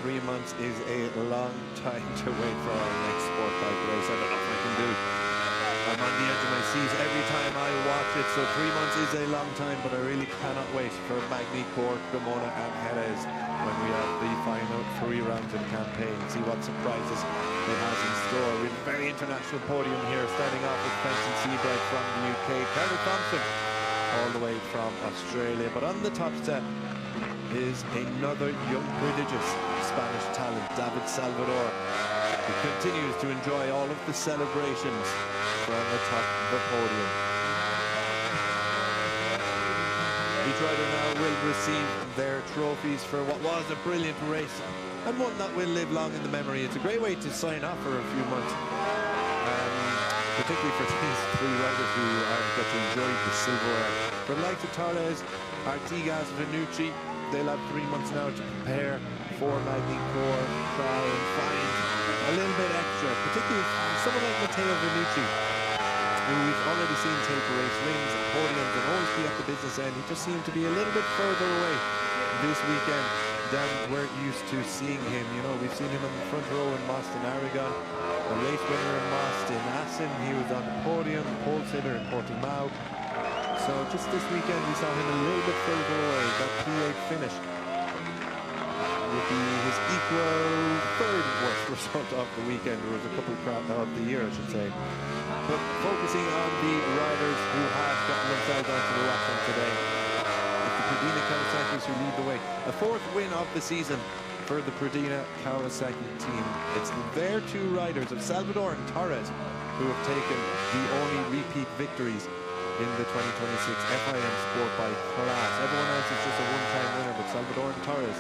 3 months is a long time to wait for our next sport bike race. I don't know if I can do. I'm on the edge of my seat every time I watch it, so 3 months is a long time, but I really cannot wait for Magny, Cork, Cremona and Jerez when we have the final 3 rounds of the campaign. See what surprises it has in store. We have a very international podium here, starting off with Fenton Seabright from the UK, Carter Thompson all the way from Australia. But on the top step is another young prodigious Spanish talent, David Salvador, who continues to enjoy all of the celebrations from the top of the podium. Each rider now will receive their trophies for what was a brilliant race and one that will live long in the memory. It's a great way to sign off for a few months, particularly for these three riders who get to enjoy the silverware. For the likes of Torres, Artigas, Vannucci, they'll have 3 months now to prepare for Magny-Cours, try and find a little bit extra, particularly someone like Matteo Vannucci, who we've already seen take race wins and podiums and always be at the business end. He just seemed to be a little bit further away this weekend than we're used to seeing him. You know, we've seen him in the front row in Moston Aragon, a race winner in Moston Assen. He was on the podium, pole sitter in Portimao. So just this weekend we saw him a little bit further away. That P8 finish would be his equal third worst result of the weekend. There was a couple of the year, I should say. But focusing on the riders who have gotten themselves onto the rock today, it's the Pradina Kawasaki's who lead the way. A 4th win of the season for the Pradina Kawasaki team. It's their 2 riders of Salvador and Torres who have taken the only repeat victories in the 2026 FIM Sport Bike class. Everyone else is just a one-time winner, but Salvador and Torres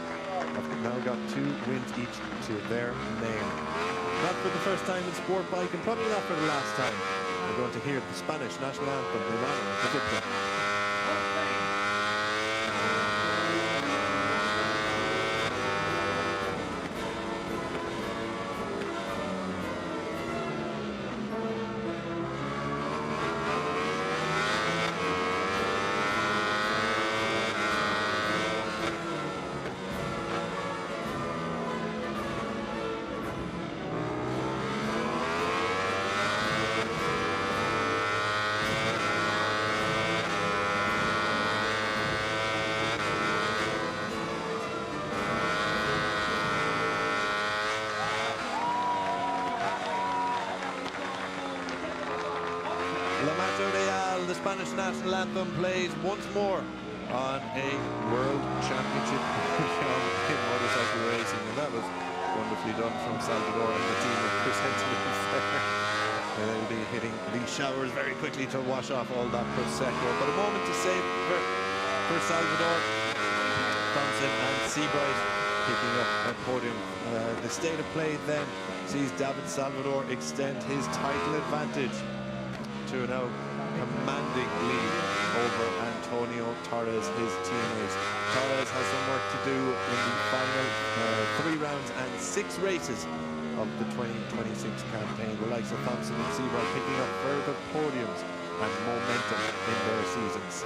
have now got 2 wins each to their name. Not for the first time in Sport Bike, and probably not for the last time. We're going to hear the Spanish national anthem in honor of the victor. The Spanish national anthem plays once more on a World Championship in motorcycle racing, and that was wonderfully done from Salvador and the team representatives there. They'll be hitting the showers very quickly to wash off all that Prosecco. But a moment to save for Salvador. Thompson and Seabright picking up a podium. The state of play then sees David Salvador extend his title advantage to a now commanding lead over Antonio Torres, his teammate. Torres has some work to do in the final 3 rounds and 6 races of the 2026 campaign. The likes of Thompson and Seabright picking up further podiums and momentum in their seasons.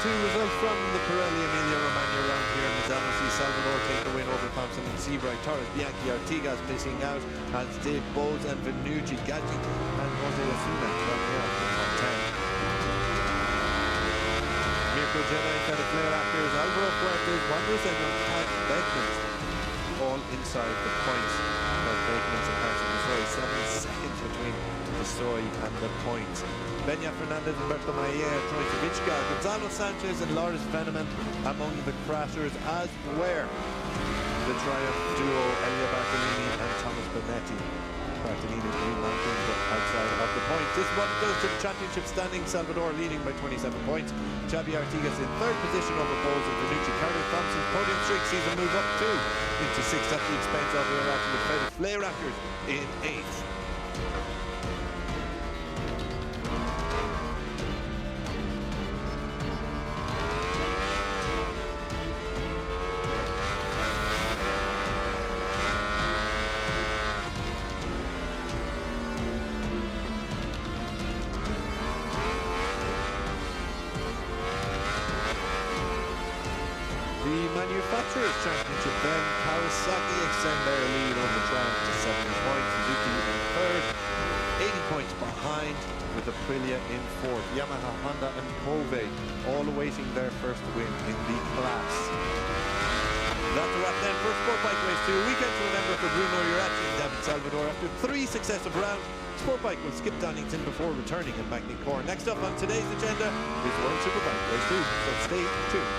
Results from the Pirelli Emilia Romagna round here in Misano see Salvador take the win over Thompson and Seabright. Torres, Bianchi, Artigas pissing out, as did Bowes and Vannucci, Gadget and Jose Asuna rounding out the top 10. Mirko Jedi, Fede Flair Actors, Alvaro Fuertes, Juan Rosendo and Kat Beckmans all inside the points. Beckmans and Carson Destroy 7 seconds between Destroy and the points. Benya Fernandez, Humberto Mayer, Troy Tavichka, Gonzalo Sanchez and Loris Veneman among the crashers, as were the Triumph duo Elia Bartolini and Thomas Bonetti. Bartolini remounting outside of the points. This is what it does to the championship standing. Salvador leading by 27 points. Xavi Artigas in 3rd position over Bowes and Vannucci. Carter Thompson's podium streak sees him move up 2 into 6th at the expense of the Iraqi with Fede Flair Actors in 8th. Manufacturers Championship then, Kawasaki extend their lead over Triumph to 70 points, Suzuki in 3rd, 80 points behind with Aprilia in 4th, Yamaha, Honda and Kove all awaiting their first win in the class. That's a wrap then for Sport Bike Race 2, a weekend to remember for Bruno Uracci and David Salvador. After 3 successive rounds, Sport Bike will skip Donington before returning in Magny-Cours. Next up on today's agenda is World Superbike Race 2, so stay tuned.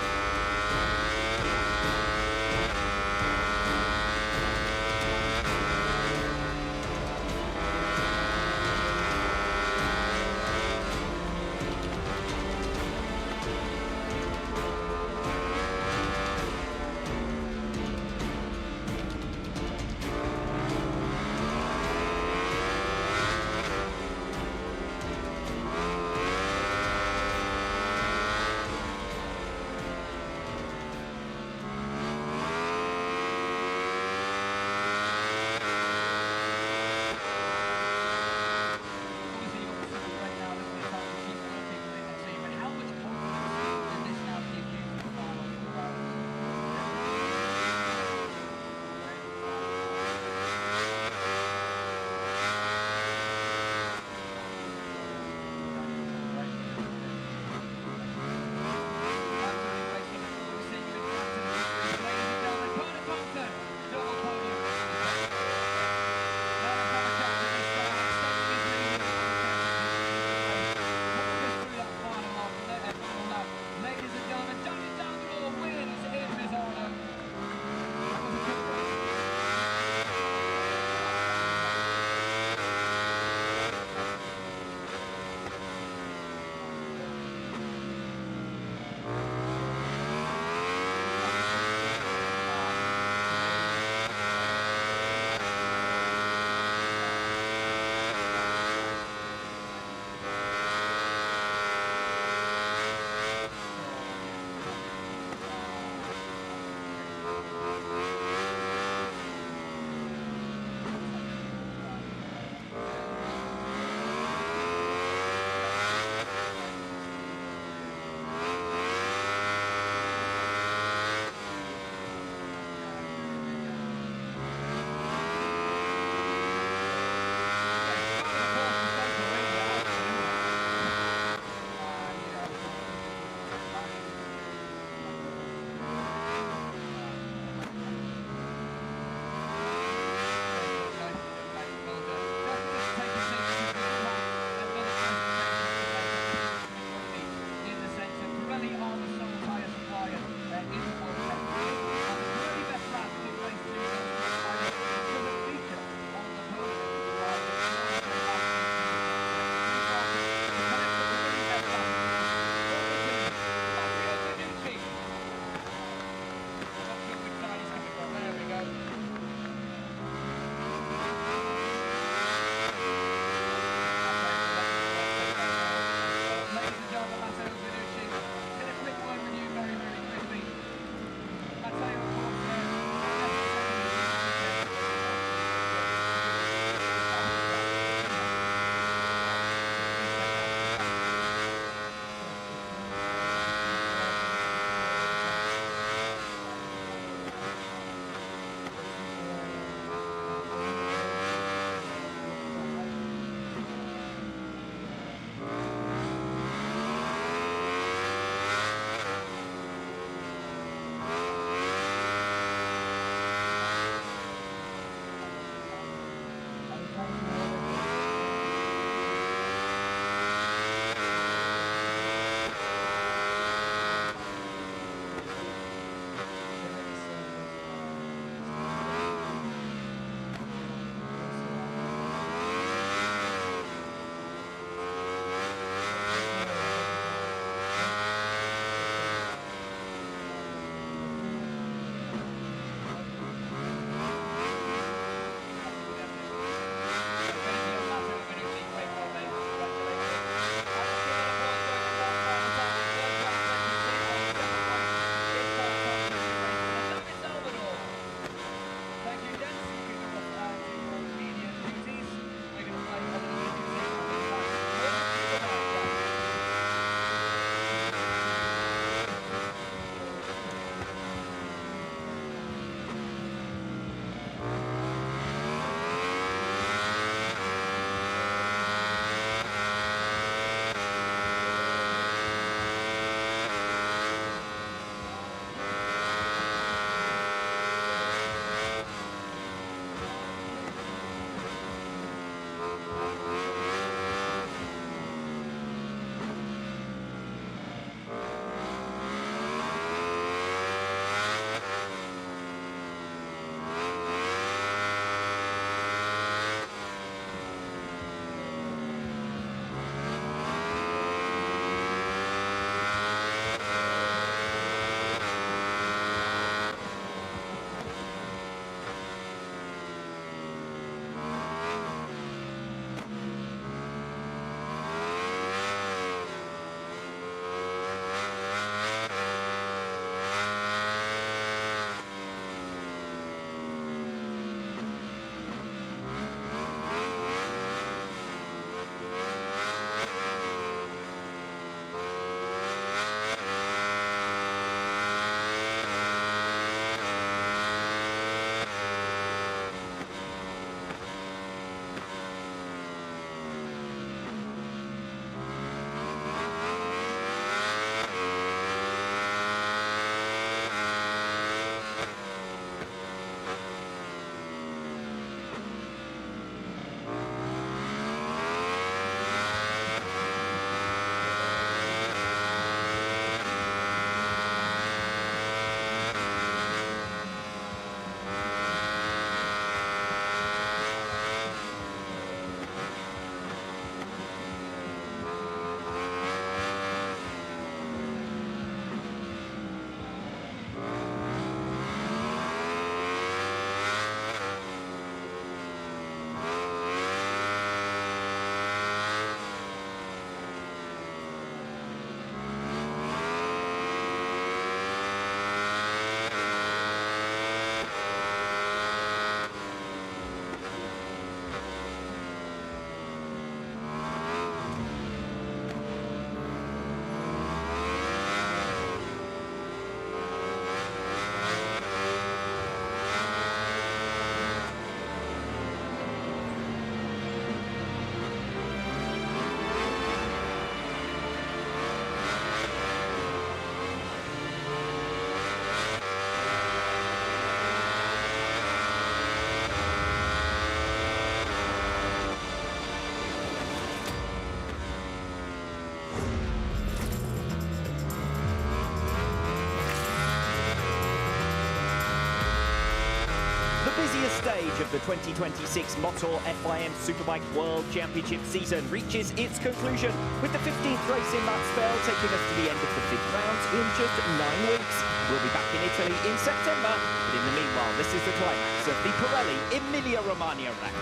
busiest stage of the 2026 Motor FIM Superbike World Championship season reaches its conclusion, with the 15th race in that spell taking us to the end of the 5th round in just 9 weeks. We'll be back in Italy in September, but in the meanwhile, this is the climax of the Pirelli Emilia Romagna round.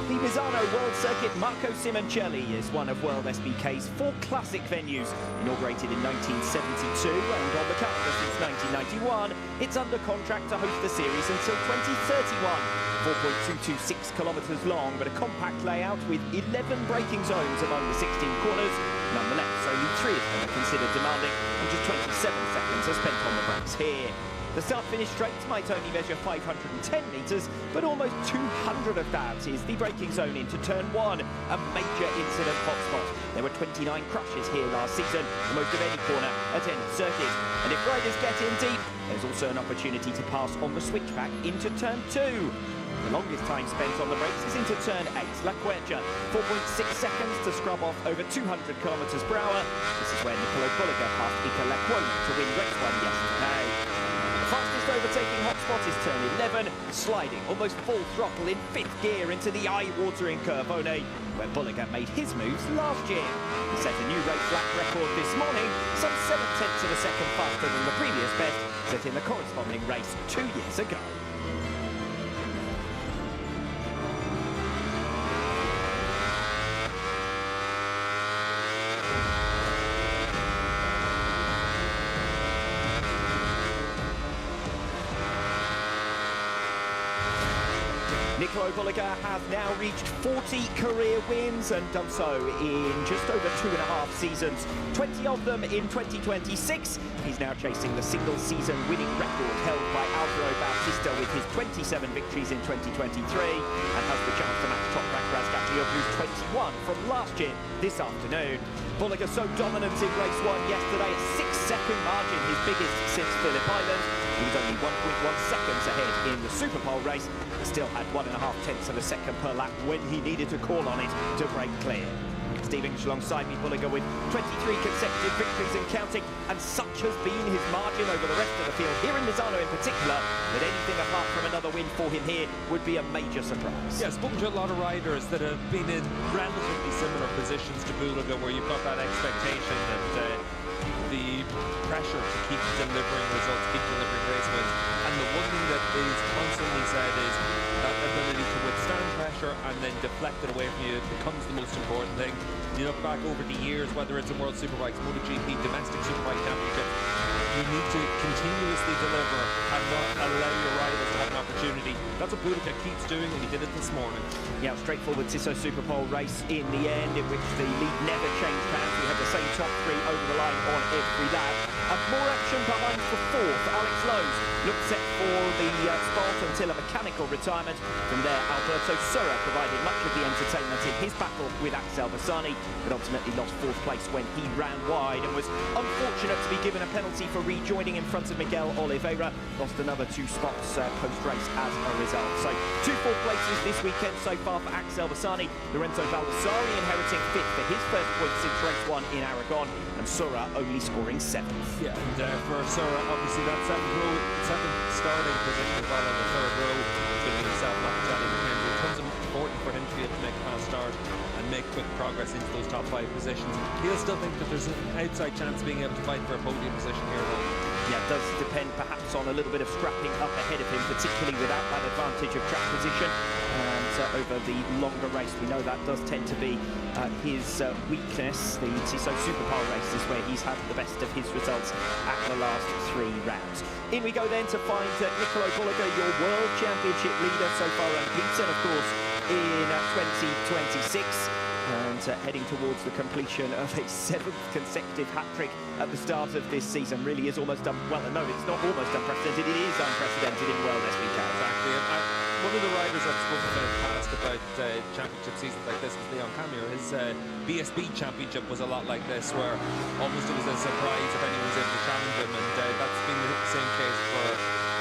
The Misano World Circuit Marco Simoncelli is one of WorldSBK's 4 classic venues. Inaugurated in 1972 and on the calendar since 1991, it's under contract to host the series until 2031. 4.226 kilometres long, but a compact layout with 11 braking zones among the 16 corners. Nonetheless, only 3 of them are considered demanding, and just 27 seconds are spent on the brakes here. The start-finish straight might only measure 510 metres, but almost 200 of that is the braking zone into Turn 1, a major incident hotspot. There were 29 crashes here last season, the most of any corner at any circuit. And if riders get in deep, there's also an opportunity to pass on the switchback into Turn 2. The longest time spent on the brakes is into Turn 8, La Quercia, 4.6 seconds to scrub off over 200 kilometres per hour. This is where Nicolo Bulliger passed Iker Lecuona to win Race 1 yesterday. The fastest overtaking hotspot is Turn 11, sliding almost full throttle in 5th gear into the eye-watering Curvone, where Bulliger made his moves last year. He set a new race lap record this morning, some 7/10 of a second faster than the previous best, set in the corresponding race 2 years ago. Nicolo Bulliger has now reached 40 career wins and done so in just over 2.5 seasons. 20 of them in 2026. He's now chasing the single-season winning record held by Alvaro Bautista with his 27 victories in 2023 and has the chance to match top rank Razgatlioglu's 21 from last year this afternoon. Bulliger so dominant in race 1 yesterday, a 6-second margin, his biggest since Phillip Island. He was only 1.1 seconds ahead in the Superpole race, but still had 1.5 of a second per lap when he needed to call on it to break clear. Steve English alongside me, Bulliger with 23 consecutive victories and counting, and such has been his margin over the rest of the field, here in Misano in particular, that anything apart from another win for him here would be a major surprise. Yeah, I've spoken to a lot of riders that have been in relatively similar positions to Bulliger, where you've got that expectation that the pressure to keep delivering results, keep delivering race wins. And the one thing that is constantly said is that ability to withstand pressure and then deflect it away from you becomes the most important thing. You look back over the years, whether it's in World Superbikes, MotoGP, domestic Superbike Championship, you need to continuously deliver and not allow your rivals to have an opportunity. That's what Bulliger keeps doing, and he did it this morning. Yeah, straightforward Tissot Superpole race in the end, in which the lead never changed hands. We had the same top 3 over the line on every lap. And more action behind for 4th. Alex Lowe's looked set for the spot until a mechanical retirement. From there, Alberto Sura provided much of the entertainment in his battle with Axel Bassani, but ultimately lost 4th place when he ran wide and was unfortunate to be given a penalty for rejoining in front of Miguel Oliveira. Lost another 2 spots post-race as a result. So 2 4th places this weekend so far for Axel Bassani. Lorenzo Baldassari inheriting 5th for his first point since race 1 in Aragon, and Sura only scoring 7th. Yeah, and for Sura, obviously that 7th starting position as well on the 3rd row is going to be himself, not Johnny McKenzie. It becomes important for him to be able to make a fast start and make quick progress into those top 5 positions. He'll still think that there's an outside chance of being able to fight for a podium position here, though. Yeah, it does depend perhaps on a little bit of scrapping up ahead of him, particularly without that advantage of track position. And over the longer race, we know that does tend to be his weakness. The Tissot Superpole race is where he's had the best of his results at the last 3 rounds. In we go then to find Nicolo Bulliger, your World Championship leader so far unbeaten, of course, in 2026. And heading towards the completion of a 7th consecutive hat-trick at the start of this season. Really is almost, well, no, it's not almost unprecedented, it is unprecedented in WorldSBK. Exactly. One of the riders I've spoken to in the past about championship seasons like this was Leon Camio. His BSB championship was a lot like this, where almost it was a surprise if anyone was able to challenge him, and that's been the same case for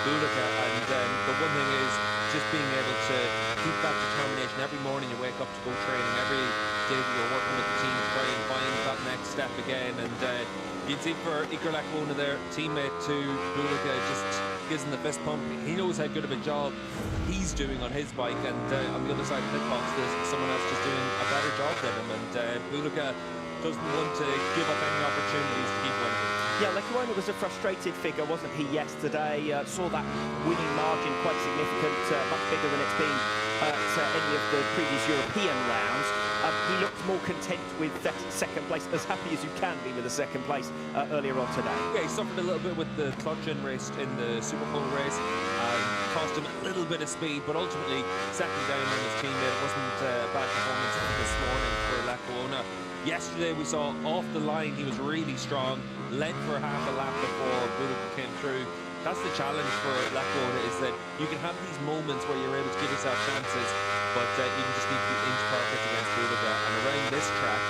Bulliger. And the one thing is just being able to keep that determination. Every morning you wake up to go training, every day that you're working with the team to try and find that next step again. And you'd see for Iker Lecuona, their teammate to Bulaga, just gives him the fist pump. He knows how good of a job he's doing on his bike, and on the other side of the pit box, there's someone else just doing a better job than him. And Bulaga doesn't want to give up any opportunities to keep winning. Yeah, Lecuona was a frustrated figure, wasn't he, yesterday? Saw that winning margin quite significant, much bigger than it's been at any of the previous European rounds. He looked more content with that second place, as happy as you can be with a second place earlier on today. Yeah, he suffered a little bit with the clutch in race in the Superpole race. Cost him a little bit of speed, but ultimately second down on his teammate. It wasn't a bad performance this morning for Lecuona. Yesterday we saw off the line he was really strong, led for half a lap before Bulaga came through. That's the challenge for Lecuona, is that you can have these moments where you're able to give yourself chances, but you can just need to be inch perfect against Bulaga. And around this track,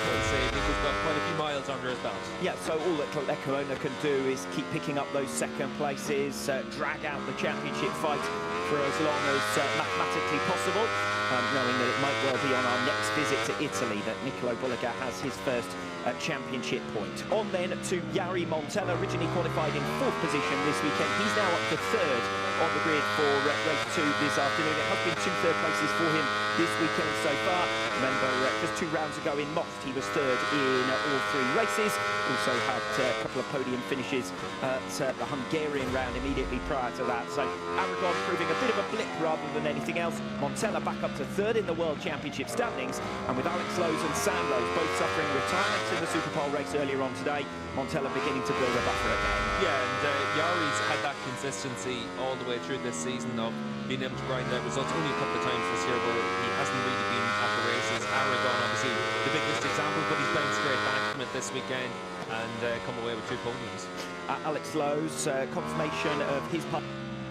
I'd say Nico's got quite a few miles under his belt. Yeah, so all that Lecuona can do is keep picking up those second places, drag out the championship fight for as long as mathematically possible, knowing that it might well be on our next visit to Italy that Nicolo Bulaga has his first championship point. On then to Jari Montella, originally qualified in 4th position this weekend. He's now up to 3rd on the grid for race 2 this afternoon. It has been 2 third places for him this weekend so far. Remember, just 2 rounds ago in Most, he was 3rd in all 3 races. Also had a couple of podium finishes at the Hungarian round immediately prior to that. So Aragon proving a bit of a blip rather than anything else. Montella back up to 3rd in the World Championship standings, and with Alex Lowe's and Sam Lowe's both suffering retirements in the Superpole race earlier on today, Montella beginning to build a buffer again. Yeah, and Jari's had that consistency all the way through this season of being able to grind out results. Only a couple of times this year where he hasn't really been at the races. Aragon, obviously, the biggest example, but he's bounced straight back from it this weekend and come away with 2 podiums. Alex Lowe's confirmation of his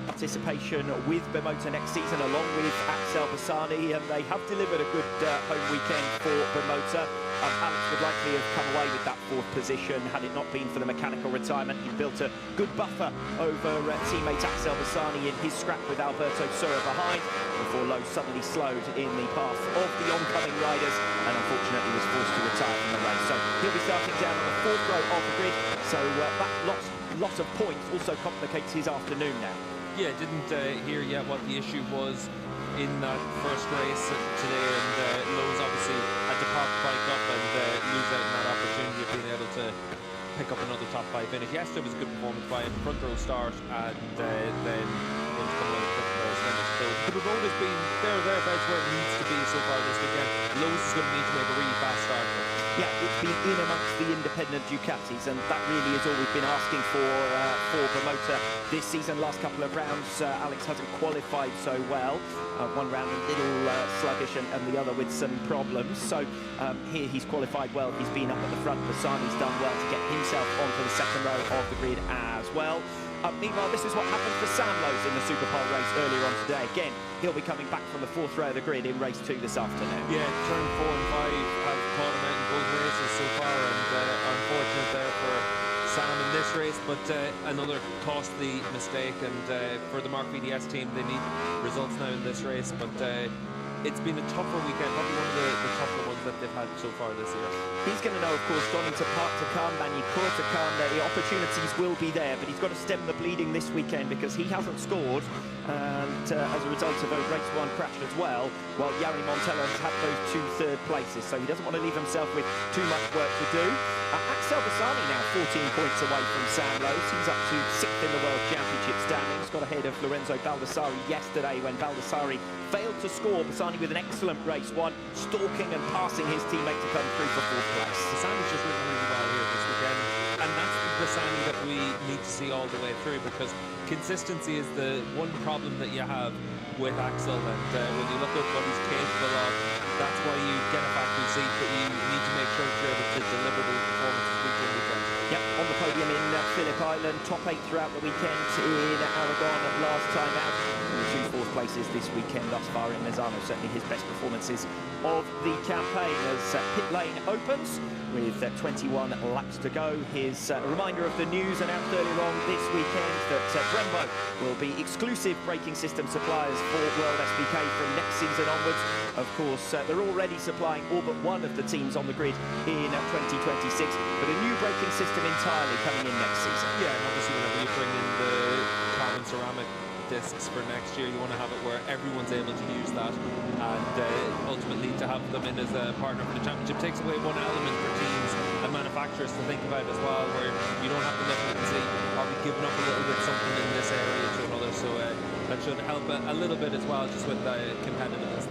participation with Bimota next season, along with Axel Bassani, and they have delivered a good home weekend for Bimota. Alex would likely have come away with that 4th position had it not been for the mechanical retirement. He built a good buffer over teammate Axel Bassani in his scrap with Alberto Sura behind, before Lowe suddenly slowed in the path of the oncoming riders and unfortunately was forced to retire from the race. So he'll be starting down on the 4th row of the grid, so that lot of points also complicates his afternoon now. Yeah, didn't hear yet what the issue was in that first race today, and Lowe's obviously had to park the bike up and lose out on that opportunity of being able to pick up another top 5 finish. Yesterday was a good performance by him, front row start, and then able to come away with 5th row finish. So the road has been thereabouts where it needs to be so far this weekend. Lowe's is going to need to make a really fast start. Yeah, it's been in amongst the independent Ducatis, and that really is all we've been asking for Bimota this season. Last couple of rounds, Alex hasn't qualified so well. One round a little sluggish and the other with some problems. So here he's qualified well. He's been up at the front. Bassani's done well to get himself onto the 2nd row of the grid as well. Meanwhile, this is what happened for Sam Lowe's in the Superpole race earlier on today. Again, he'll be coming back from the 4th row of the grid in race 2 this afternoon. Yeah, turn 4 and 5 have caught him out in both races so far, and unfortunate there for Sam in this race, but another costly mistake, and for the Mark VDS team, they need results now in this race, but it's been a tougher weekend, probably one of the tougher ones that they've had so far this year. He's going to know, of course, going into Park to come, Banyikor to come, the opportunities will be there, but he's got to stem the bleeding this weekend because he hasn't scored, and as a result of a race 1 crash as well, while Jari Montella has had those 2 third places, so he doesn't want to leave himself with too much work to do. Axel Bassani now 14 points away from Sam Lowe's. He's up to 6th in the World Championship standings, got ahead of Lorenzo Baldassari yesterday when Baldassari failed to score. Bassani with an excellent race 1, stalking and passing his teammate to come through for 4th place. Bassani's just ridden really well here this weekend, and that's the Bassani that we need to see all the way through, because consistency is the one problem that you have with Axel, and when you look at what he's capable of, that's why you get a factory seat, but you need to make sure that you're able to deliver those performances week in, week out. Yep, on the podium in Phillip Island, top 8 throughout the weekend in Aragon last time out. And the 2 fourth places this weekend thus far in Misano, certainly his best performances of the campaign as pit lane opens with 21 laps to go. Here's a reminder of the news announced earlier on this weekend that Brembo will be exclusive braking system suppliers for WorldSBK from next season onwards. Of course, they're already supplying all but one of the teams on the grid in 2026, but a new braking system entirely coming in next season. Yeah, and obviously whenever you bring in the carbon ceramic discs for next year, you want to have it where everyone's able to use that, and ultimately to have them in as a partner for the championship takes away one element for teams and manufacturers to think about as well, where you don't have to look and see, are we giving up a little bit something in this area to another, so that should help a little bit as well, just with the competitiveness.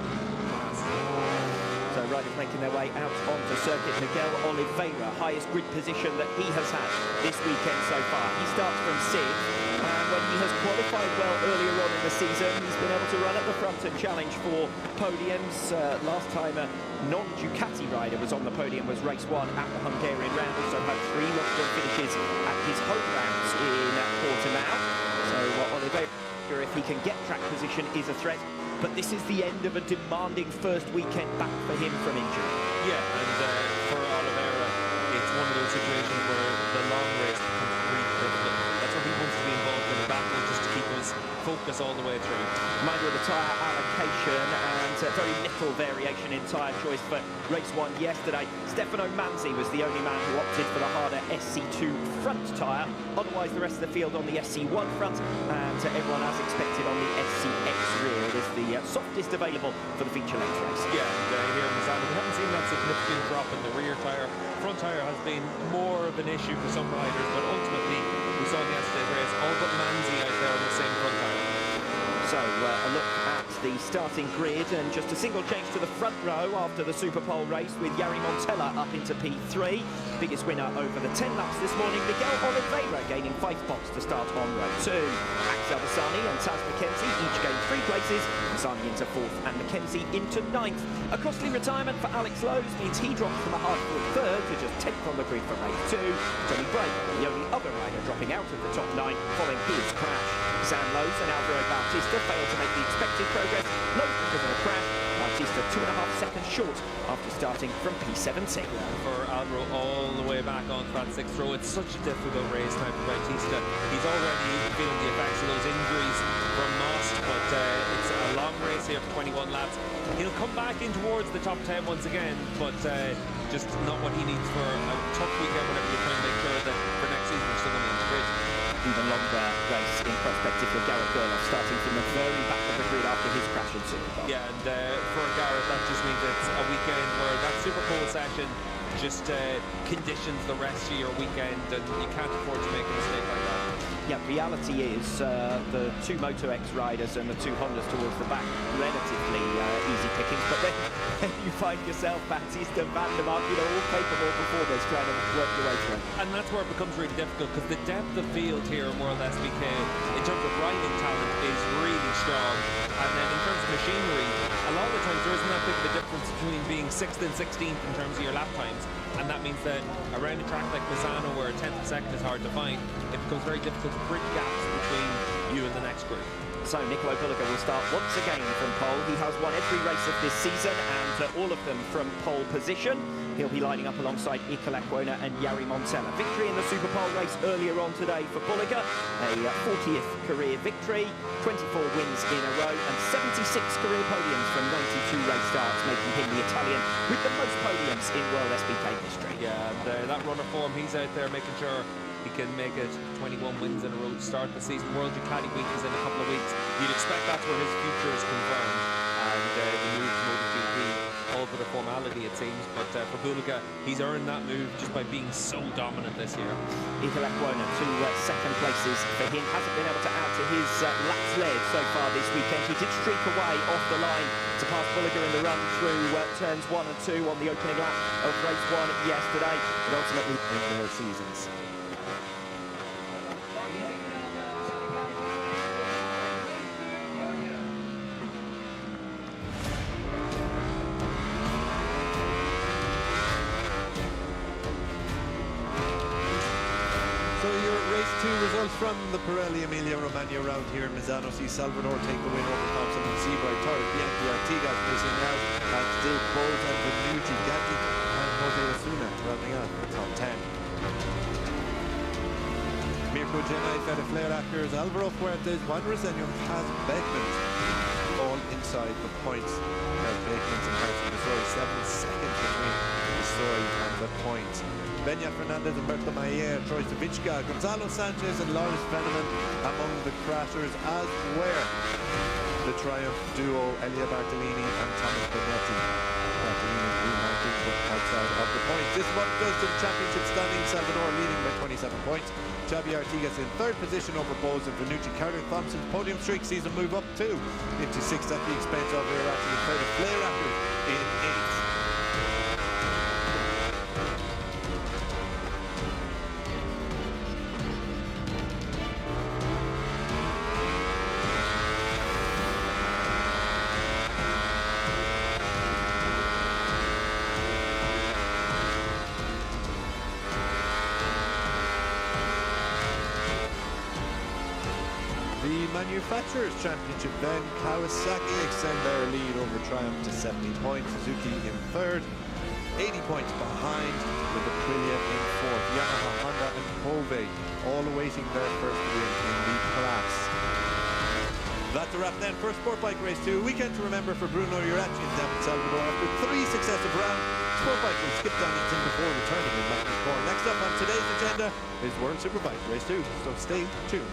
So riders making their way out onto circuit. Miguel Oliveira, highest grid position that he has had this weekend so far. He starts from 6th, and when he has qualified well earlier on in the season, he's been able to run at the front and challenge for podiums. Last time a non-Ducati rider was on the podium was race 1 at the Hungarian round. Also had 3 roster finishes at his home rounds in Portimao. So Oliveira, if he can get track position, is a threat. But this is the end of a demanding first weekend back for him from injury. Yeah, and for Oliveira, it's one of those situations where the long race becomes really difficult. That's where he wants to be involved in a battle, just to keep his focus all the way through. Reminder of the tyre allocation, and very little variation in tyre choice for race 1 yesterday. Stefano Manzi was the only man who opted for the harder SC2 front tyre. Otherwise, the rest of the field on the SC1 front, and everyone as expected on the SCX rear. It is the softest available for the feature length race. Yeah, and here in Misano, we haven't seen that significant drop in the rear tyre. Front tyre has been more of an issue for some riders, but ultimately, we saw in yesterday's race all but Manzi out there on the same front tyre. So a look at the starting grid, and just a single change to the front row after the Superpole race with Jari Montella up into P3. Biggest winner over the 10 laps this morning, Miguel Oliveira gaining 5 spots to start on row 2. Axel Bassani and Taz McKenzie each gained 3 places, Bassani into 4th and McKenzie into 9th. A costly retirement for Alex Lowe's means he drops from a hard-fought 3rd to just 10th on the grid for race 2. Johnny Brake, the only other rider dropping out of the top 9 following his crash. Sam Lowe's and Alvaro Bautista failed to make the expected progress. Lowe's because of a crash. Bautista 2.5 seconds short after starting from P17. For Alvaro all the way back onto that 6th row, it's such a difficult race now for Bautista. He's already feeling the effects of those injuries from Most, but it's a long race here for 21 laps. He'll come back in towards the top 10 once again, but just not what he needs for a tough weekend whenever you're trying to make sure that for next season we're still going to integrate. Even longer race in perspective for Gareth Gerloff, starting from the very back of the grid after his crash in Superpole. Yeah, and for Gareth, that just means it's a weekend where that Superpole session just conditions the rest of your weekend, and you can't afford to make a mistake like that. Yeah, reality is the 2 Moto X riders and the 2 Hondas towards the back, relatively easy pickings, but then you find yourself Bautista, Van der Mark, all capable performers trying to work your way through. And that's where it becomes really difficult, because the depth of field here in WorldSBK in terms of riding talent is really strong, and then in terms of machinery, a lot of the times there isn't that big of a difference between being 6th and 16th in terms of your lap times, and that means that around a track like Misano, where a 10th and 2nd is hard to find, it becomes very difficult to bridge gaps between you and the next group. So Nicolo Bulliger will start once again from pole. He has won every race of this season, and all of them from pole position. He'll be lining up alongside Iker Lecuona and Jari Montella. Victory in the Superpole race earlier on today for Bulliger, a 40th career victory, 24 wins in a row, and 76 career podiums from 92 race starts, making him the Italian with the most podiums in WorldSBK history. Yeah, and that runner form, he's out there making sure he can make it 21 wins in a row to start the season. World Ducati Week is in a couple of weeks. You'd expect that's where his future is confirmed, and the move to MotoGP, all for the formality it seems, but for Bulliger, he's earned that move just by being so dominant this year. Iker Lecuona, 2 second places for him, hasn't been able to add to his laps led so far this weekend. He did streak away off the line to pass Bulliger in the run through turns 1 and 2 on the opening lap of race 1 yesterday, but ultimately in their seasons. Race 2 results from the Pirelli Emilia Romagna round here in Misano. See Salvador take the win over Thompson and Seabright. Third, Bianchi Artigas missing out. And still Bowes and Venucci, Gatti and Jose Osuna rounding out the top 10. Mirko Jenai, Fede Fleerackers, Alvaro Fuertes, Juan Reseño, Kaz Beckman all inside the points. Kaz Beckman and Harrison Desori 7 seconds between Desori and the points. Benya Fernandez, Humberto Mayer, Troy Savichka, Gonzalo Sanchez and Lawrence Veneman among the crashers, as were the Triumph duo Elia Bartolini and Thomas Bonetti. Bartolini remarking but outside of the points. This one does to the championship standing. Salvador leading by 27 points. Xavi Artigas in third position over Bowes and Venucci. Carter Thompson's podium streak sees him move up 2 into 6th at the expense of Iraqi and Fede Fleerackers in 8th. Manufacturers Championship then, Kawasaki extend their lead over Triumph to 70 points, Suzuki in third, 80 points behind with Aprilia in fourth, Yamaha, Honda and Kove all awaiting their first win in the class. That's a wrap then for Sportbike Race 2, weekend to remember for Bruno Uracci and David Salvador. After 3 successive rounds, Sportbike will skip Donington before returning in Matthew Corn. Next up on today's agenda is World Superbike Race 2, so stay tuned.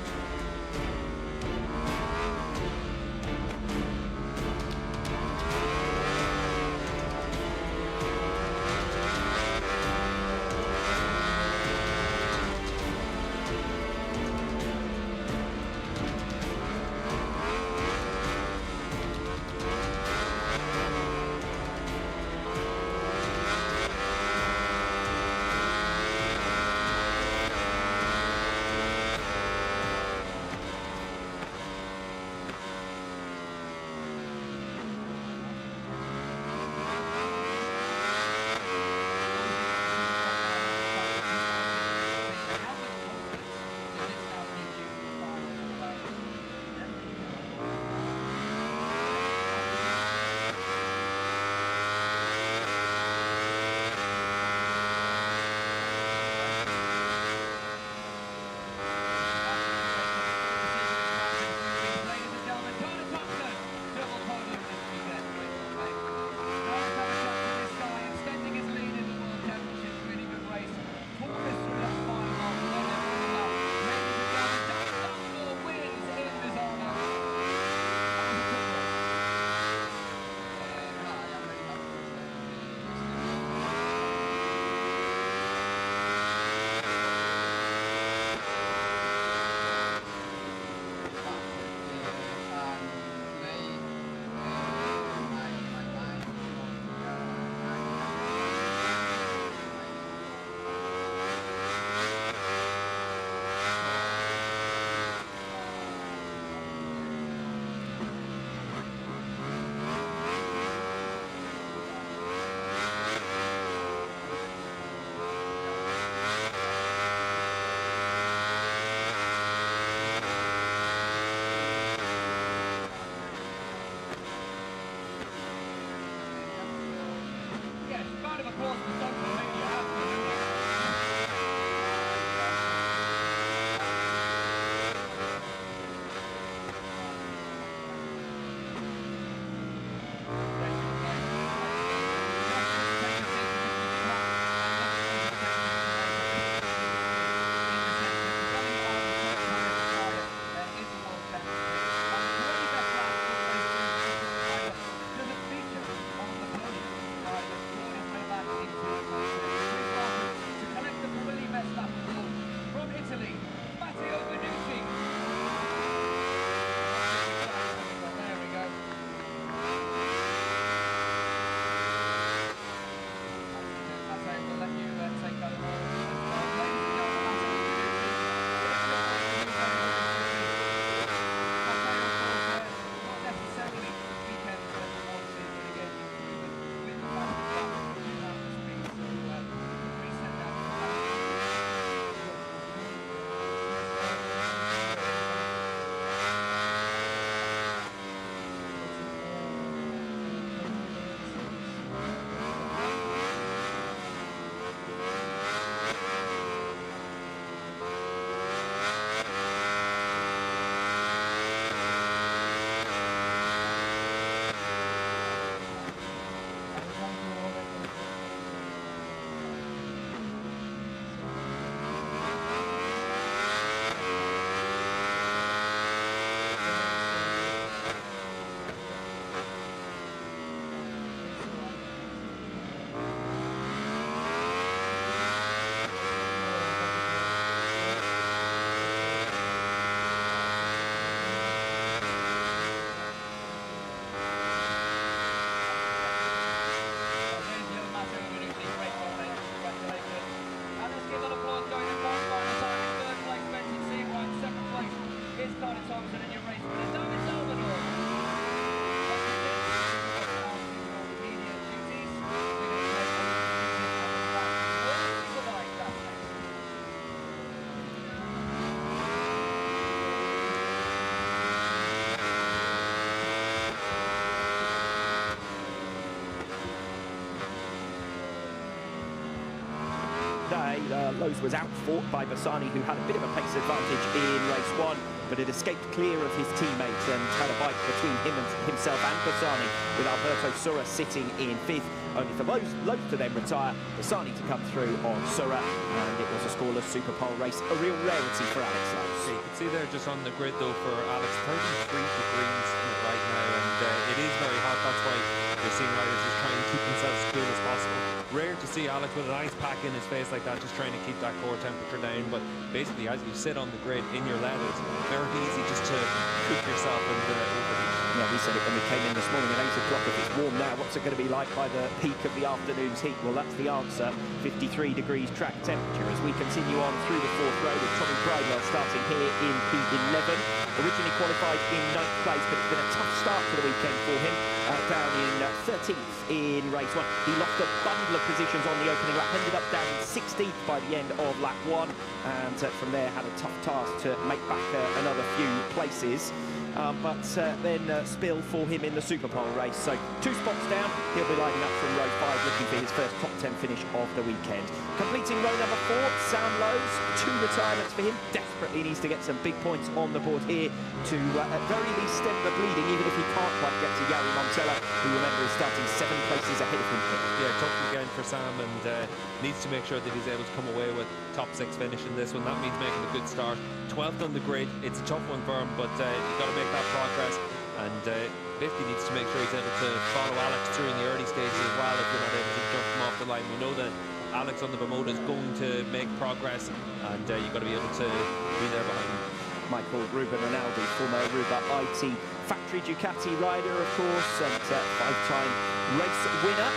yesterday, Lowe's was outfought by Bassani, who had a bit of a pace advantage in race 1, but it escaped clear of his teammates and had a bite between himself and Bassani, with Alberto Surra sitting in 5th, only for Lowe's to then retire, Bassani to come through on Surra, and it was a scoreless Superpole race, a real rarity for Alex Lowe's. You can see there just on the grid though for Alex, 33 degrees right now, and it is very hot. That's why you're seeing riders just trying to keep themselves as cool as possible. Rare to see Alex with an ice pack in his face like that, just trying to keep that core temperature down. But basically, as you sit on the grid in your leathers, very easy just to cook yourself and overheat. Yeah, we said it when we came in this morning at 8 o'clock. If it's warm now, what's it going to be like by the peak of the afternoon's heat? Well, that's the answer. 53 degrees track temperature as we continue on through the 4th row with Tommy Bridewell starting here in P11. Originally qualified in 9th place, but it's been a tough start to the weekend for him. Down in 13th in race 1. He lost a bundle of positions on the opening lap, ended up down in 16th by the end of lap 1, and from there had a tough task to make back another few places. But then spill for him in the Superpole race. So 2 spots down, he'll be lining up from row 5, looking for his first top 10 finish of the weekend. Completing row number 4, Sam Lowe's, 2 retirements for him. Desperately needs to get some big points on the board here to at very least stem the bleeding, even if he can't quite get to Yari Montella, who remember is starting 7 places ahead of him here. Yeah, tough again for Sam, and needs to make sure that he's able to come away with top 6 finish in this one. That means making a good start. 12th on the grid, it's a tough one for him, but you've got to make that progress, and basically needs to make sure he's able to follow Alex through in the early stages as well if you're not able to jump him off the line. We know that Alex on the Bermuda is going to make progress, and you've got to be able to be there behind him. Michael Ruben Rinaldi, former Aruba IT factory Ducati rider, of course, and 5-time race winner,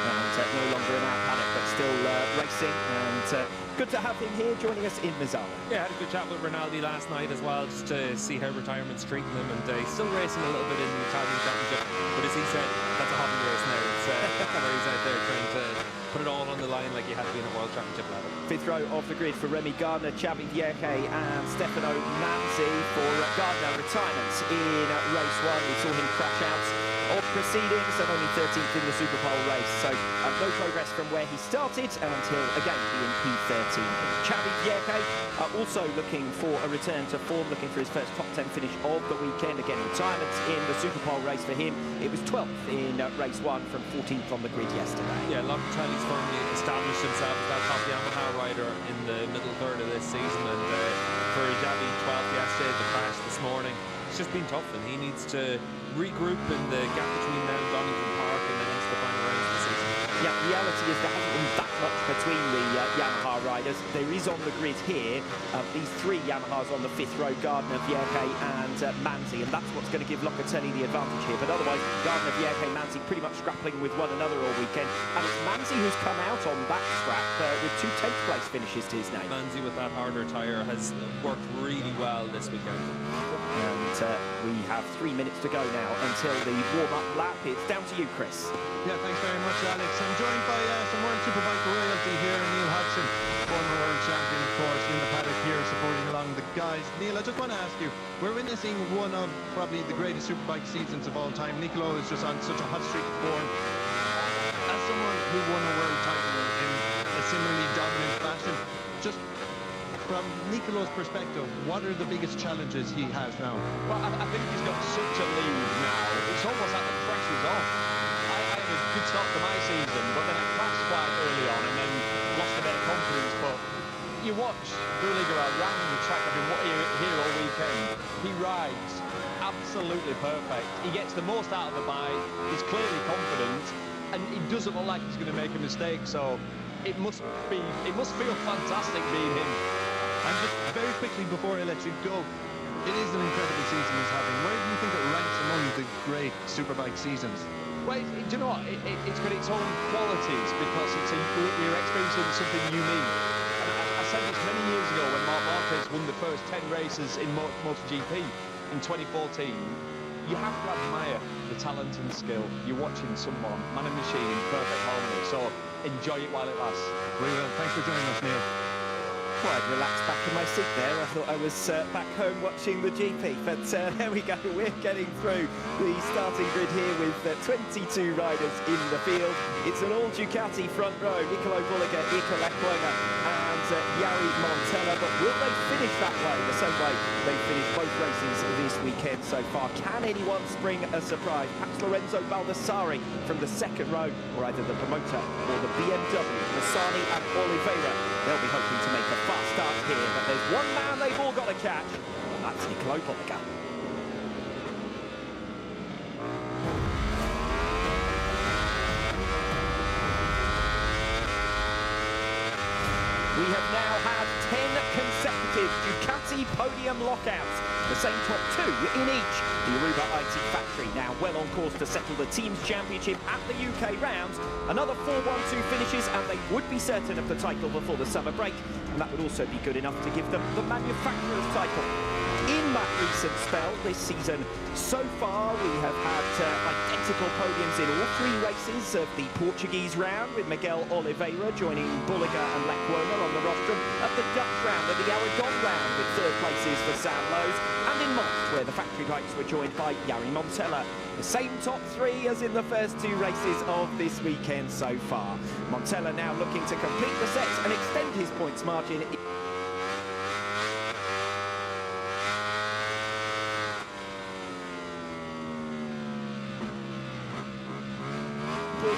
and no longer in our paddock, but still racing, and good to have him here joining us in Misano. Yeah, I had a good chat with Rinaldi last night as well, just to see how retirement's treating him, and he's still racing a little bit in the Italian Championship, but as he said, that's a hobby race now. It's where he's out there trying to put it all on the line like you had to be in a World Championship level. 5th row of the grid for Remy Gardner, Xavi Vierge and Stefano Manzi for Gardner retirements in race 1. We saw him crash out of proceedings and only 13th in the Superpole race, so no progress from where he started, and he'll again be in P13. Xavi Vierge also looking for a return to form, looking for his first top 10 finish of the weekend. Again, retirements in the Superpole race for him. It was 12th in race 1 from 14th on the grid yesterday. Yeah, Locatelli's firmly established himself as that top Yamaha rider in the middle third of this season, and for Xavi, 12th yesterday, the crash this morning. It's just been tough, and he needs to regroup in the gap between now and Donington Park and then into the final rounds of the season. Yeah, the reality is there hasn't been that much between the Yamaha riders. There is on the grid here these 3 Yamahas on the 5th row, Gardner, Vierge and Manzi, and that's what's going to give Locatelli the advantage here. But otherwise, Gardner, Vierge, Manzi pretty much grappling with one another all weekend, and it's Manzi who's come out on backstrap with 2 10th place finishes to his name. Manzi with that harder tyre has worked really well this weekend. And we have 3 minutes to go now until the warm-up lap. It's down to you, Chris. Yeah, thanks very much, Alex. I'm joined by some World Superbike royalty here, Neil Hodgson, former world champion, of course, in the paddock here, supporting along the guys. Neil, I just want to ask you, we're witnessing one of probably the greatest Superbike seasons of all time. Nicolo is just on such a hot streak of form. As someone who won a world title in a similarly dominant fashion, just from Nicolo's perspective, what are the biggest challenges he has now? Well, I think he's got such a lead now. It's almost like the pressure's off. I had a good start to my season, but then I crashed quite early on and then lost a bit of confidence. But you watch Brüliger around the track. I've been here all weekend. He rides absolutely perfect. He gets the most out of the bike. He's clearly confident, and he doesn't look like he's going to make a mistake. So it must feel fantastic being him. And just very quickly before I let you go, it is an incredible season he's having. Where do you think it ranks among the great Superbike seasons? Well, do you know what? It's got its own qualities because we're experiencing something unique. And I said this many years ago when Marc Marquez won the first 10 races in MotoGP in 2014. You have to admire the talent and skill. You're watching someone, man and machine, in perfect harmony. So enjoy it while it lasts. We will. Thanks for joining us, Neil. quite relaxed back in my seat there. I thought I was back home watching the GP, but there we go. We're getting through the starting grid here with 22 riders in the field. It's an all Ducati front row. Nicolo Bulliga, Ika Lecuona and Jari Montella. But will they finish that way, the same way they finished both races this weekend so far? Can anyone spring a surprise? Perhaps Lorenzo Baldassarri from the second row, or either the promoter or the BMW, Massani and Oliveira. They'll be hoping to make a fast start here, but there's one man they've all got to catch, and that's Nicolo Bulliga. We have now had 10 consecutive Ducati podium lockouts, the same top two in each. The Aruba IT factory now well on course to settle the team's championship at the UK rounds. Another 4-1-2 finishes and they would be certain of the title before the summer break, and that would also be good enough to give them the manufacturer's title. In that recent spell this season so far, we have had identical podiums in all three races of the Portuguese round, with Miguel Oliveira joining Bulliga and Lecuona on the rostrum, at the Dutch round and the Aragon round with third places for Sam Lowe's, and in Most, where the factory bikes were joined by Jari Montella. The same top three as in the first two races of this weekend so far. Montella now looking to complete the sets and extend his points margin.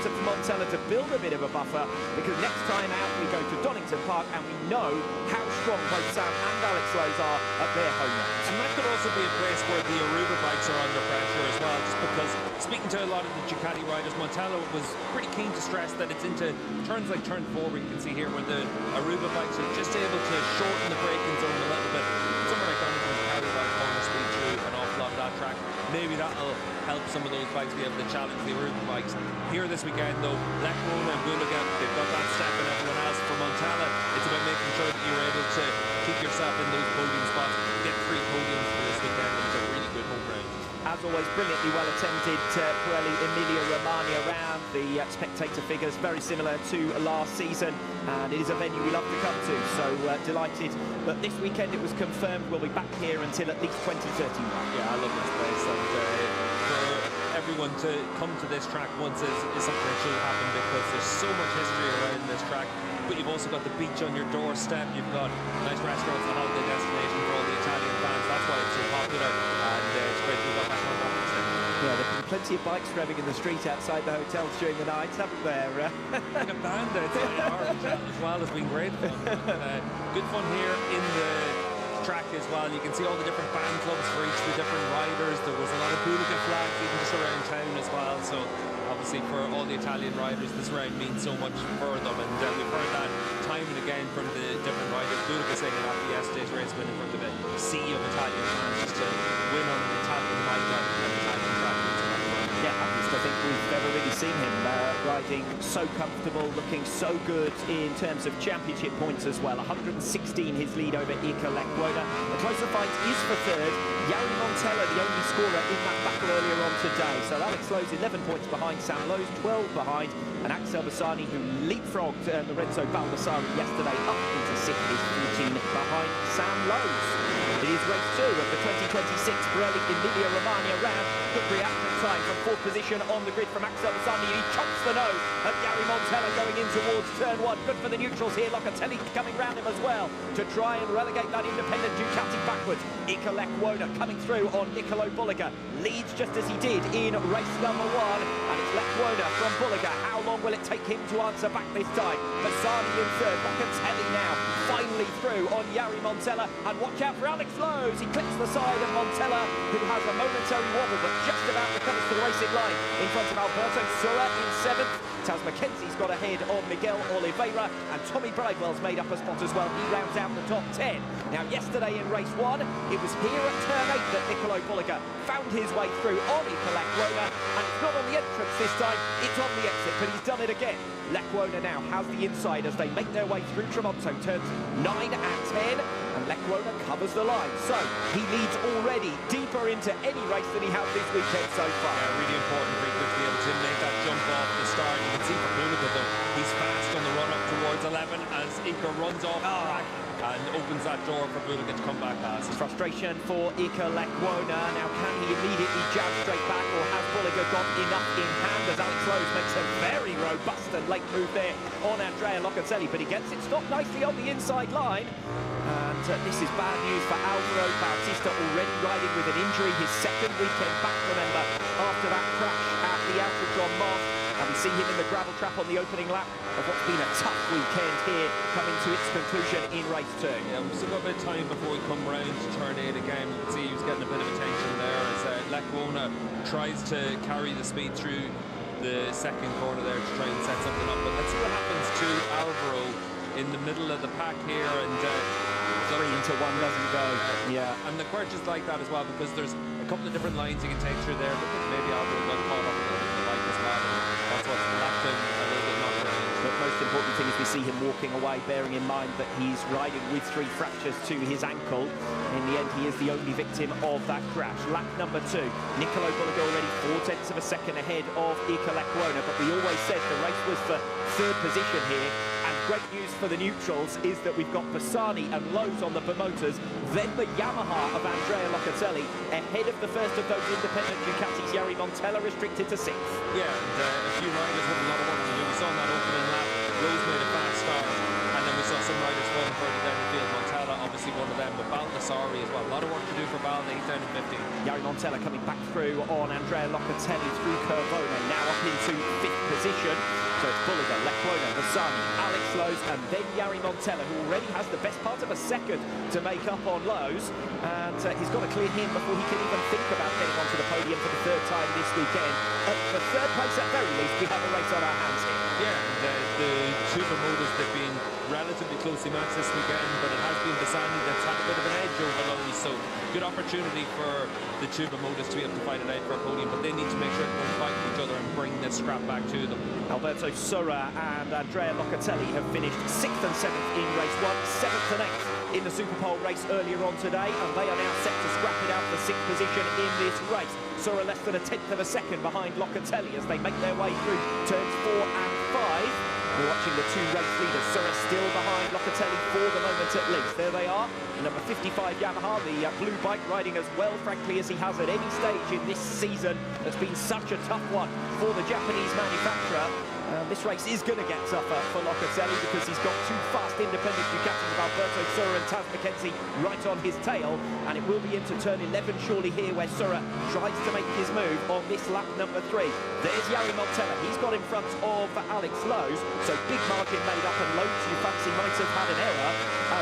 For Montella to build a bit of a buffer, because next time out we go to Donington Park and we know how strong both Sam and Alex Lowe's are at their home rounds. And that could also be a place where the Aruba bikes are under pressure as well, just because speaking to a lot of the Ducati riders, Montella was pretty keen to stress that it's into turns like turn 4, we can see here, where the Aruba bikes are just able to shorten the braking zone a little bit. Somewhere like Donington carry by corner speed through an awful lot of that track. Maybe that'll help some of those bikes be able to challenge the Aruba bikes. Here this weekend though, Lecuona and Bulliga, they've got that step in everyone else. For Montella, it's about making sure that you're able to keep yourself in those podium spots, get 3 podiums for this weekend. It's a really good home round. As always, brilliantly well attended Pirelli Emilia Romagna round. The spectator figures very similar to last season, and it is a venue we love to come to, so delighted. But this weekend it was confirmed we'll be back here until at least 2031. Yeah, I love this place, and for everyone to come to this track once is something that should happen, because there's so much history around this track. But you've also got the beach on your doorstep, you've got nice restaurants, a holiday destination for all the Italian fans. That's why it's so popular, and it's great to be back on that. Yeah, there have been plenty of bikes revving in the street outside the hotels during the night, haven't there? Like a band outside our hotel as well has been great fun. Good fun here in the track as well. You can see all the different fan clubs for each of the different riders. There was a lot of Bulliga flags even just around town as well, so obviously for all the Italian riders this round means so much for them, and we've heard that time and again from the different riders. Bulliga singing after yesterday's race win in front of a sea of Italian fans, just to win on an Italian bike on an Italian track. Yeah, happiest I think we've ever really seen him riding so comfortable, looking so good in terms of championship points as well. 116 his lead over Ika Lecuona. The closer fight is for third. Jari Montella, the only scorer in that battle earlier on today. So Alex Lowe's 11 points behind, Sam Lowe's 12 behind, and Axel Bassani, who leapfrogged Lorenzo Baldassarri yesterday up into 6th, is 14 behind Sam Lowe's. It is race 2 of the 2026 Pirelli Emilia Romagna round. Good reaction time from 4th position on the grid from Axel Bassani. He chops the nose at Jari Montella going in towards turn 1. Good for the neutrals here. Locatelli coming round him as well to try and relegate that independent Ducati backwards. Ika Lecuona coming through on Nicolo Bulliga. Leads just as he did in race number 1. And it's Lecuona from Bulliga. How long will it take him to answer back this time? Bassani in third. Locatelli now finally through on Jari Montella. And watch out for Alex Lowe's. He clicks the side of Montella, who has a momentary wobble, but just about recovers to the racing line in front of Alberto Sura in 7th. Taz Mackenzie's got ahead of Miguel Oliveira, and Tommy Bridewell's made up a spot as well. He rounds out the top 10. Now, yesterday in race 1, it was here at turn 8 that Nicolo Bulliga found his way through on Ika Lecuona, and it's not on the entrance this time, it's on the exit, but he's done it again. Lecuona now has the inside as they make their way through Tremonto, turns 9 and 10, and Lecuona covers the line. So, he leads already deeper into any race than he has this weekend so far. Yeah, really important for Ika to be able to make that jump off the start. You can see for Bulliga though, he's fast on the run up towards 11 as Ika runs off the track. and opens that door for Buligan to come back past. Frustration for Ika Lekwona. Now, can he immediately jab straight back, or has Buligan got enough in hand as Alex Lowe's makes a very robust and late move there on Andrea Locatelli, but he gets it stopped nicely on the inside line. And this is bad news for Alvaro Bautista, already riding with an injury, his second weekend back, remember, after that crash at the Autodrom Mast. And we see him in the gravel trap on the opening lap of what's been a tough weekend here, coming to its conclusion in race 2. Yeah, we've still got a bit of time before we come round to turn 8 again. We can see he was getting a bit of attention there as Lekwona tries to carry the speed through the second corner there to try and set something up. But let's see what happens to Alvaro in the middle of the pack here, and 3 to 1 doesn't go. Yeah. And the quirk is like that as well, because there's a couple of different lines you can take through there, but maybe Alvaro got caught up a little bit in the bike as well. That's what's left him a little bit knocked around. The most important thing is we see him walking away, bearing in mind that he's riding with 3 fractures to his ankle. In the end, he is the only victim of that crash. Lap number 2, Nicolo Buliga already 4/10 of a second ahead of Ika Lekwona, but we always said the race was for 3rd position here. And great news for the neutrals is that we've got Bassani and Lowe's on the promoters, then the Yamaha of Andrea Locatelli, ahead of the first of those independent Ducatis, Jari Montella, restricted to 6th. Yeah, and a few riders with a lot of work to do. We saw in that opening lap, Rose made a fast start, and then we saw some riders falling further down the field. Montella, obviously one of them, but Baldassari as well. A lot of work to do for Balda, he's down in 15. Jari Montella coming back through on Andrea Locatelli through Curvona, now up into 5th position. So it's Buliga, Lekwona, Bassani, Alex Lowe's, and then Jari Montella, who already has the best part of a second to make up on Lowe's. And he's got to clear him before he can even think about getting onto the podium for the 3rd time this weekend. For 3rd place at very least, we have a race on our hands here. Yeah, and the two promoters, they've been relatively closely matched this weekend, but it has been Bassani that's had a bit of an edge over Lowe's, so good opportunity for the two promoters to be able to fight it out for a podium, but they need to make sure they don't fight each other and bring this scrap back to them. Alberto Sura and Andrea Locatelli have finished 6th and 7th in race 1, 7th and 8th in the Superpole race earlier on today, and they are now set to scrap it out for 6th position in this race. Sura less than a 10th of a second behind Locatelli as they make their way through turns 4 and 5. We're watching the 2 race leaders. Sura still behind Locatelli for the moment at least. There they are. Number 55 Yamaha, the blue bike, riding as well, frankly, as he has at any stage in this season. It's been such a tough one for the Japanese manufacturer. This race is going to get tougher for Locatelli because he's got 2 fast independent Ducatis of Alberto Sura and Taz Mackenzie right on his tail, and it will be into turn 11 surely here where Sura tries to make his move on this lap number 3. There's Jari Montella, he's got in front of Alex Lowe's, so big margin made up, and Lowe's, you fancy, might have had an error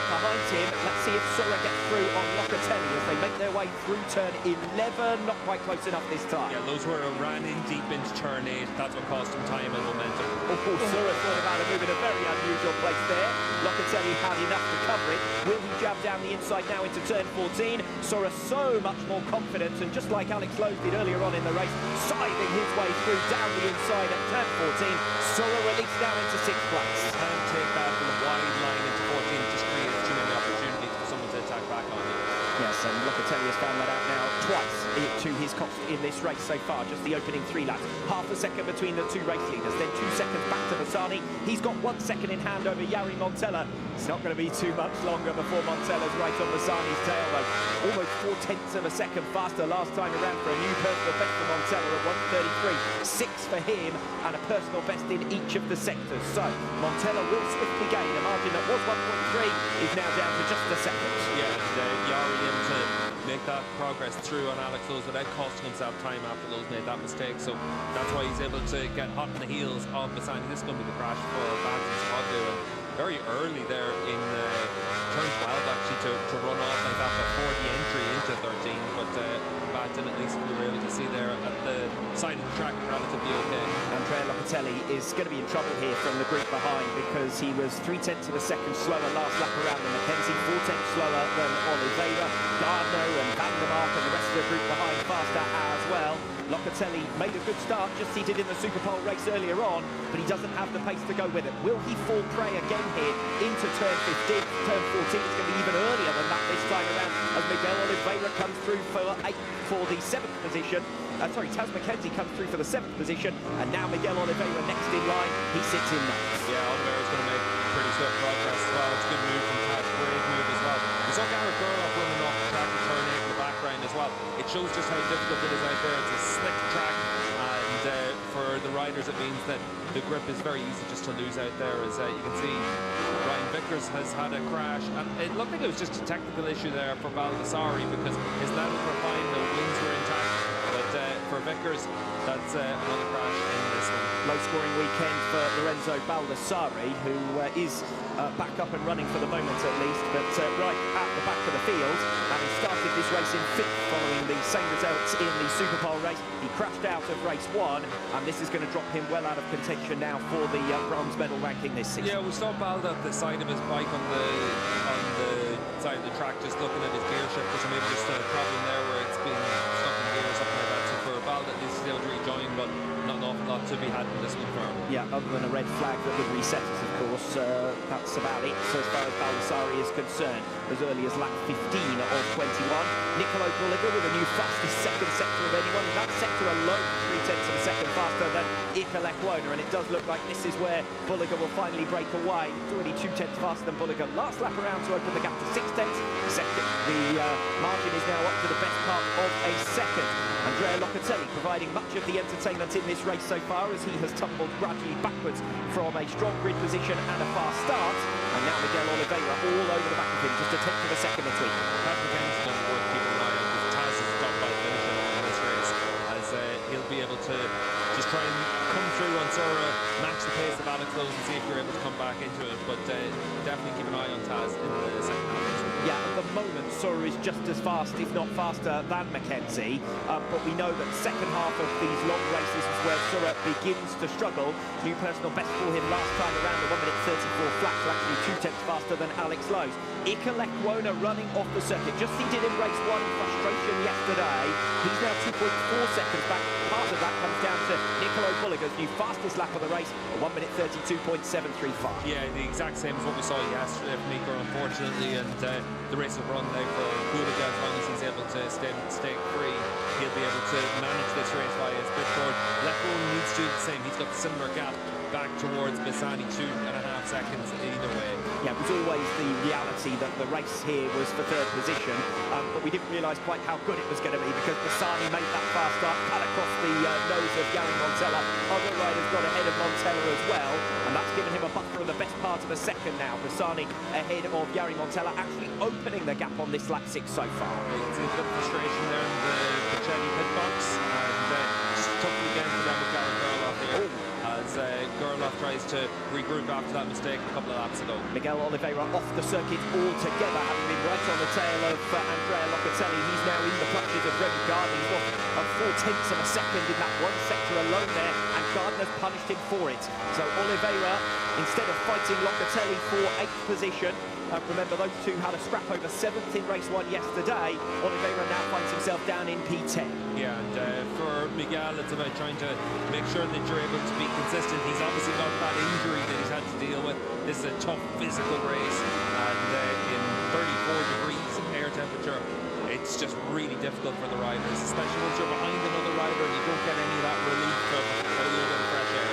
behind him. Let's see if Sura gets through on Locatelli as they make their way through turn 11, not quite close enough this time. Yeah, those were ran in deep into turn 8, that's what cost him time and momentum. Oh, Sura thought about a move in a very unusual place there. Locatelli had enough to cover it. Will he jab down the inside now into turn 14? Sura so much more confident, and just like Alex Lowe's did earlier on in the race, scything his way through down the inside at turn 14. Sura released down into 6th place. And take that from the wide line into 14, it just creates too many opportunities for someone to attack back on you. Yes, and Locatelli has found that out now twice to his cost in this race so far, just the opening 3 laps. Half a second between the 2 race leaders, then 2 seconds back to Bassani. He's got 1 second in hand over Jari Montella. It's not going to be too much longer before Montella's right on Bassani's tail, though. Almost 4/10 of a second faster last time around for a new personal best for Montella at 1:33. 6 for him, and a personal best in each of the sectors. So Montella will swiftly gain a margin that was 1.3, is now down to just a second. Yeah, and Jari able to make that progress through on Alex Lowe's without costing himself time after Lowe's made that mistake, so that's why he's able to get hot on the heels of Bassani. This is going to be the crash for Vance and Spogdu, and very early there in turn 12 actually to run off like that before the entry into 13, but Vance at least we were able to see there at the side of the track relatively okay. Andrea Locatelli is going to be in trouble here from the group behind because he was 0.3 of a second slower last lap around than Mackenzie, 4/10 slower than Oliveira, Gardner and Van der Mark, and the rest of the group behind faster as well. Locatelli made a good start, just as he did in the Superpole race earlier on, but he doesn't have the pace to go with it. Will he fall prey again here into turn 15? Turn 14 is going to be even earlier than that this time around as Miguel Oliveira comes through for the 7th position. Taz Mackenzie comes through for the 7th position, and now Miguel Oliveira next in line. He sits in next. Yeah, Oliveira's going to make pretty swift progress as well. It's a good move from Taz. Great move shows just how difficult it is out there. It's a slick track, and for the riders it means that the grip is very easy just to lose out there. As you can see, Ryan Vickers has had a crash, and it looked like it was just a technical issue there for Baldassarri because his levels were fine, the wings were intact, but for Vickers, that's another crash in this one. Low-scoring weekend for Lorenzo Baldassarri, who is back up and running for the moment at least, but right at the back of the field, having started this race in 5th following the same results in the Superpole race. He crashed out of race 1, and this is going to drop him well out of contention now for the bronze medal ranking this season. Yeah, we saw Balda at the side of his bike on the side of the track, just looking at his gear shift, so maybe just a problem there where it's been stuck in gear or something like that. So for Balda, at least he's able to rejoin, but not an awful lot to be had in this one for him. Yeah, other than a red flag that would reset us, of course, that's about it so as far as Baldassarri is concerned. As early as lap 15 of 21, Nicolo Bulliger with the new fastest second sector of anyone. In that sector alone, 0.3 of a second faster than Ika Lekwona, and it does look like this is where Bulliger will finally break away. It's already 0.2 faster than Bulliger. Last lap around to open the gap to 0.6. The margin is now up to the best part of a second. Andrea Locatelli providing much of the entertainment in this race so far as he has tumbled gradually backwards from a strong grid position and a fast start. And now Miguel Oliveira all over the back of him, just a 1/10 of a second between. Patrick Henderson worth keeping an eye on because Taz is top by finishing in this race, as he'll be able to just try and come through on Sora, match the pace of Alex Lowe's and see if you're able to come back into it. But definitely keep an eye on Taz in the second half. Yeah, at the moment, Sora is just as fast, if not faster, than Mackenzie. But we know that the second half of these long races is where Sora begins to struggle. New personal best for him last time around, the 1:34 flat, so actually 2/10 faster than Alex Lowe's. Ika Lekwona running off the circuit, just he did in race 1 in frustration yesterday. He's now 2.4 seconds back. Part of that comes down to Nicolo Bulliger's new fastest lap of the race, a 1:32.735. Yeah, the exact same as what we saw yesterday from Ika, unfortunately, and the race will run now for Bulliger as long as he's able to stay mistake free. He'll be able to manage this race via his pit board. Lekwona needs to do the same. He's got the similar gap back towards Bassani, 2.5 seconds either way. Yeah, it was always the reality that the race here was for 3rd position, but we didn't realise quite how good it was going to be because Bassani made that fast start, cut across the nose of Jari Montella. Other riders got ahead of Montella as well, and that's given him a buffer of the best part of a second now. Bassani ahead of Jari Montella, actually opening the gap on this lap 6 so far. You can see a bit of frustration there in the Pacelli pit box, and just tough again for them with Gareth Gerloff here. As Gerloff tries to regroup after that mistake a couple of laps ago. Miguel Oliveira off the circuit altogether, having been right on the tail of Andrea Locatelli. He's now in the clutches of Remy Gardner. He's lost 0.4 of a second in that one sector alone there, and Gardner's punished him for it. So Oliveira, instead of fighting Locatelli for 8th position, remember those two had a scrap over 7th in race 1 yesterday. Oliveira now finds himself down in P10. Yeah, and for Miguel, it's about trying to make sure that you're able to be consistent. He's obviously got that injury that he's had to deal with. This is a tough physical race, and in 34 degrees air temperature, it's just really difficult for the riders, especially once you're behind another rider and you don't get any of that relief from a little bit of fresh air.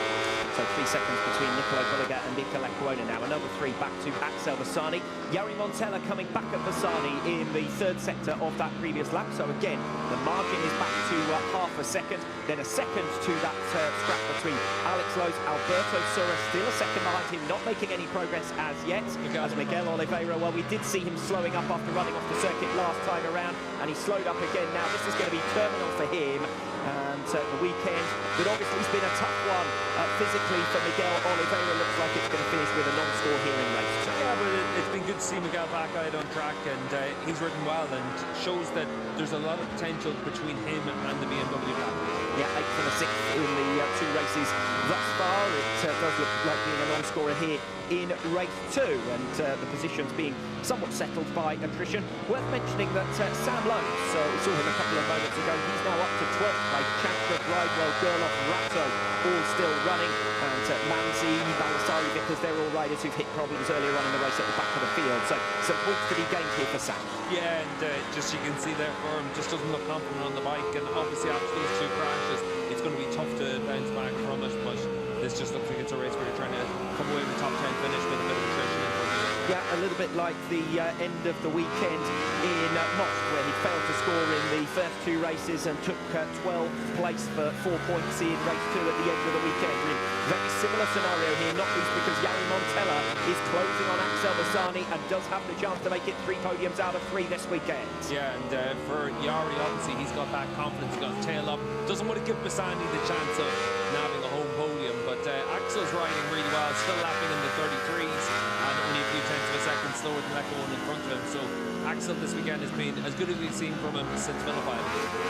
So 3 seconds between Nicolo Bulliger and Ika Lekwona now. Another 3 back to Axel Bassani. Jari Montella coming back at Bassani in the 3rd sector of that previous lap. So again, the margin is back to half a second. Then a second to that scrap between Alex Lowe's, Alberto Sora still a second behind him, not making any progress as yet. As Miguel Oliveira, well, we did see him slowing up after running off the circuit last time around, and he slowed up again. Now this is going to be terminal for him. And the weekend that obviously has been a tough one physically for Miguel Oliveira. Looks like it's going to finish with a non-score here in race 2. Yeah, but it's been good to see Miguel back out on track, and he's ridden well and shows that there's a lot of potential between him and the BMW Black. Yeah, 8th and a 6th in the 2 races thus far. It does look like being a non-scorer here in race 2, and the positions being somewhat settled by attrition. Worth mentioning that Sam Lowe, so we saw him a couple of moments ago, he's now up to 12th place. Chapter, Bridewell, Gerloff, Ratto, all still running, and Manzi, Baldassarri, Vickers, they're all riders who've hit problems earlier on in the race at the back of the field, so some points to be gained here for Sam. Yeah, and just you can see there for him, just doesn't look confident on the bike, and obviously after those 2 crashes, it's going to be tough to bounce back from it, but this just looks like it's a race where you're trying to come away with a top 10 finish with a bit of attrition in front of you. Yeah, a little bit like the end of the weekend in Most, where he failed to score in the first 2 races and took 12th place for 4 points in race 2 at the end of the weekend. In very similar scenario here, not least because Jari Montella is closing on Axel Bassani and does have the chance to make it 3 podiums out of 3 this weekend. Yeah, and for Jari, obviously, he's got that confidence, he's got his tail up, doesn't want to give Bassani the chance of nabbing a home podium, but Axel's riding really well, still lapping in the 33s, and only a few tenths of a second slower than Leclerc in front of him, so Axel this weekend has been as good as we've seen from him since Phillippi.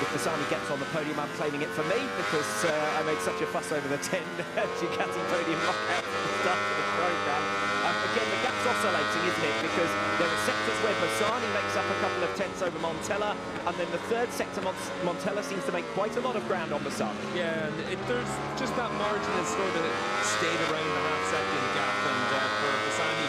If Bassani gets on the podium, I'm claiming it for me, because I made such a fuss over the 10 Ducati podium lockout at the start of the programme. Again, the gap's oscillating, isn't it? Because there are sectors where Bassani makes up a couple of tenths over Montella, and then the third sector, Montella seems to make quite a lot of ground on Bassani. Yeah, and there's just that margin has sort of stayed around the half-second gap, and for Bassani,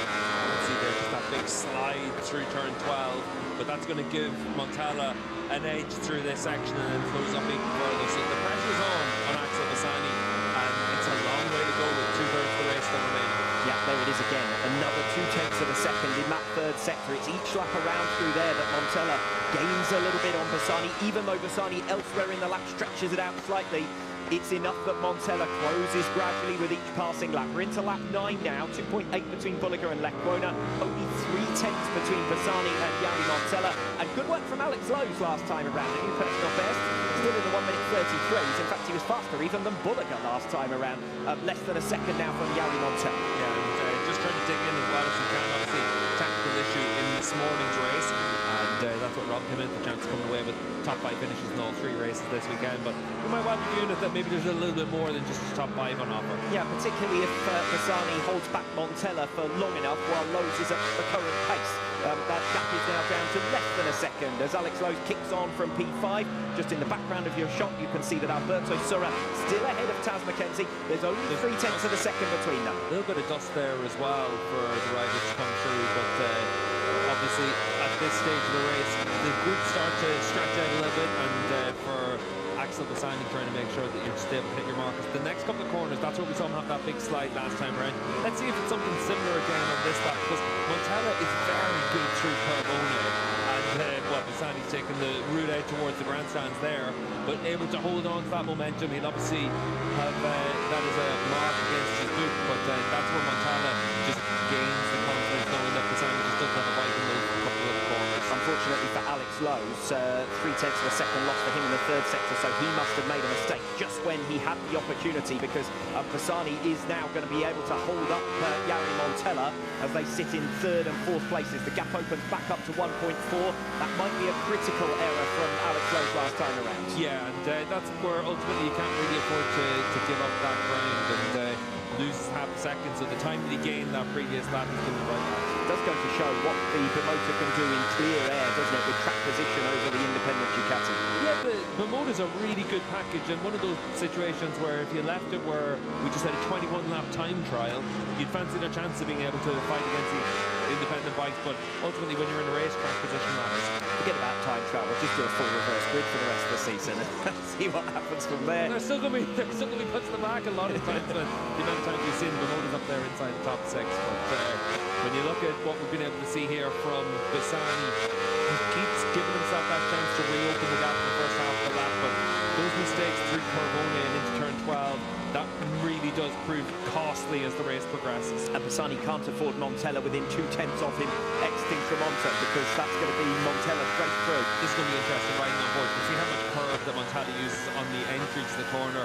let's see, there's just that big slide through turn 12, but that's going to give Montella an edge through this section and then flows up even further. So the pressure's on Axel Bassani, and it's a long way to go with 2/3 of the race still remaining. Yeah, there it is again. Another 2/10 of a second in that third sector. It's each lap around through there that Montella gains a little bit on Bassani, even though Bassani elsewhere in the lap stretches it out slightly. It's enough that Montella closes gradually with each passing lap. We're into lap 9 now, 2.8 between Bulliger and Lecuona, only 3/10 between Bassani and Jari Montella. And good work from Alex Lowe's last time around, a new personal best, still in the 1:33s. In fact, he was faster even than Bulliger last time around. Less than a second now from Jari Montella. Yeah, and just trying to dig in as well as he can, obviously, tactical issue in this morning's race. And that's what robbed him of the chance of coming away with top 5 finishes in all 3 races this weekend. But we might well be viewing it that maybe there's a little bit more than just top 5 on offer. Yeah, particularly if Bassani holds back Montella for long enough while Lowe's is at the current pace. That gap is now down to less than a second as Alex Lowe's kicks on from P5. Just in the background of your shot, you can see that Alberto Surra still ahead of Taz McKenzie. There's only 3/10 of a second between them. A little bit of dust there as well for the riders to come through, but obviously at this stage of the race, the groups start to stretch out a little bit, and for Axel Bassani trying to make sure that you're just able to hit your markers. The next couple of corners, that's where we saw him have that big slide last time around. Let's see if it's something similar again on this lap, because Montella is very good through Carbone, and well, Bassani's taking the route out towards the grandstands there, but able to hold on to that momentum. He'll obviously have that as a mark against his boot, but that's where Montella just gains the confidence, knowing that Bassani just doesn't have a bite in those couple of corners. Unfortunately for Alex Lowe's, 3/10 of a second loss for him in the third sector, so he must have made a mistake just when he had the opportunity, because Bassani is now going to be able to hold up Jari Montella as they sit in 3rd and 4th places. The gap opens back up to 1.4. That might be a critical error from Alex Lowe's last time around. Yeah, and that's where ultimately you can't really afford to give up that ground and loses half a second, so the time that he gained that previous lap is going to be right back. It does go to show what the Bimota can do in clear air, doesn't it, with track position over the independent Ducati. Yeah, the Bimota's a really good package, and one of those situations where if you left it where we just had a 21-lap time trial, you'd fancy their chance of being able to fight against the independent bikes, but ultimately when you're in a race, track position matters. Forget about time trial, we'll just do a full reverse grid for the rest of the season and see what happens from there. They're still going to be put to the back a lot of times, but the amount of times we've seen Bimota's up there inside the top 6, but when you look at what we've been able to see here from Bassani, he keeps giving himself that chance to reopen the gap in the first half of the lap, but those mistakes through Carbone and into turn 12, that really does prove costly as the race progresses. And Bassani can't afford Montella within 2/10 of him exiting Tremonti, because that's going to be Montella straight through. This is going to be interesting riding on board. You can see how much curve that Montella uses on the entry to the corner,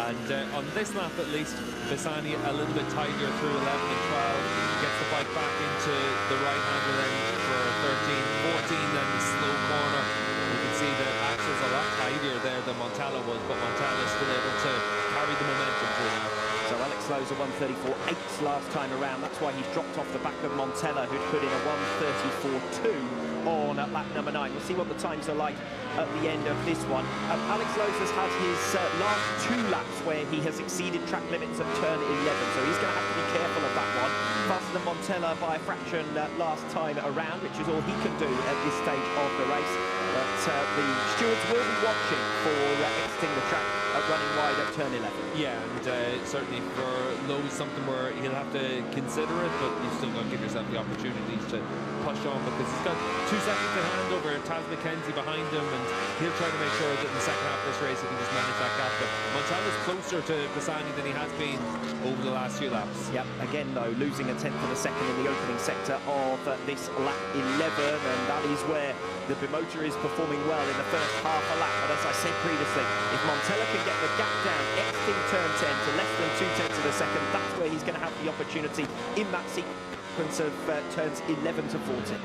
and on this lap at least, Bassani a little bit tighter through 11 and 12, gets the bike back into the right hander then for 13, 14, then the slow corner. You can see that Axel's a lot tidier there than Montella was, but Montella's still able to carry the momentum through now. So Alex Lowe's a 1:34.8 last time around. That's why he's dropped off the back of Montella, who'd put in a 1:34.2 on lap number 9. We'll see what the times are like at the end of this one. Alex Lowe's has had his last 2 laps where he has exceeded track limits at turn 11, so he's going to have to be careful of that one. Faster than Montella by a fraction last time around, which is all he can do at this stage of the race. But the stewards will be watching for exiting the track running wide at turn 11. Yeah, and certainly for Lowe's something where he'll have to consider it, but you've still got to give yourself a the opportunities to push on, because he's got 2 seconds in hand over Taz McKenzie behind him, and he'll try to make sure that in the second half of this race he can just manage that gap. But Montella's closer to Bassani than he has been over the last few laps. Yep, again though, losing a tenth of a second in the opening sector of this lap 11, and that is where the Bimotor is performing well in the first half a lap. But as I said previously, if Montella can get the gap down exiting turn 10 to less than 2/10 of a second, that's where he's going to have the opportunity in that sequence of turns 11 to 14.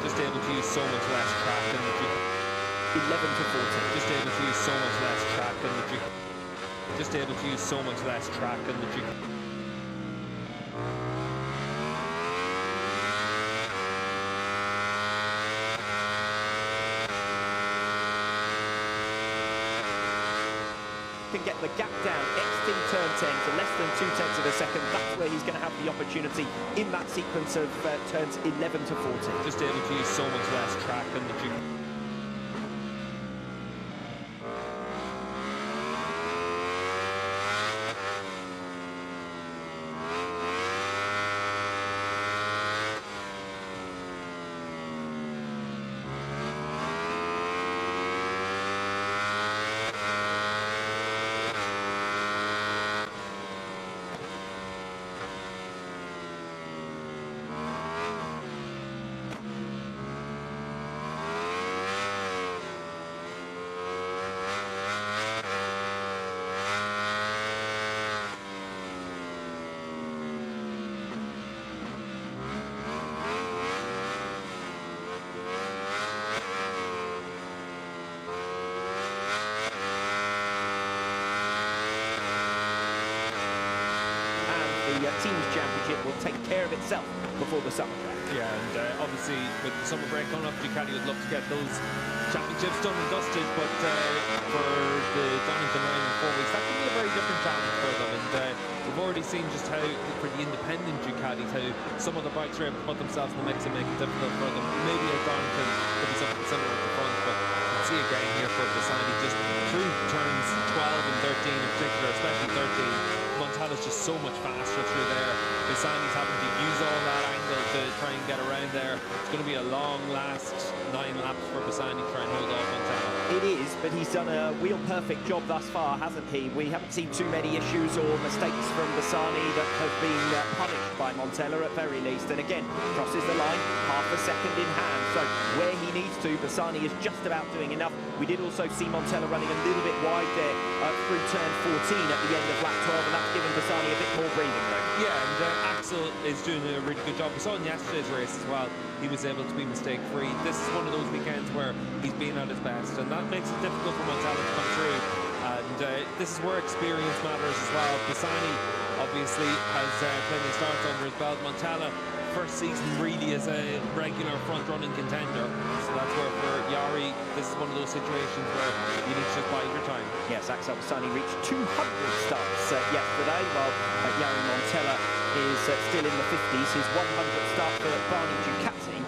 Just able to use so much less track in the 11 to 14. Just able to use so much less track in the Just able to use so much less track in the Can get the gap down exiting turn 10 to less than 2/10 of a second, that's where he's going to have the opportunity in that sequence of turns 11 to 14. Just able to use so much less track in the The Teams Championship will take care of itself before the summer break. Yeah, and obviously with the summer break coming up, Ducati would love to get those championships done and dusted, but for the Donington round in 4 weeks, that can be a very different challenge for them. And we've already seen just how, for the independent Ducatis, how some of the bikes are able to put themselves in the mix and make it difficult for them. Maybe at Donington could be something similar at the front, but you can see again here for Bassani, just through turns 12 and 13 in particular, especially 13. Montella's just so much faster through there. Bassani's having to use all that angle to try and get around there. It's going to be a long last 9 laps for Bassani to try and hold off Montella. It is, but he's done a wheel-perfect job thus far, hasn't he? We haven't seen too many issues or mistakes from Bassani that have been punished by Montella at very least. And again, crosses the line, half a second in hand. So where he needs to, Bassani is just about doing enough. We did also see Montella running a little bit wide there through turn 14 at the end of lap 12, and that's given Bassani a bit more breathing room. Yeah, and Axel is doing a really good job. We saw in yesterday's race as well, he was able to be mistake-free. This is one of those weekends where he's been at his best, and that makes it difficult for Montella to come through. And this is where experience matters as well. Bassani obviously has plenty of starts under his belt. Montella, first season really as a regular front-running contender. So that's where for Jari, this is one of those situations where you need to just bide your time. Yes, Axel Bassani reached 200 starts yesterday, while Jari Montella is still in the 50s. His 100th start for Barney Ducati,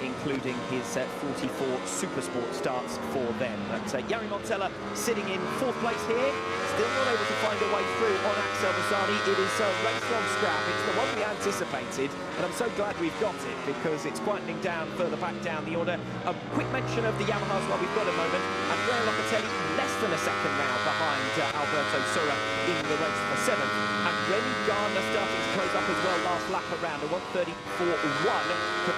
including his 44 Supersport starts for them. But Jari Montella sitting in 4th place here, still not able to find a way through on Axel Bassani. It is a race long scrap. It's the one we anticipated, and I'm so glad we've got it because it's quietening down further back down the order. A quick mention of the Yamahas while we've got a moment. Andrea Locatelli less than a second now behind Alberto Sura in the race for 7th. And Rennie Gardner starting to close up as well last lap around. A 1:34.1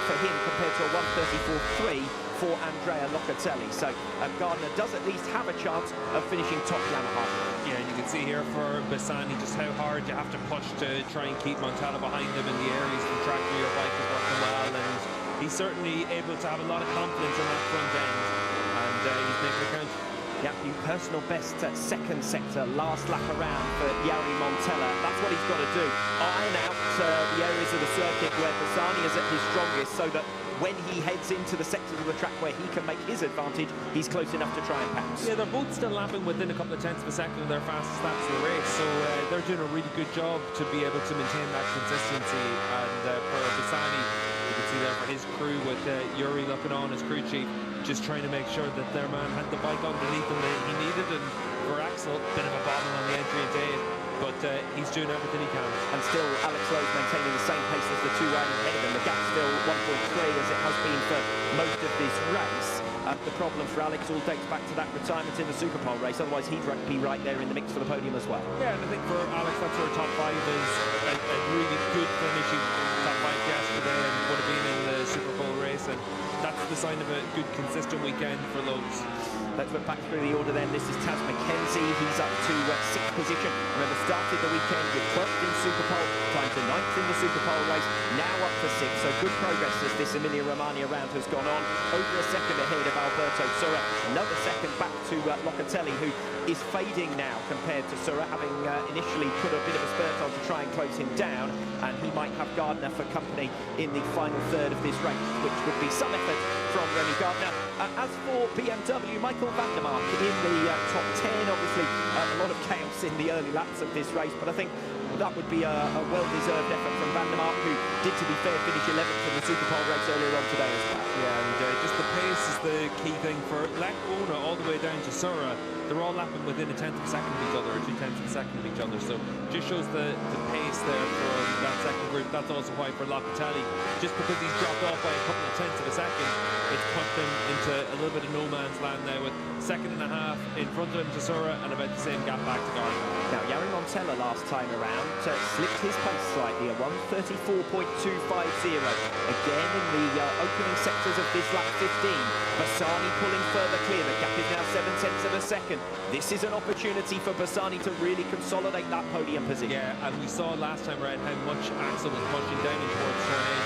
for him compared to a 1:34.3 for Andrea Locatelli. So Gardner does at least have a chance of finishing top Yamaha. Yeah, and you can see here for Bassani just how hard you have to push to try and keep Montella behind him in the areas the track where your bike is working well, and he's certainly able to have a lot of confidence in that front end, and he's making it count. Yeah, new personal best second sector last lap around for Jari Montella. That's what he's got to do. Iron out the areas of the circuit where Bassani is at his strongest, so that when he heads into the sectors of the track where he can make his advantage, he's close enough to try and pass. Yeah, they're both still lapping within a couple of tenths of a second of their fastest laps of the race, so they're doing a really good job to be able to maintain that consistency. And for Bassani, you can see there for his crew with Yuri looking on as crew chief, just trying to make sure that their man had the bike underneath him that he needed. And for Axel, bit of a bobble on the entry into 8. but he's doing everything he can. And still, Alex Lowe's maintaining the same pace as the two riding ahead of him. The gap's still 1.3 as it has been for most of this race. The problem for Alex all dates back to that retirement in the Superpole race. Otherwise, he'd be right there in the mix for the podium as well. Yeah, and I think for Alex, that sort of top 5 is a really good finishing top 5 yesterday and would have been in the Superpole race, and that's the sign of a good, consistent weekend for Lowe's. Let's look back through the order then. This is Taz McKenzie. He's up to 6th position. Remember, started the weekend with 12th in Superpole, climbed to 9th in the Superpole race, now up to 6th. So good progress as this Emilia Romagna round has gone on. Over a second ahead of Alberto Surra. Another second back to Locatelli, who is fading now compared to Surra, having initially put a bit of a spurt on to try and close him down. And he might have Gardner for company in the final third of this race, which would be some effort from Remy Gardner. As for BMW, Michael van der Mark in the top 10. Obviously, a lot of chaos in the early laps of this race, but I think that would be a well-deserved effort from van der Mark, who did, to be fair, finish 11th in the Superpole race earlier on today as well. Yeah, and just the pace is the key thing for Lecona all the way down to Surra. They're all lapping within a tenth of a second of each other, or 2/10 of a second of each other. So just shows the pace there from that second group. That's also why for Locatelli, just because he's dropped off by a couple of tenths of a second, it's pushed him into a little bit of no man's land now, with 1.5 seconds in front of him to Surra and about the same gap back to Gardner. Now, Jari Montella last time around slipped his pace slightly, a 1:34.250. Again in the opening sectors of this lap 15. Bassani pulling further clear. The gap is now 7/10 of a second. This is an opportunity for Bassani to really consolidate that podium position. Yeah, and we saw last time around how much Axel was pushing down in towards turn 8.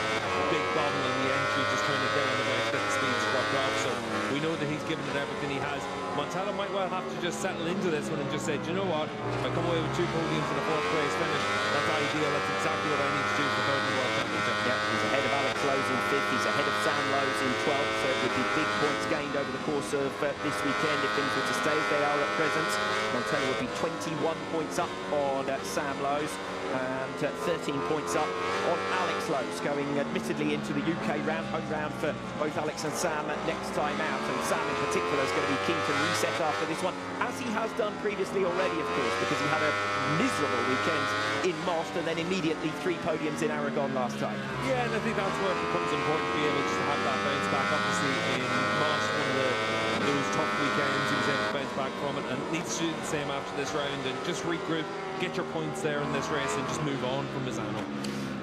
Big bobble in the entry, just trying to get on the race, that the speed's dropped off. So we know that he's given it everything he has. Montella might well have to just settle into this one and just say, do you know what? If I come away with 2 podiums and a 4th place finish, that's ideal. That's exactly what I need to do for third in the World Championship. Yeah, he's ahead of Alex Lowe's in 5th. He's ahead of Sam Lowe's in 12th. So it would be big points gained over the course of this weekend if things were to stay as they are at present. Montella would be 21 points up on Sam Lowe's and 13 points up on Alex Lowe's, going admittedly into the UK round, home round for both Alex and Sam next time out. And Sam in particular is going to be keen to reset after this one, as he has done previously already, of course, because he had a miserable weekend in Most and then immediately 3 podiums in Aragon last time. Yeah, and I think that's where it becomes important to be able to have that bounce back. Obviously in Most, one of those tough weekends, he was able to bounce back from it, and needs to do the same after this round and just regroup, get your points there in this race and just move on from Misano.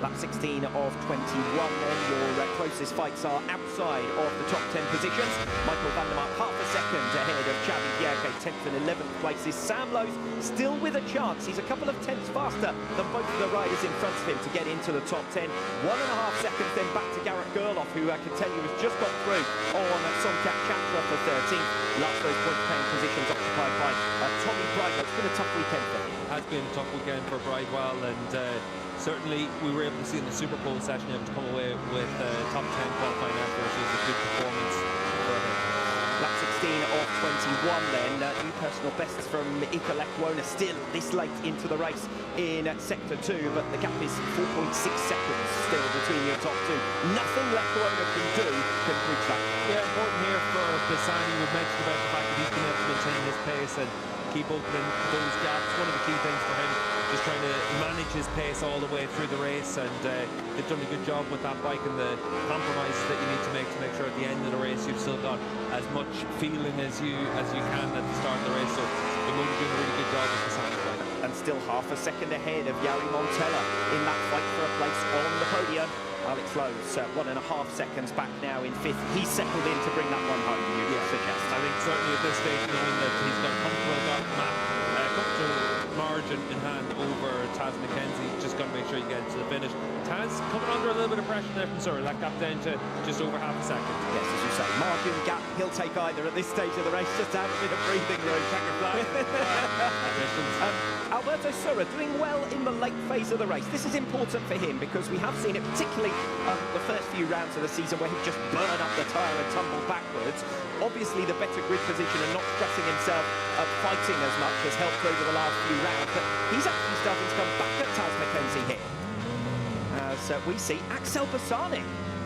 Lap 16 of 21 then. Your closest fights are outside of the top 10 positions. Michael van der Mark 1/2 second ahead of Xavi Vierge, 10th and 11th places. Sam Lowe's still with a chance. He's a couple of tenths faster than both of the riders in front of him to get into the top 10. 1.5 seconds then back to Garrett Gerloff, who I can tell you has just got through on Untitled Chapter for 13th. Last those point-paying positions occupied by Tommy Bridewell. It's been a tough weekend for him. It has been a tough weekend for Bridewell, and certainly we were able to see in the Superpole session him to come away with top 10 qualifying effort, which was a good performance for him. Lap 16 of 21 then. New personal bests from Ika Lecona still this late into the race in sector 2, but the gap is 4.6 seconds still between your top 2. Nothing Lecona can do can bridge that. Yeah, important here for Bassani. We've mentioned about the fact that he's been able to maintain his pace and keep opening those gaps. One of the key things for him, just trying to manage his pace all the way through the race, and they've done a good job with that bike and the compromises that you need to make sure at the end of the race you've still got as much feeling as you can at the start of the race. So they're doing a really good job with the Bassani bike. And still 1/2 second ahead of Jari Montella in that fight for a place on the podium. Alex Lowe's 1.5 seconds back now in 5th. He's settled in to bring that one home, you would suggest. I think certainly at this stage, knowing that he's got a comfortable margin in hand over Taz McKenzie, just got to make sure you get to the finish. Taz coming under a little bit of pressure there from Surra. That gap down to just over 1/2 second. Yes, as you say, margin, gap, he'll take either at this stage of the race, just to have a bit of breathing room. Checker flag. Alberto Surra doing well in the late phase of the race. This is important for him because we have seen it particularly the first few rounds of the season where he just burned up the tyre and tumbled backwards. Obviously the better grid position and not stressing himself fighting as much has helped over the last few rounds, but he's actually starting to come back at Taz McKenzie here. As we see Axel Bassani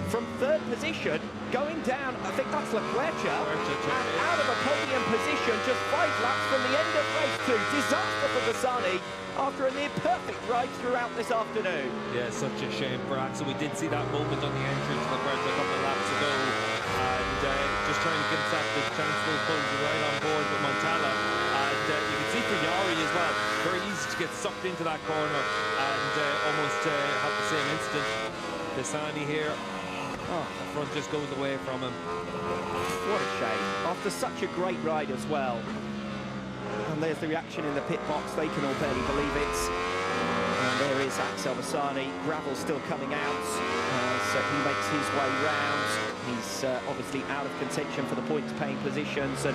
from 3rd position going down, I think that's Lequercia, and out of a podium position just 5 laps from the end of race 2. Disaster for Bassani after a near-perfect ride throughout this afternoon. Yeah, such a shame for Axel. We did see that moment on the entry to Lequercia a couple of laps ago, and just trying to get himself the chance to pull right on board with Montella. And you can see for Yari as well, very easy to get sucked into that corner and almost have the same incident. Bassani here. Oh, the front just goes away from him. What a shame. After such a great ride as well. And there's the reaction in the pit box. They can all barely believe it. And there is Axel Bassani. Gravel still coming out as he makes his way round. He's obviously out of contention for the points-paying positions. And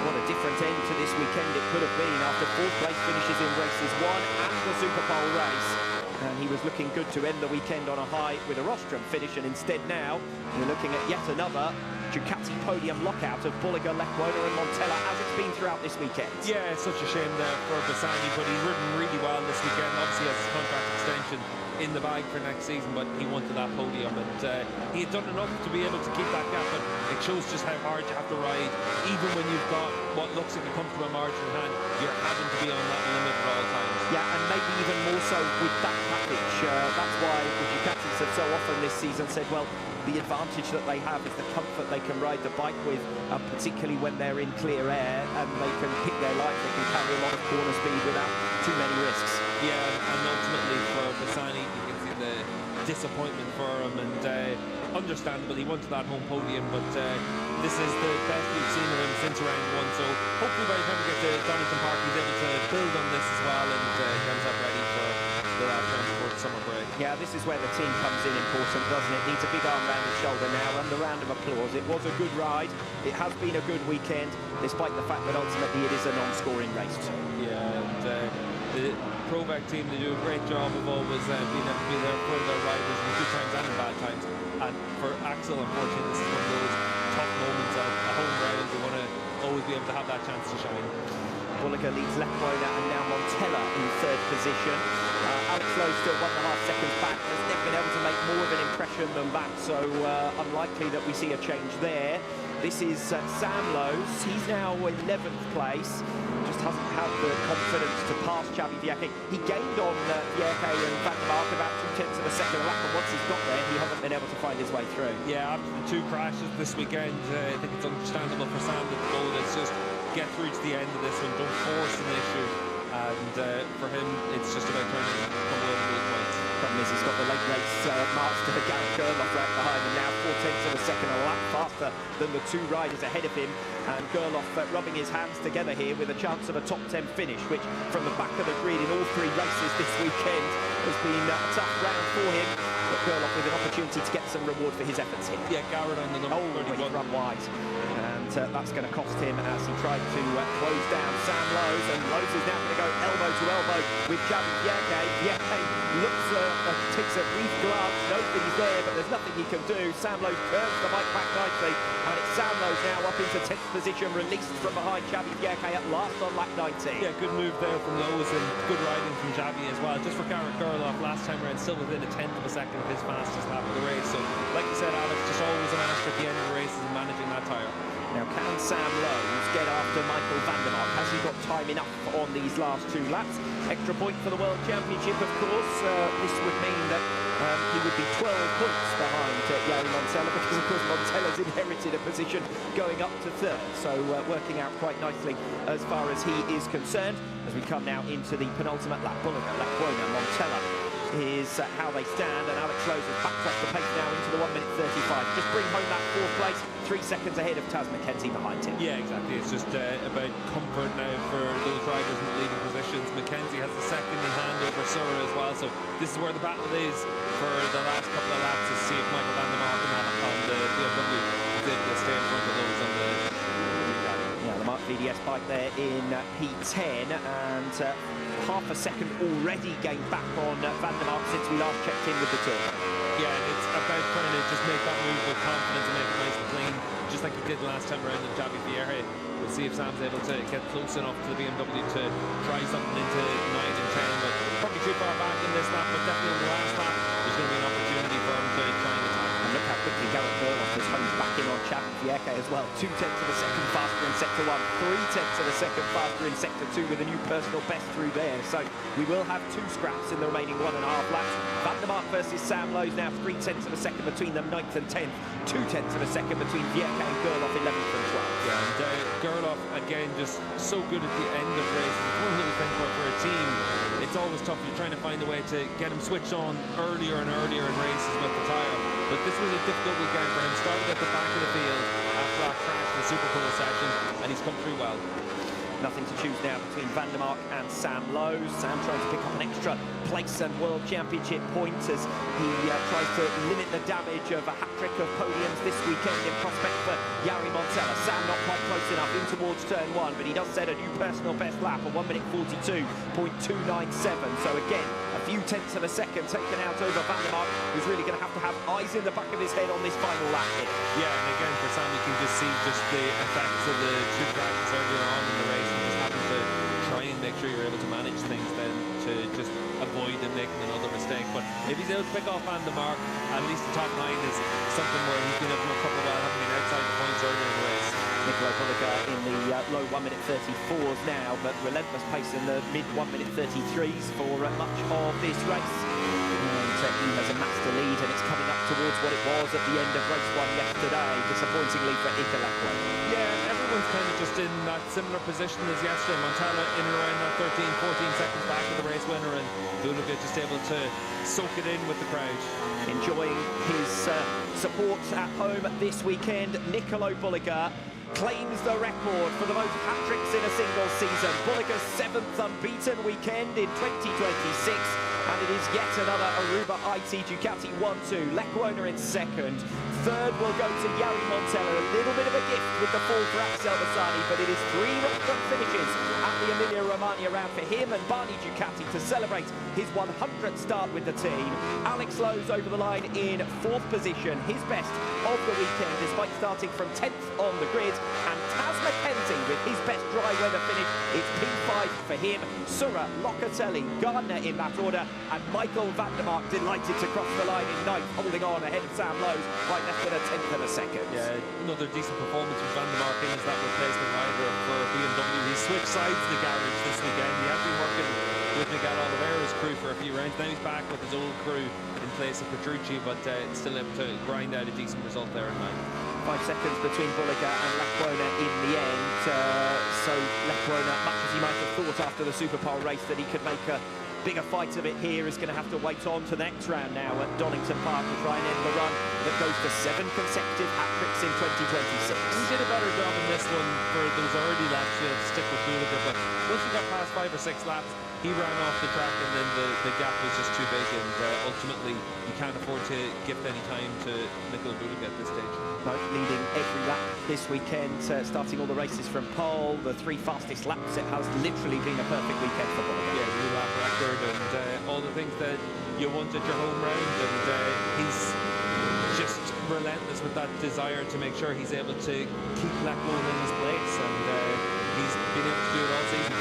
what a different end to this weekend it could have been after 4th place finishes in races 1 and the Superpole race. And he was looking good to end the weekend on a high with a rostrum finish, and instead now we're looking at yet another Ducati podium lockout of Bolliger, Lecuona and Montella, as it's been throughout this weekend. Yeah, it's such a shame there for Bassani, but he's ridden really well this weekend. Obviously has his contract extension in the bag for next season, but he wanted that podium, and he had done enough to be able to keep that gap, but it shows just how hard you have to ride. Even when you've got what looks like a comfortable margin in hand, you're having to be on that limit at all times. Yeah, and maybe even more so with that package. That's why the Ducatis have so often this season said, well, the advantage that they have is the comfort they can ride the bike with, particularly when they're in clear air, and they can pick their line, they can carry a lot of corner speed without too many risks. Yeah, and ultimately for Bassani, you can see the disappointment for him, and understandable, he wanted that home podium, but this is the best we've seen of him since round 1, so hopefully by the time we get to Donington Park, he's able to build on this as well and get himself ready for the last round before the summer break. Yeah, this is where the team comes in important, doesn't it? Needs a big arm round his shoulder now, and a round of applause. It was a good ride. It has been a good weekend, despite the fact that ultimately it is a non-scoring race too. Yeah, and the Provec team, they do a great job of always being able to be there for their riders in good times and in bad times. And for Axel, unfortunately, this is one of those tough moments of a home ride. They want to always be able to have that chance to shine. Bolliger leads Lecuona and now Montella in 3rd position. Alex Lowe still 1.5 seconds back. Has never been able to make more of an impression than that, so unlikely that we see a change there. This is Sam Lowe's. He's now 11th place. Just hasn't had the confidence to pass Xavi Vierque. He gained on Vierque and Van der Mark about 0.2 of a second a lap, and once he's got there, he hasn't been able to find his way through. Yeah, after the 2 crashes this weekend, I think it's understandable for Sam that the goal is just get through to the end of this one, don't force an issue, and for him, it's just about turning and come away with the points. Problem is he's got the late race marks to Gareth Gerloff right behind him now, 0.4 of a second a lap faster than the 2 riders ahead of him, and Gerloff rubbing his hands together here with a chance of a top 10 finish, which from the back of the grid in all 3 races this weekend has been a tough round for him, but Gerloff with an opportunity to get some reward for his efforts here. Yeah, Garrett on the number 31. He's run wide, and that's going to cost him as he tried to close down Sam Lowe's, and Lowe's is now going to go elbow to elbow with Xavi Vierque. Vierque looks, takes a brief glance, knows that he's there, but there's nothing he can do. Sam Lowe turns the bike back nicely, and it's Sam Lowe's now up into 10th position, released from behind Xavi Vierque at last on lap 19. Yeah, good move there from Lowe's, and good riding from Xavi as well. Just for Garrett Gerloff, last time around, still within 1/10 of a second of his fastest lap of the race. So, like you said, Alex, just always a master at the end of the races and managing that tyre. Now, can Sam Lowe's get after Michael van der Mark? Has he got time enough on these last 2 laps? Extra point for the World Championship, of course. This would mean that he would be 12 points behind Jari Montella, because, of course, Montella's inherited a position going up to 3rd. So, working out quite nicely as far as he is concerned. As we come now into the penultimate lap, Bolliger, Lecuona, Montella is how they stand, and Alex Lowe's has backed up the pace now into the 1:35. Just bring home that 4th place, 3 seconds ahead of Taz McKenzie behind him. Yeah, exactly. It's just about comfort now for those riders in the leading positions. McKenzie has the second in hand over Sura as well, so this is where the battle is for the last couple of laps, to see if Michael van der Mark on the BMW is able to stay in front of those on the the Mark VDS bike there in P10, and half a second already gained back on van der Mark since we last checked in with the team. Yeah, and it's about trying to just make that move with confidence and make it nice and clean, just like he did last time around in Xavi Vierque. We'll see if Sam's able to get close enough to the BMW to try something into 9 and 10, but probably too far back in this lap, but definitely on the last lap, there's going to be an opportunity for him to try and attack. And look how quickly Gareth Gerloff has honed back Vierke as well. 0.2 of a second faster in sector 1, 0.3 of a second faster in sector 2 with a new personal best through there. So we will have 2 scraps in the remaining 1.5 laps. Van der Mark versus Sam Lowe's now 0.3 of a second between them, 9th and 10th. 0.2 of a second between Vierke and Gerloff, 11th and 12th. Yeah, and Gerloff, again, just so good at the end of races. It's one of those things where for a team, it's always tough. You're trying to find a way to get him switched on earlier and earlier in races with the tyre. But this was a difficult weekend for him. Started at the back of the field after that crash in the Superpole session, and he's come through well. Nothing to choose now between Van der Mark and Sam Lowe's. Sam trying to pick up an extra place and World Championship points as he tries to limit the damage of a hat-trick of podiums this weekend in prospect for Jari Montella. Sam not quite close enough in towards turn 1, but he does set a new personal best lap of 1 minute 42.297. So again, a few tenths of a second taken out over Van der Mark, who's really going to have eyes in the back of his head on this final lap here. Yeah, and again, for Sam, you can just see just the effects of the 2 crashes earlier on in the race. To try and make sure you're able to manage things then to just avoid him making another mistake. But if he's able to pick off Van der Mark, at least the top 9 is something where he's been able to recover well, having been outside the points earlier in the race. Emilia Romagna in the low 1 minute 34s now, but relentless pace in the mid 1 minute 33s for much of this race. And he has amassed a lead, and it's coming up towards what it was at the end of race 1 yesterday, disappointingly for Emilia Romagna. Yeah, everyone's kind of just in that similar position as yesterday. Montella in and around that 13-14 seconds back of the race winner, and Bulega just able to soak it in with the crowd. Enjoying his support at home this weekend, Nicolo Bulega claims the record for the most hat-tricks in a single season. Bulega's 7th unbeaten weekend in 2026, and it is yet another Aruba IT Ducati 1-2. Lecuona in 2nd. 3rd will go to Jari Montella. A little bit of a gift with the fall for Axel Bassani, but it is 3 restaurant finishes at the Emilia Romagna round for him and Barney Ducati to celebrate his 100th start with the team. Alex Lowe's over the line in 4th position, his best of the weekend, despite starting from 10th on the grid. And Taz Mackenzie with his best dry weather finish. It's P5 for him. Surra, Locatelli, Gardner in that order, and Michael Van der Mark delighted to cross the line in 9th, holding on ahead of Sam Lowe's by less than a 10th of a second. Yeah, another decent performance with Van der Mark in as that replacement rider for BMW. He switched sides in the garage this weekend. He had been working with Miguel Oliveira's crew for a few rounds. Now he's back with his old crew in place of Petrucci, but still able to grind out a decent result there in 9th. 5 seconds between Bulega and Lecuona in the end. So Lecuona, much as he might have thought after the Superpole race that he could make a bigger fight of it here, is going to have to wait on to the next round now at Donington Park to try and end the run that goes to 7 consecutive hat-tricks in 2026. He did a better job in this one for those early laps to stick with Bulega, but once he got past 5 or 6 laps, he ran off the track, and then the gap was just too big, and ultimately you can't afford to gift any time to Nicolo Bulega at this stage. No, leading every lap this weekend, starting all the races from pole, the 3 fastest laps. It has literally been a perfect weekend for Bulega. Yeah, new lap record and all the things that you want at your home round, and he's just relentless with that desire to make sure he's able to keep Lecuona in his place, and he's been able to do it all season.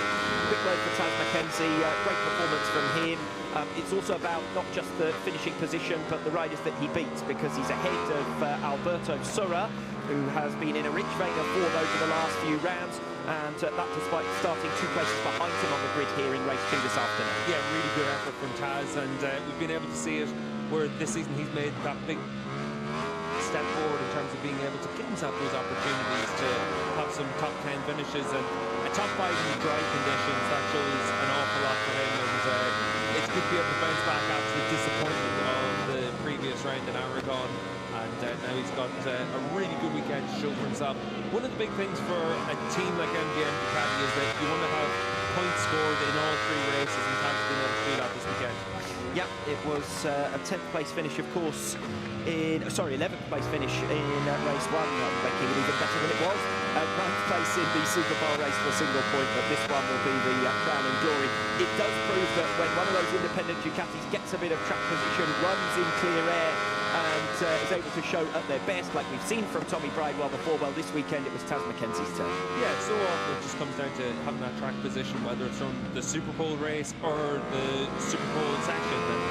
Quick word for Taz Mackenzie, great performance from him. It's also about not just the finishing position, but the riders that he beats, because he's ahead of Alberto Surra, who has been in a rich vein of form over the last few rounds, and that despite starting 2 places behind him on the grid here in race 2 this afternoon. Yeah, really good effort from Taz, and we've been able to see it where this season he's made that big step forward in terms of being able to give himself those opportunities to have some top 10 finishes, and a top 5 in dry conditions. That shows an awful lot for him, and it's good to be able to bounce back after the disappointment of the previous round in Aragon, and now he's got a really good weekend to show for himself. One of the big things for a team like MGM Ducati is that you want to have points scored in all 3 races, and Taz been able to do that this weekend. Yep, it was a 10th place finish, of course, 11th place finish in race 1, making it even better than it was. 9th place in the Superpole race for a single point, but this one will be the crowning glory. It does prove that when one of those independent Ducatis gets a bit of track position, runs in clear air, and is able to show at their best, like we've seen from Tommy Bridewell before, well, this weekend it was Taz Mackenzie's turn. Yeah, so often it just comes down to having that track position, whether it's from the Superpole race or the Superpole section, and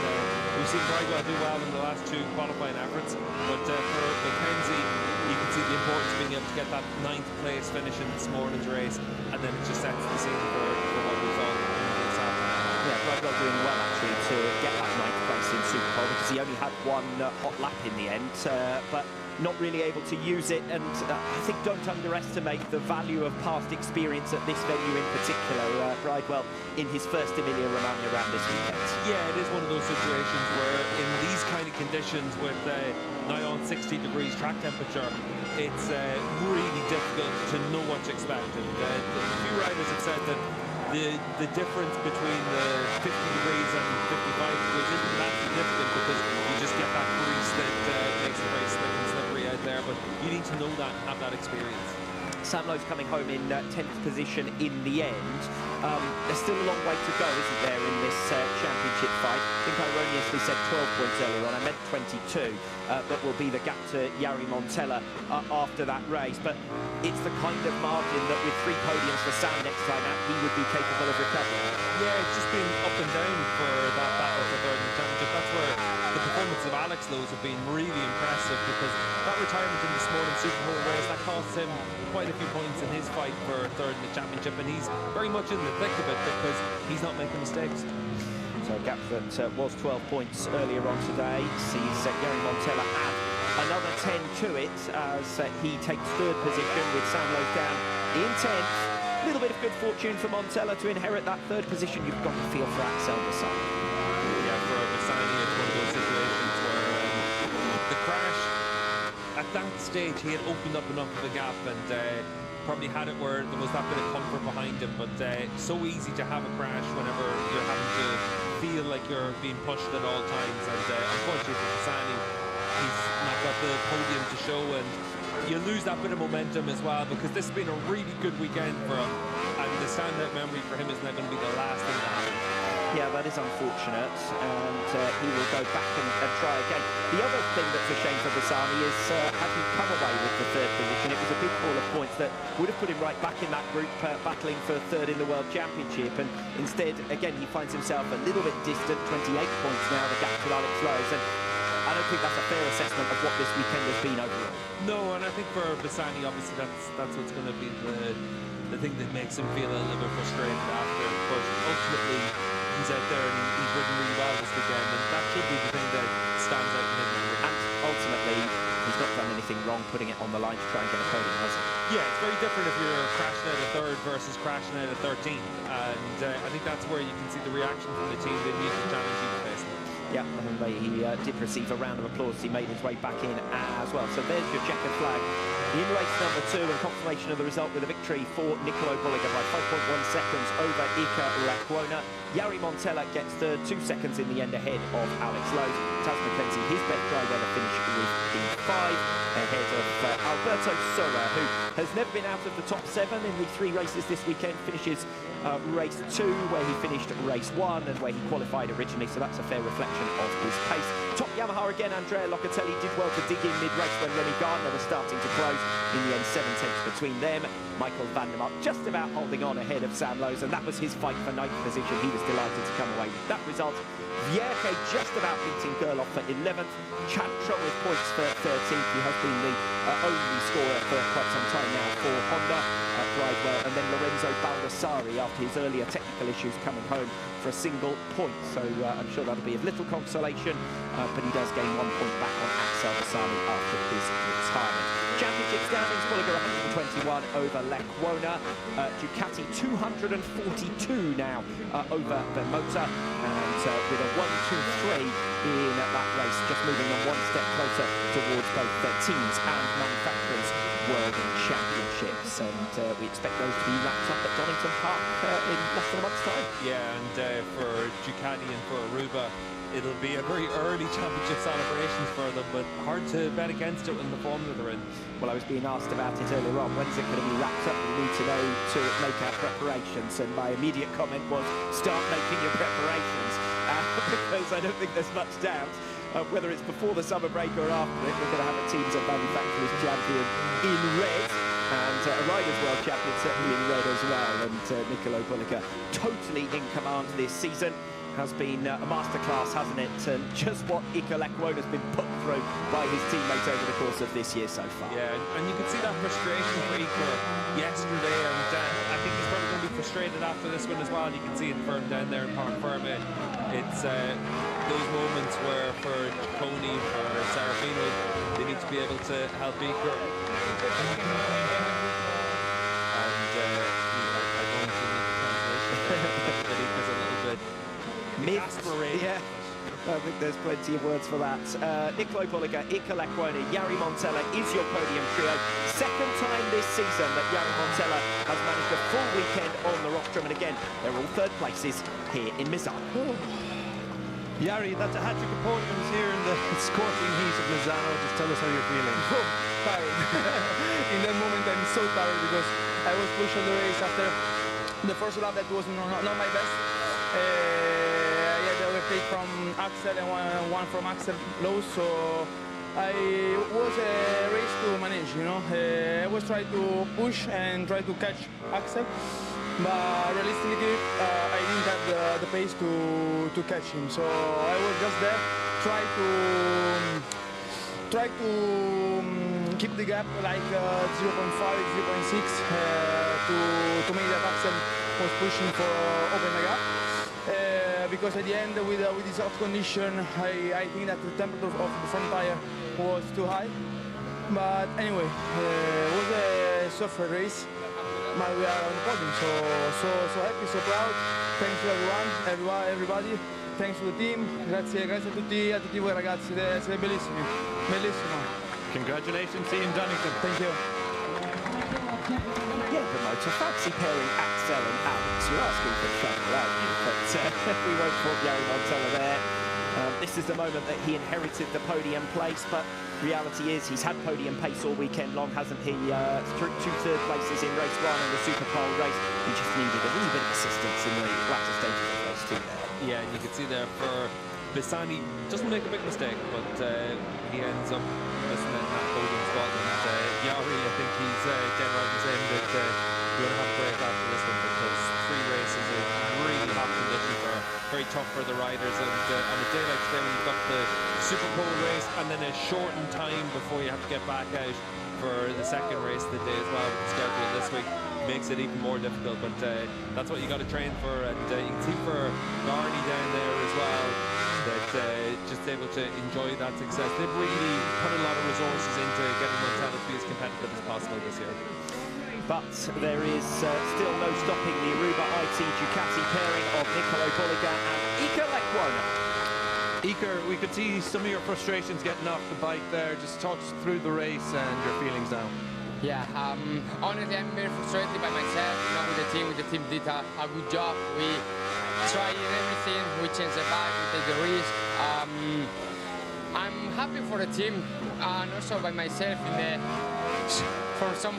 we've seen Bridewell do well in the last 2 qualifying efforts, but for Mackenzie, you can obviously the importance of being able to get that 9th place finish in this morning's race, and then it just sets the scene for what we saw this afternoon. Yeah, Bridewell doing well actually to get that 9th place in Superpole, because he only had one hot lap in the end, but not really able to use it. And I think don't underestimate the value of past experience at this venue in particular. Bridewell in his first Emilia Romagna round this weekend. Yeah, it is one of those situations where in these kind of conditions with nigh on 60 degrees track temperature, it's really difficult to know what to expect. And a few riders have said that the difference between the 50 degrees and 55 degrees isn't that significant, because you just get that grease that makes the race slick and slippery out there, but you need to know that and have that experience. Sam Lowe's coming home in 10th position in the end. There's still a long way to go, isn't there, in this championship fight? I think I erroneously said 12 points earlier on. I meant 22, but will be the gap to Jari Montella after that race. But it's the kind of margin that with 3 podiums for Sam next time out, he would be capable of recovering. Yeah, it's just been up and down for that battle for third in the championship. That's where the performance of Alex Lowe's have been really impressive, because that retirement in this morning's Superpole race, that cost him quite a few points in his fight for third in the championship, and he's very much in the thick of it because he's not making mistakes. So a gap that was 12 points earlier on today sees Jari Montella add another 10 to it as he takes 3rd position with Sam Lowe down in 10th. A little bit of good fortune for Montella to inherit that 3rd position. You've got to feel for Axel Bassani. Yeah, for Bassani, it's one of those situations where the crash, at that stage, he had opened up enough of a gap and probably had it where there was that bit of comfort behind him, but so easy to have a crash whenever you're having to feel like you're being pushed at all times. And unfortunately for Bassani, he's not got the podium to show, and you lose that bit of momentum as well, because this has been a really good weekend for him, and the standout memory for him is now going to be the last thing that happens. Yeah, that is unfortunate, and he will go back and try again. The other thing that's a shame for Bassani is had he come away with the 3rd position, it was a big haul of points that would have put him right back in that group battling for 3rd in the World Championship, and instead, again, he finds himself a little bit distant, 28 points now, the gap to Alex Lowe's, and I don't think that's a fair assessment of what this weekend has been overall. No, and I think for Bassani, obviously, that's what's going to be the thing that makes him feel a little bit frustrated after, but ultimately, he's out there and he's ridden really well this weekend, and that should be the thing that stands out in him. And ultimately, he's not done anything wrong putting it on the line to try and get a podium, has he? Yeah, it's very different if you're crashing out of 3rd versus crashing out of 13th, and I think that's where you can see the reaction from the team that needs to challenge you to face them. Yeah, and he did receive a round of applause. He made his way back in as well. So there's your checkered flag in race number 2, and confirmation of the result with a victory for Nicolo Bulliger by 5.1 seconds over Ika Rakwona. Jari Montella gets 3rd, 2 seconds in the end ahead of Alex Lowe. Taz McKenzie, his best dry weather finish with P5, ahead of Alberto Sora, who has never been out of the top 7 in the 3 races this weekend. Finishes race 2, where he finished race 1 and where he qualified originally, so that's a fair reflection of his pace. Top Yamaha again, Andrea Locatelli did well to dig in mid-race when Remy Gardner was starting to close. In the end, 7 tenths between them. Michael van der Mark just about holding on ahead of Sam Lowe's, and that was his fight for 9th position. He was delighted to come away with that result. Vierke just about beating Gerloff for 11th. Chantra with points for 13th. He has been the only scorer for quite some time now for Honda. Bridewell, and then Lorenzo Baldassari after his earlier technical issues coming home for a single point. So I'm sure that'll be of little consolation, but he does gain 1 point back on Axel Bassani after his retirement. Championship standings, Bulliger 121 over Lekwona, Ducati 242 now over Bemota, and with a 1-2-3 in that race, just moving them 1 step closer towards both the teams and manufacturers' World Championships, and we expect those to be wrapped up at Donington Park in less than a month's time. Yeah, and for Ducati and for Aruba, it'll be a very early championship celebrations for them, but hard to bet against it in the form that they're in. Well, I was being asked about it earlier on. When's it going to be wrapped up? We need to know to make our preparations, and my immediate comment was start making your preparations, because I don't think there's much doubt whether it's before the summer break or after it, we're going to have a teams and manufacturers champion in red, and a riders world champion certainly in red as well, and Nicolo Bulliger totally in command this season. has been a masterclass, hasn't it? And just what Ika Lekwona has been put through by his teammates over the course of this year so far. Yeah, and you can see that frustration for Ika yesterday, and I think he's probably going to be frustrated after this one as well. You can see it firm down there in Park Ferme. It's those moments where for Coney, for Serafino, they need to be able to help Ika. Yeah, I think there's plenty of words for that. Nicolo Poliga, Ika Lekwona, Jari Montella is your podium trio. Second time this season that Jari Montella has managed a full weekend on the rostrum, and again, they're all third places here in Misano. Jari, that's a hat-trick of podiums here in the scorching heat of Misano. Just tell us how you're feeling. Tired. In that moment, I'm so tired because I was pushing the race after the first lap. That was not my best. Yeah, the overtake from Axel and one from Axel low, so I was a race to manage, you know. I was trying to push and try to catch Axel, but realistically I didn't have the pace to catch him, so I was just there, try to keep the gap like 0.5, 0.6 to make that Axel was pushing for open the gap. Because at the end, with this hot condition, I think that the temperature of the front tire was too high. But anyway, it was a suffer race, but we are on the podium, so happy, so proud. Thanks to everybody. Thanks to the team. Grazie a tutti voi ragazzi, siete bellissimi. Bellissimo. Congratulations, Ian Dunnington. Thank you. Yeah, promoter, fancy pairing Axel and Alex. You're asking for trouble, aren't you? But we won't put Jari Montella there. This is the moment that he inherited the podium place, but reality is he's had podium pace all weekend long, hasn't he? Two third places in race 1 and the Superpole race. He just needed a little bit of assistance in the latter stages of race 2 there. Yeah, and you can see there for Bissani, doesn't make a big mistake, but he ends up missing that podium spot. And Jari, I think he's dead right in saying that we're going to have a break after this one, because 3 races in really hot conditions are very tough for the riders. And on a day like today, when you've got the Superpole race and then a shortened time before you have to get back out for the second race of the day as well, with the schedule this week, makes it even more difficult. But that's what you got to train for, and you can see for Barney down there as well, that just able to enjoy that success. They've really put a lot of resources into getting Montella to be as competitive as possible this year. But there is still no stopping the Aruba IT Ducati pairing of Nicolo Poliga and Ika Lekwona. Iker, we could see some of your frustrations getting off the bike there. Just talk us through the race and your feelings now. Yeah, honestly, I'm very frustrated by myself, you know, with the team. The team did a good job. We tried everything. We changed the bike, we take the risk. I'm happy for the team, and also by myself. From some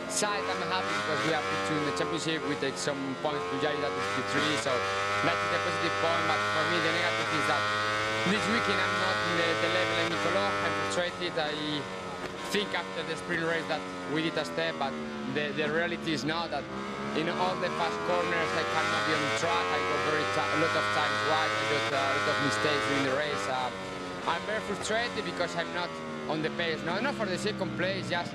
side, I'm happy because we are P2 in the championship. We take some points to Jari, that is P3, so that is the positive point. But for me, the negative is that this weekend I'm not in the level of Nicolo. I'm frustrated. I think after the sprint race that we did a step, but the reality is now that in all the fast corners I cannot be on track. I got a lot of times wide. I got a lot of mistakes during the race. I'm very frustrated because I'm not on the pace. No, not for the second place, just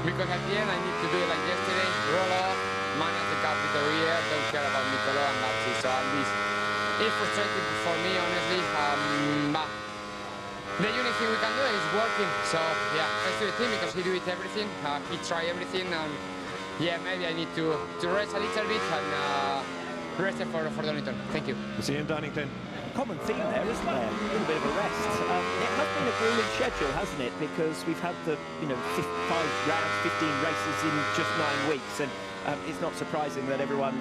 because at the end I need to do it like yesterday, roll off, manage the gap with the rear, don't care about Nicolo, and that's it. So at least it's frustrating for me, honestly. But the only thing we can do is working. So yeah, thanks to the team because he do it everything. He try everything, and yeah, maybe I need to rest a little bit and rest it for Donington. Thank you. We'll see you in Donington. Common theme there, isn't there? A little bit of a rest. It has been a grueling schedule, hasn't it? Because we've had the 5 rounds, 15 races in just 9 weeks, and it's not surprising that everyone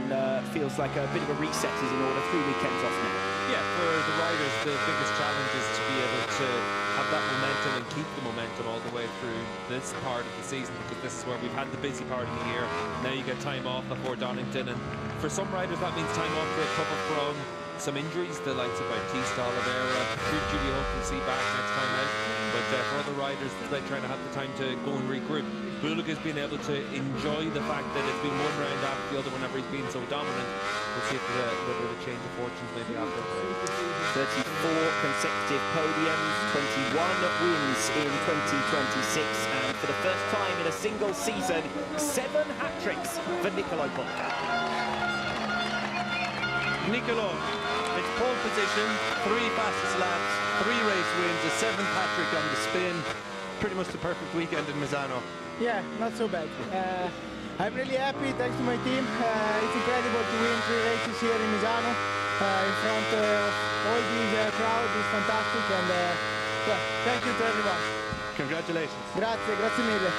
feels like a bit of a reset is in order. 3 weekends off now. Yeah, for the riders, the biggest challenge is to be able to have that momentum and keep the momentum all the way through this part of the season, because this is where we've had the busy part of the year. Now you get time off before Donington, and for some riders that means time off to recover from some injuries, the likes of Bautista, Oliveira, who Julie hope to see back next time out. But for other riders, they're trying to have the time to go and regroup. Bulaga's been able to enjoy the fact that it's been one round after the other whenever he's been so dominant. We'll see if there's a little bit of a change of fortunes maybe after. 34 consecutive podiums, 21 wins in 2026, and for the first time in a single season, 7 hat-tricks for Nicolo Bulliga. Nicolo, it's pole position, 3 fastest laps, 3 race wins, a 7th hat-trick on the spin. Pretty much the perfect weekend in Misano. Yeah, not so bad. I'm really happy, thanks to my team. It's incredible to win 3 races here in Misano in front of all this crowd. It's fantastic, and well, thank you to everyone. Congratulations. Grazie, grazie mille.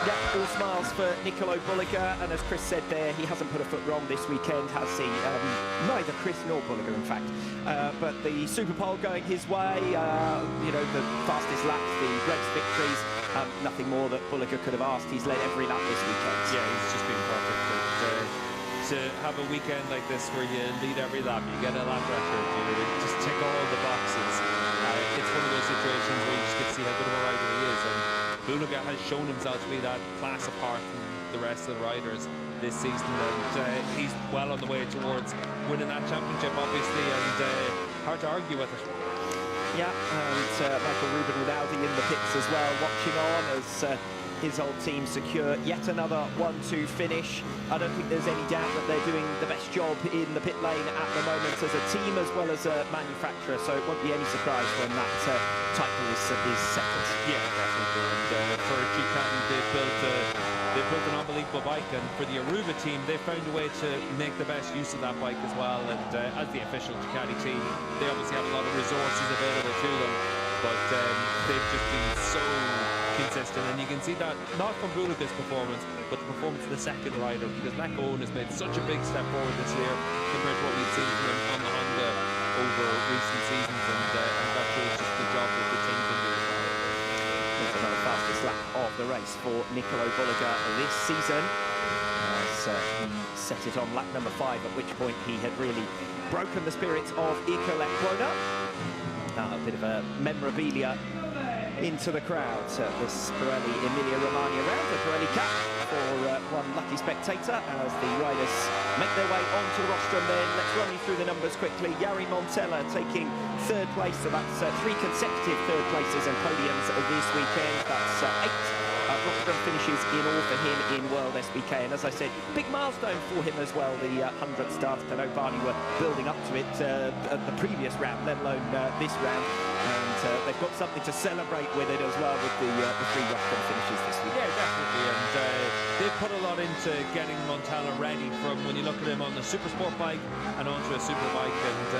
Yeah, all smiles for Nicolo Bulliga, and as Chris said there, he hasn't put a foot wrong this weekend, has he? Neither Chris nor Bulliga, in fact. But the Superpole going his way, you know, the fastest laps, the race victories, nothing more that Bulliga could have asked. He's led every lap this weekend. Yeah, he's just been perfect. To have a weekend like this where you lead every lap, you get a lap record, you just tick all the boxes. It's one of those situations where you just get to see how good of a rider he is. And Bulliga has shown himself to be that class apart from the rest of the riders this season, and he's well on the way towards winning that championship, obviously, and hard to argue with it. Yeah, and Michael Ruben Rinaldi in the pits as well, watching on as his old team secure yet another 1-2 finish. I don't think there's any doubt that they're doing the best job in the pit lane at the moment as a team as well as a manufacturer, so it won't be any surprise when that title is settled. Yeah, definitely. And for Ducati, they've built an unbelievable bike, and for the Aruba team, they've found a way to make the best use of that bike as well. And as the official Ducati team, they obviously have a lot of resources available to them, but they've just been so consistent, and you can see that not from Bulliga's performance, but the performance of the second rider, because Mac Owen has made such a big step forward this year compared to what we've seen from him on the Honda over recent seasons, and that shows just the job that the team can do as well. There's another fastest lap of the race for Nicolo Bulliga this season, as he set it on lap number 5, at which point he had really broken the spirits of Ika Lecuona. A bit of a memorabilia into the crowd. This Pirelli Emilia Romagna round, the Pirelli Cup for one lucky spectator as the riders make their way onto the rostrum. Then let's run you through the numbers quickly. Jari Montella taking 3rd place, so that's 3 consecutive 3rd places and podiums this weekend. That's 8 rostrum finishes in all for him in WorldSBK, and as I said, big milestone for him as well, the 100th start. I know Barney were building up to it at the previous round, let alone this round, and they've got something to celebrate with it as well, with the 3 rostrum finishes this week. Yeah, definitely, and they've put a lot into getting Montella ready, from when you look at him on the super sport bike and onto a super bike, and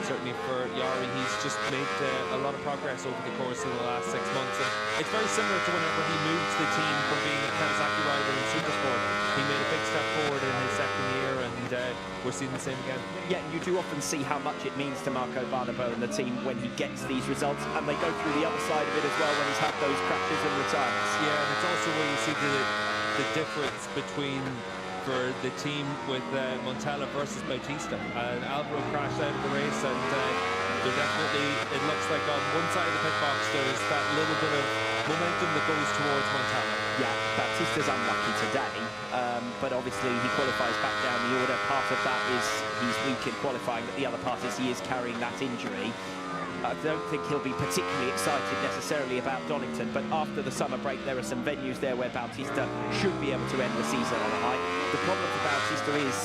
certainly for Jari, he's just made a lot of progress over the course of the last 6 months. And it's very similar to whenever he moved the team from being a Kawasaki rider in Supersport. He made a big step forward in his 2nd year, and we're seeing the same again. Yeah, you do often see how much it means to Marco Barnabo and the team when he gets these results, and they go through the other side of it as well when he's had those crashes and retirements. Yeah, and it's also where you see the difference between for the team with Montella versus Bautista. And Alvaro crashed out of the race, and there definitely, it looks like on one side of the pit box there's that little bit of momentum that goes towards Montella. Yeah, Bautista's unlucky today, but obviously he qualifies back down the order. Part of that is he's weak in qualifying, but the other part is he is carrying that injury. I don't think he'll be particularly excited necessarily about Donington, but after the summer break there are some venues there where Bautista should be able to end the season on a high. The problem for Bautista is,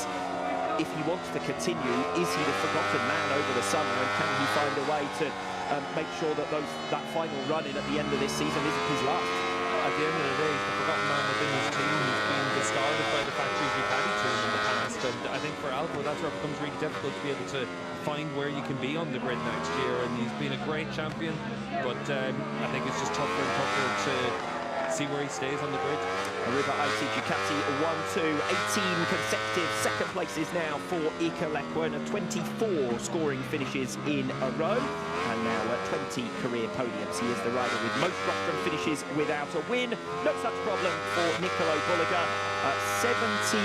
if he wants to continue, is he the forgotten man over the summer, and can he find a way to make sure that that final run-in at the end of this season isn't his last? At the end of the day, he's the forgotten man within his team. He's been discarded by the factory Ducati team in the past, and I think for Alvaro that's where it becomes really difficult to be able to find where you can be on the grid next year. And he's been a great champion, but I think it's just tougher and tougher to see where he stays on the grid. Aruba IT Ducati 1-2, 18 consecutive 2nd places now for Ika Lecuona, 24 scoring finishes in a row, and now 20 career podiums. He is the rider with most rostrum finishes without a win. No such problem for Nicolo Bulliga. 77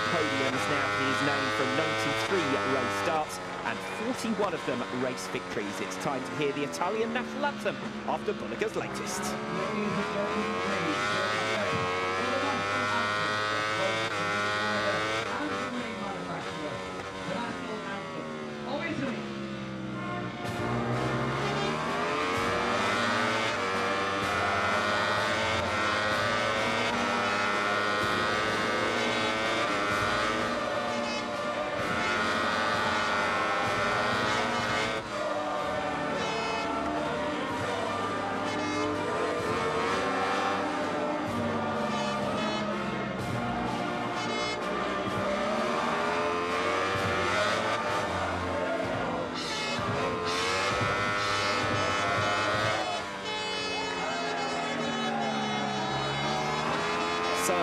podiums now to his name from 93 race starts. and 41 of them race victories. It's time to hear the Italian national anthem after Bulliga's latest. Ladies and gentlemen, please join me for the national anthem of both the and the main manufacturer, the national anthem of Italy. So,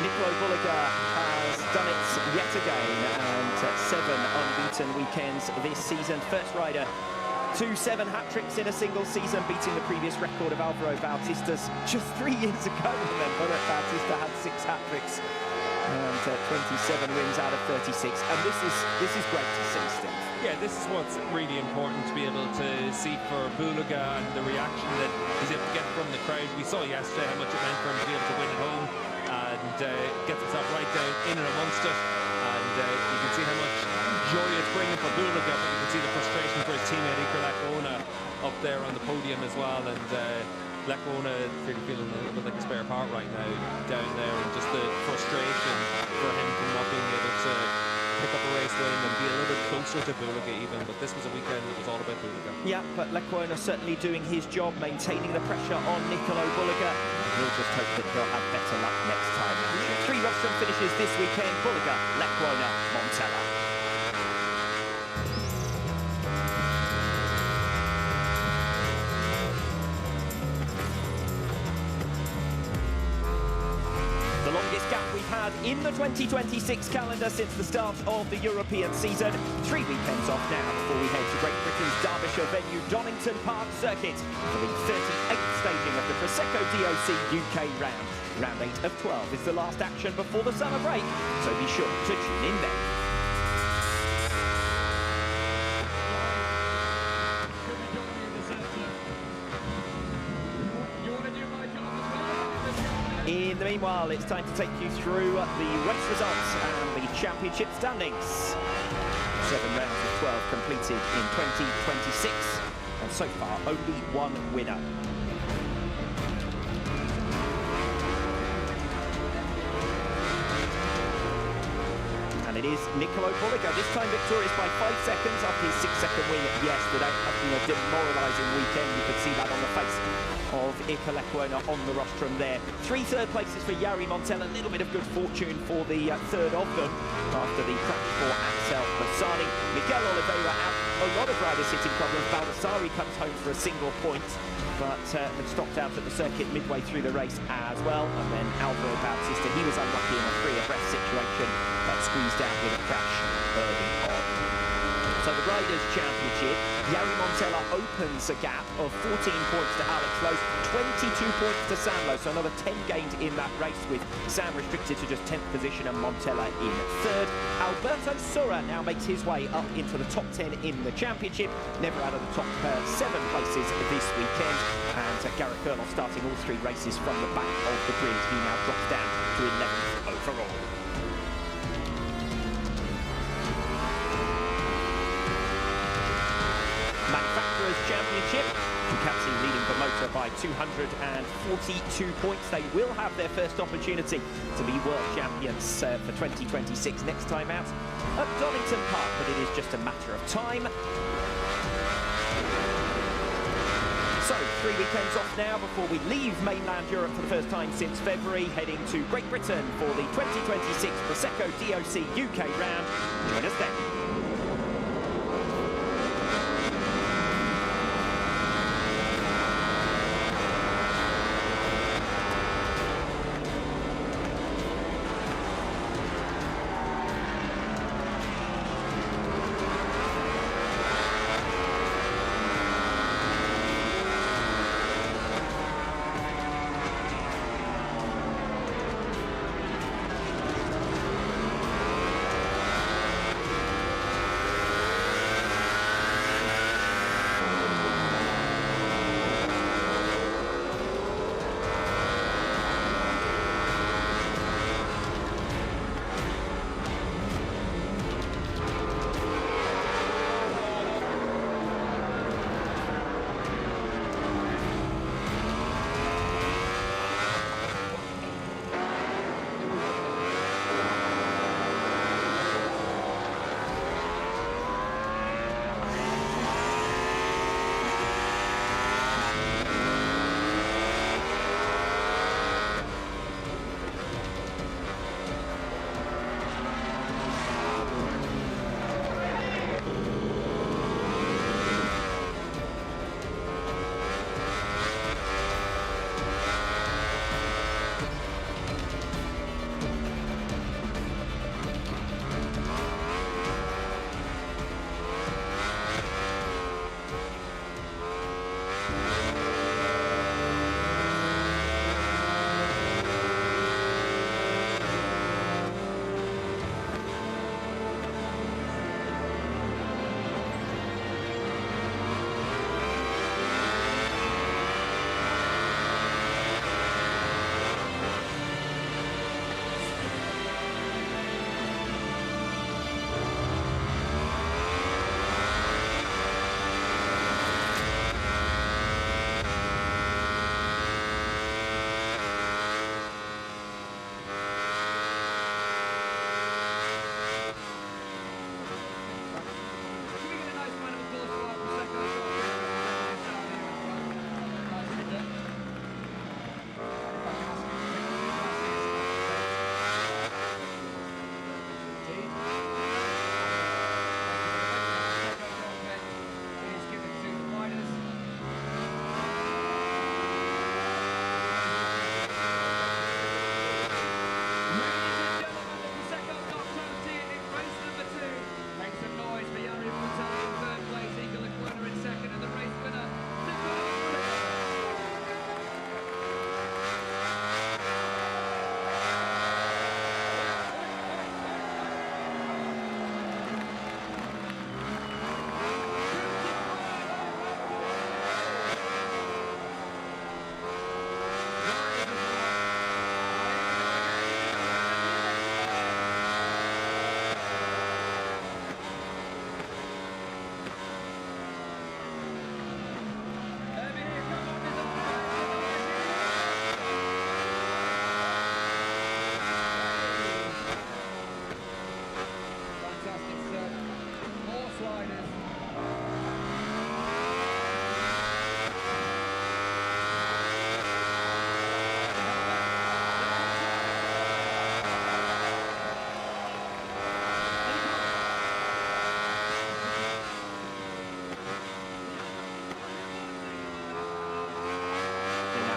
Nicolo Bulliga has done it yet again, and 7 unbeaten weekends this season. First rider to 7 hat-tricks in a single season, beating the previous record of Alvaro Bautista's just 3 years ago. Remember that Bautista had 6 hat-tricks and 27 wins out of 36, and this is great to see, Steve. Yeah, this is what's really important to be able to see for Bulliga and the reaction that he's able to get from the crowd. We saw yesterday how much it meant for him to be able to win at home and get himself right down in and amongst it. And you can see how much joy it's bringing for Bulliga, but you can see the frustration for his teammate Iker Lecuona up there on the podium as well. And Lecuona feeling a little bit like a spare part right now down there, and just the frustration for him from not being able to pick up a race win and be a little bit closer to Bulliga even, but this was a weekend that was all about Bulliga. Yeah, but Lecuona certainly doing his job, maintaining the pressure on Nicolo Bulliga. We'll just hope that he'll have better luck next time. 3 rostrum finishes this weekend: Bulliga, Lecuona, Montella. Longest gap we've had in the 2026 calendar since the start of the European season. 3 weekends off now before we head to Great Britain's Derbyshire venue Donington Park Circuit for the 38th staging of the Prosecco DOC UK round. Round 8 of 12 is the last action before the summer break, so be sure to tune in then. In the meanwhile, it's time to take you through the race results and the championship standings. 7 rounds of 12 completed in 2026, and so far only 1 winner. And it is Nicolo Bulliga, this time victorious by 5 seconds after his 6-second win yesterday. Has been a demoralising weekend. You could see that on the face of Iker Lecuona on the rostrum there. 3 third places for Jari Montella. A little bit of good fortune for the third of them after the crash for Axel Bassani. Miguel Oliveira out. A lot of riders hitting problems. Baldassari comes home for a single point, but had stopped out at the circuit midway through the race as well. And then Alvaro Bautista, he was unlucky in a 3 abreast situation, but squeezed out with a crash early on. So the Riders' Championship, Jari Montella opens a gap of 14 points to Alex Lowe's, 22 points to Sam Lowe, so another 10 gained in that race, with Sam restricted to just 10th position and Montella in 3rd. Alberto Sura now makes his way up into the top 10 in the championship, never out of the top 7 places this weekend, and Garrett Gerloff starting all 3 races from the back of the grid. He now drops down to 11th overall. Manufacturers' Championship, Ducati leading the motor by 242 points. They will have their first opportunity to be world champions for 2026 next time out at Donington Park, but it is just a matter of time. So, 3 weekends off now before we leave mainland Europe for the first time since February, heading to Great Britain for the 2026 Prosecco DOC UK round. Join us then.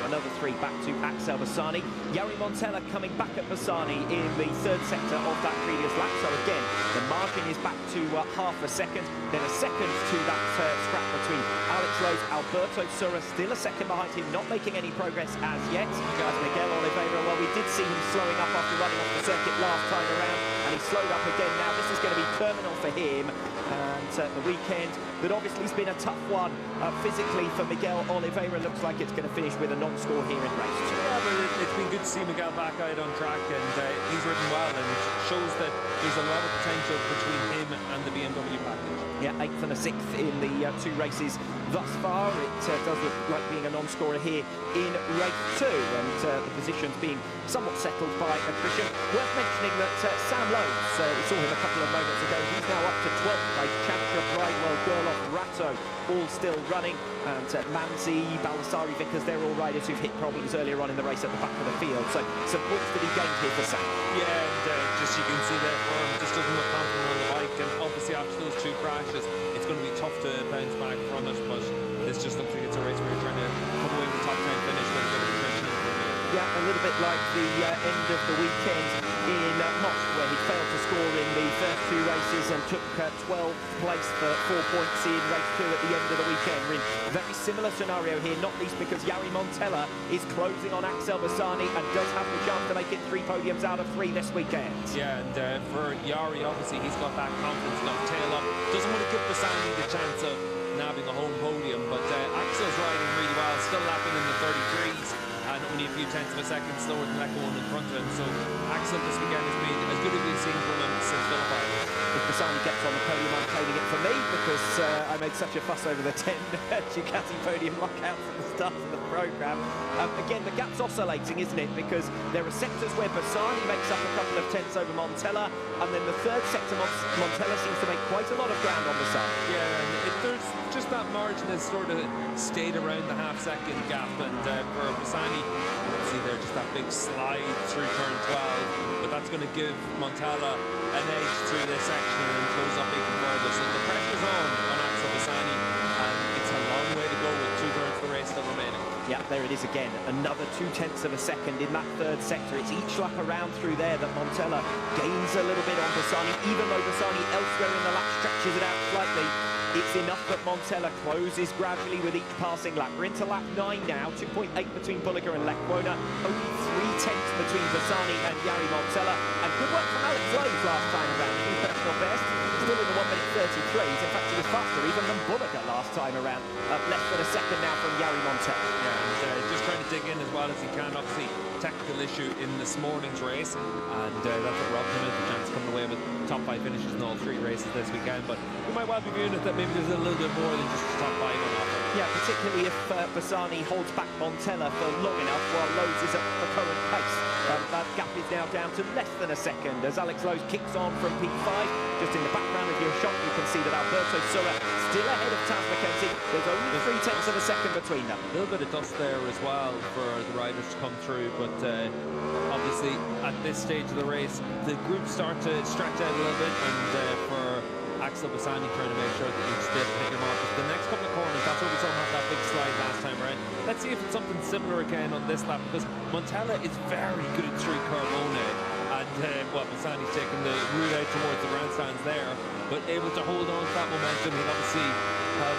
another 3 back to Axel Bassani. Jari Montella coming back at Bassani in the third sector of that previous lap. So again, the margin is back to half a second, then a second to that scrap between Alex Lowe's, Alberto Sura still a second behind him, not making any progress as yet. As Miguel Oliveira, well, we did see him slowing up after running off the circuit last time around, and he slowed up again now. This is going to be terminal for him, and the weekend that obviously has been a tough one physically for Miguel Oliveira. Looks like it's going to finish with a non-score here in race 2. Yeah, but it's been good to see Miguel back out on track, and he's ridden well, and it shows that there's a lot of potential between him and the BMW package. Yeah, 8th and a 6th in the 2 races thus far. It does look like being a non-scorer here in race 2, and the positions being somewhat settled by attrition. Worth mentioning that Sam Lowe's, we saw him a couple of moments ago, he's now up to 12th place. Chantra, Bridewell, Gerloff, Ratto, all still running, and Manzi, Baldassari, Vickers, they're all riders who've hit problems earlier on in the race at the back of the field. So some points to be gained here for Sam. Yeah, and just you can see that Firm just doesn't look confident on the bike, and obviously after those 2 crashes, it's going to be tough to bounce back from it, but this just looks like it's a race where you're trying to come away with the top 10 finish with a bit of attrition. Yeah, a little bit like the end of the weekend in Moss, where he failed to score in the first 2 races and took 12th place for 4 points in race 2 at the end of the weekend. We're in a very similar scenario here, not least because Jari Montella is closing on Axel Bassani and does have the chance to make it 3 podiums out of 3 this weekend. Yeah, and for Jari, obviously, he's got that confidence now, tail up. Doesn't want to give Bassani the chance of nabbing a home podium, but Axel's riding really well, still lapping in the 33s. And only a few tenths of a second slower than that one in front of him. So Axel this weekend has been as good as we've seen from him since Phillippi. If Bassani gets on the podium, I'm claiming it for me, because I made such a fuss over the 10 Ducati podium lockout from the start of the programme. Again, the gap's oscillating, isn't it? Because there are sectors where Bassani makes up a couple of tenths over Montella, and then the third sector, Montella seems to make quite a lot of ground on Bassani. Yeah, and there's just that margin has sort of stayed around the half-second gap, and for Bassani, see there, just that big slide through turn 12, but that's going to give Montella an edge through this section and then close up even further. So the pressure's on Axel Bassani, and it's a long way to go with 2 thirds of the race still remaining. Yeah, there it is again, another 2 tenths of a second in that third sector. It's each lap around through there that Montella gains a little bit on Bassani, even though Bassani elsewhere in the lap stretches it out slightly. It's enough that Montella closes gradually with each passing lap. We're into lap 9 now, 2.8 between Bulliger and Lecuona, only 3 tenths between Bassani and Jari Montella, and good work from Alex Lowe's last time around, new personal best, still in the 1:33s. In fact, he was faster even than Bulliger last time around, less than a second now from Jari Montella. Yeah, and just trying to dig in as well as he can. Obviously, technical issue in this morning's race, and that's what robbed him of the chance of coming away with top 5 finishes in all 3 races this weekend. But we might well be viewing it that maybe there's a little bit more than just top 5 on offer. Yeah, particularly if Bassani holds back Montella for long enough while Lowe's is at the current pace. That gap is now down to less than a second as Alex Lowe's kicks on from P5. Just in the background of your shot, you can see that Alberto Sura still ahead of Taz McKenzie. There's only 3 tenths of a second between them. A little bit of dust there as well for the riders to come through, but obviously at this stage of the race, the groups start to stretch out a little bit, and for Axel Bassani trying to make sure that you stay to hit your mark. But the next couple of corners, that's where we saw him have that big slide last time around. Let's see if it's something similar again on this lap, because Montella is very good through Carbone, and Bassani's taking the route out towards the grandstands there, but able to hold on to that momentum. He'll obviously have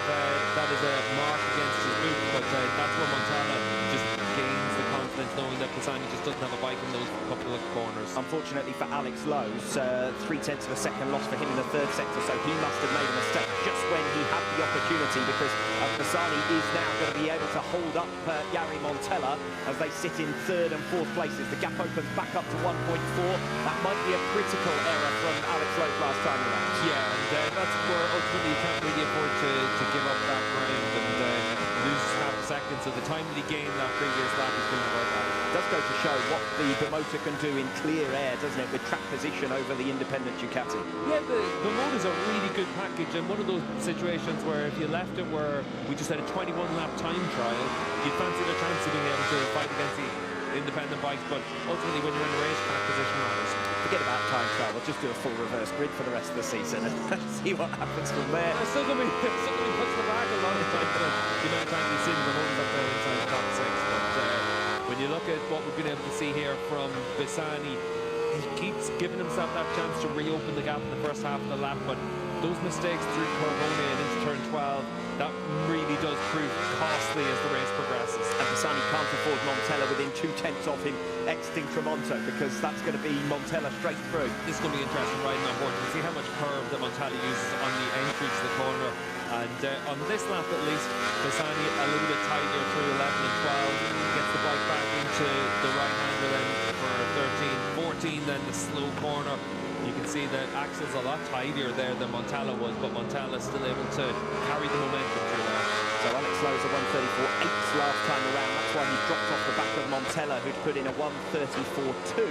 that as a mark against his boot, but that's where Montella just gains the confidence, knowing that Bassani just doesn't have a bike in those couple of corners. Unfortunately for Alex Lowe's, 3 tenths of a second loss for him in the third sector, so he must have made a mistake just when he had the opportunity, because Bassani is now going to be able to hold up Jari Montella as they sit in 3rd and 4th places. The gap opens back up to 1.4. That might be a critical error from Alex Lowe's last time around. Yeah, and that's where ultimately you can't really afford to give up that ground and lose half a second. So the time that he gained that previous lap is going to work out. It does go to show what the motor can do in clear air, doesn't it, with track position over the independent Ducati. Yeah, the motor's a really good package, and one of those situations where if you left it where we just had a 21-lap time trial, you'd fancy the chance of being able to fight against the independent bikes, but ultimately when you're in a race, track position matters. Forget about time trial, we'll just do a full reverse grid for the rest of the season and see what happens from there. It's still going to be pushing the back a lot of times, the amount of time we've seen the motors up there inside the top 6, but what we've been able to see here from Bassani. He keeps giving himself that chance to reopen the gap in the first half of the lap, but those mistakes through Corvone and into turn 12, that really does prove costly as the race progresses. And Bassani can't afford Montella within 2/10 of him exiting Tremonto, because that's going to be Montella straight through. This is going to be interesting riding on board. You can see how much curve that Montella uses on the entry to the corner. And on this lap at least, Bassani a little bit tighter through 11 and 12. Gets the bike back into the right-hander then for 13, 14, then the slow corner. You can see that Axel's a lot tidier there than Montella was, but Montella's still able to carry the momentum through there. So Alex Lowe's a 134.8 last time around. That's why he dropped off the back of Montella, who'd put in a 134.2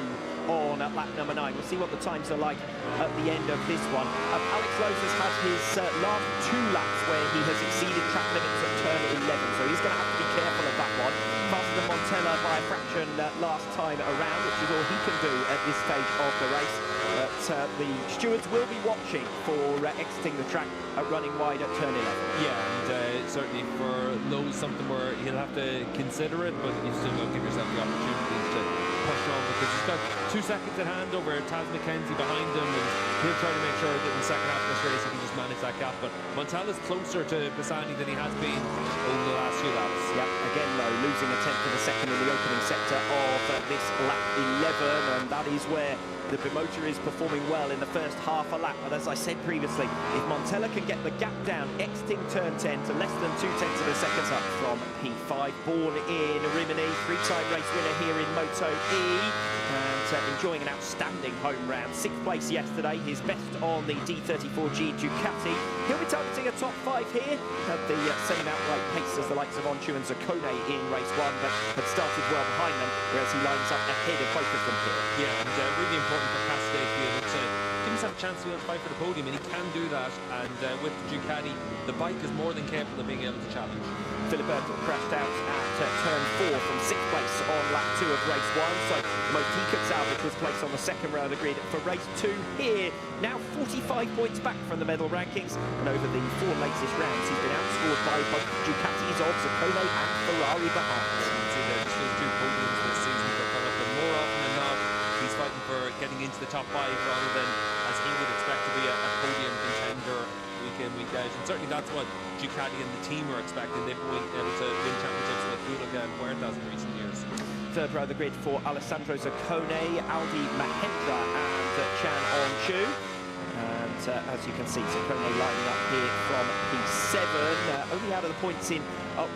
on at lap number 9. We'll see what the times are like at the end of this one. Alex Lowe's has had his last 2 laps where he has exceeded track limits at turn 11, so he's going to have to be careful of that one. Faster than Montella by a fraction last time around, which is all he can do at this stage of the race. But the stewards will be watching for exiting the track at running wide at turn 11. Yeah, and certainly for Lowe's something where he'll have to consider it, but you still got to give yourself the opportunity to push on, because he's got 2 seconds at hand over Taz McKenzie behind him, and he'll try to make sure that in the second half of this race he can just manage that gap. But Montella's closer to Bassani than he has been over the last few laps. Yep, again though, losing a tenth of a second in the opening sector of this lap 11, and that is where the Bimotor is performing well in the first half a lap. But as I said previously, if Montella can get the gap down, exiting turn 10 to less than 2/10 of a second up from P5, born in Rimini, 3-time race winner here in Moto E, and enjoying an outstanding home round. 6th place yesterday, his best on the D34G Ducati. He'll be targeting a top 5 here at the same outright pace as the likes of Onchu and Zaccone in race 1, but had started well behind them, whereas he lines up ahead of both of them here. Yeah, and really important for Cascade to be able to give himself a chance to be able to fight for the podium, and he can do that. And with the Ducati, the bike is more than capable of being able to challenge. Filiberto crashed out at turn 4 from 6th place on lap 2 of race 1, so the most he could salvage was placed on the second row of the grid for race 2 here. Now 45 points back from the medal rankings, and over the 4 latest rounds he's been outscored by both Ducatis of Zaccone and Ferrari behind. You can see there just those 2 podiums this season for Philip, and more often than not he's fighting for getting into the top 5 rather than, as he would expect, to be a podium contender week in, week out. And certainly that's what Ducati and the team are expecting. They've been able to win championships with Hulaga and Huertas in recent years. Third row of the grid for Alessandro Zaccone, Aldi Mahendra and Chan Onchu. And as you can see, Zaccone lining up here from P7, only out of the points in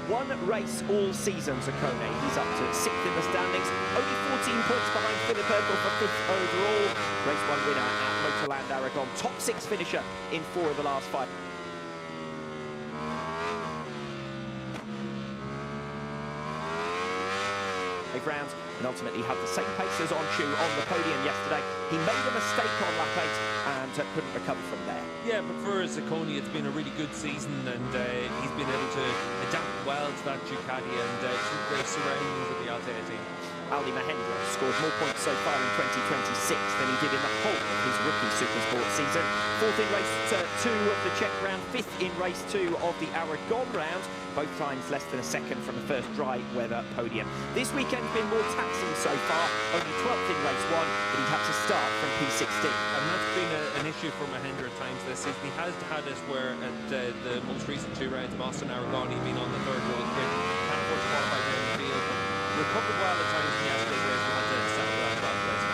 1 race all season. Zaccone, he's up to 6th in the standings, only 14 points behind Filiberto for 5th overall. Race 1 winner at Motorland Aragon, top 6 finisher in 4 of the last 5. Rounds, and ultimately had the same pace as Onchu on the podium yesterday. He made a mistake on lap 8 and couldn't recover from there. Yeah, but for Zaccone, it's been a really good season, and he's been able to adapt well to that Ducati and some great surroundings of the Altea team. Aldi Mahendra scored more points so far in 2026 than he did in the whole of his rookie Supersport season. 4th in race 2 of the Czech round, 5th in race 2 of the Aragon round, both times less than a second from the first dry weather podium. This weekend's been more taxing so far, only 12th in race 1, but he had to start from P16. And that's been an issue for Mahendra at times this season. He has had it where at the most recent 2 rounds of Austin Aragon, he's been on the 3rd row of the grid, can't afford to qualify down the field, but recovered well at times in the yesterday's race. We had to settle that well place.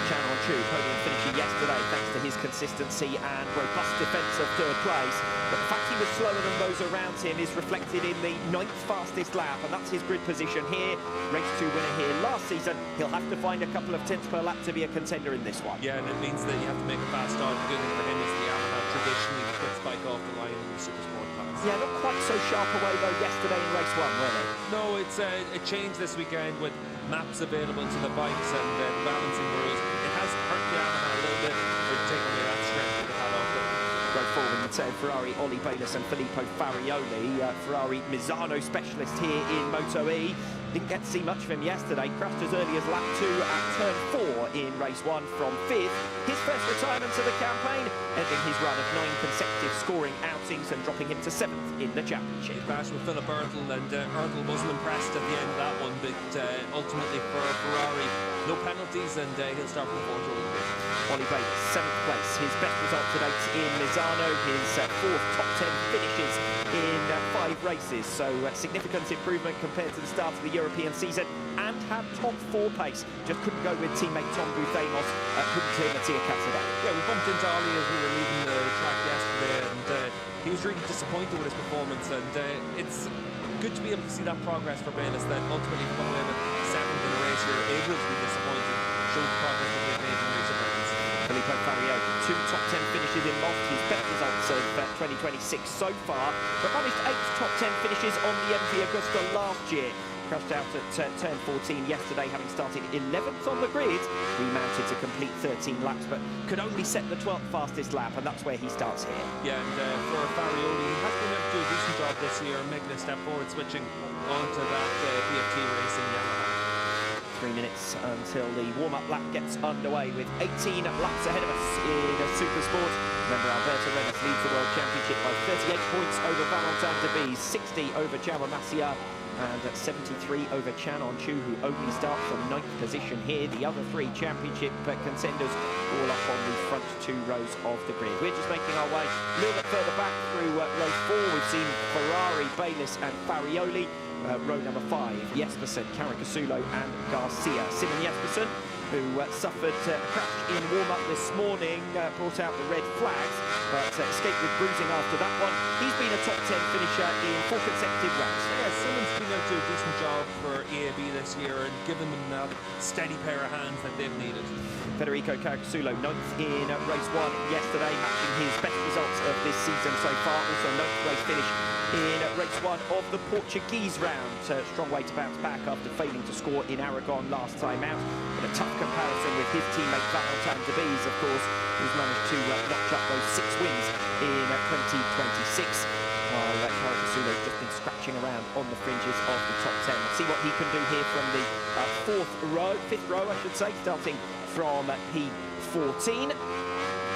Chan Onchu podium finisher yesterday thanks to his consistency and robust defence of 3rd place. But the fact he was slower than those around him is reflected in the 9th fastest lap, and that's his grid position here. Race 2 winner here last season. He'll have to find a couple of tenths per lap to be a contender in this one. Yeah, and it means that you have to make a fast start. The good thing for him is the Yamaha traditionally puts bike off the line in the Supersport class. Yeah, not quite so sharp away though yesterday in race 1, were they? No, it's a change this weekend with maps available to the bikes and the balancing rules. It has hurt the Yamaha a little bit to take away that strength that they had off them. row 4 in Ferrari, Ollie Bayliss and Filippo Farioli. Ferrari Misano specialist here in Moto E. Didn't get to see much of him yesterday. Crashed as early as lap 2 at turn 4 in race 1 from 5th. His first retirement of the campaign, ending his run of 9 consecutive scoring outings and dropping him to 7th in the championship. Crash with Philip Ertl, and Ertl wasn't impressed at the end of that one, but ultimately for Ferrari, no penalties, and he'll start from the 4th row. Ollie Bayliss, 7th place, his best result to date in Misano, his 4th top 10 finishes in 5 races, so significant improvement compared to the start of the European season, and had top 4 pace. Just couldn't go with teammate Tom Bouthamos, couldn't clear Mattia Casadei. Yeah, we bumped into Ollie as we were leaving the track yesterday, and he was really disappointed with his performance, and it's good to be able to see that progress for Bayliss, that ultimately come away with 7th in a race, you're able to be disappointed, show the progress that they've made in recent rounds. Filippo Farioli, 2 top 10 finishes in Loft, his best results of 2026 so far, but managed 8 top 10 finishes on the MV Augusta last year. Crashed out at turn 14 yesterday, having started 11th on the grid. Remounted to complete 13 laps, but could only set the 12th fastest lap, and that's where he starts here. Yeah, and for Farioli, he has been able to do a decent job this year, making a step forward, switching onto that BFT Racing Yamaha. 3 minutes until the warm-up lap gets underway, with 18 laps ahead of us in Supersport. Remember, Alberto Rennes leads the World Championship by 38 points over Valentin Debise, 60 over Jaume Masia, and 73 over Chan On-Chu, who only start from 9th position here. The other 3 championship contenders all up on the front 2 rows of the grid. We're just making our way a little bit further back through row 4. We've seen Ferrari, Bayliss and Farioli. Row number 5, Jespersen, Caricasulo and Garcia. Simon Jespersen, who suffered a crash in warm-up this morning, brought out the red flags, but escaped with bruising after that one. He's been a top 10 finisher in 4 consecutive rounds. Yeah, Simon's been able to do a decent job for EAB this year and given them that steady pair of hands that they've needed. Federico Caricasulo, 9th in race 1 yesterday, matching his best results of this season so far. Also 9th place finish in race 1 of the Portuguese round. Strong way to bounce back after failing to score in Aragon last time out. But a tough comparison with his teammate Valentin Debise, of course, who's managed to notch up those 6 wins in 2026. While Caricasulo's just been scratching around on the fringes of the top 10. We'll see what he can do here from the 5th row, I should say, starting from P14.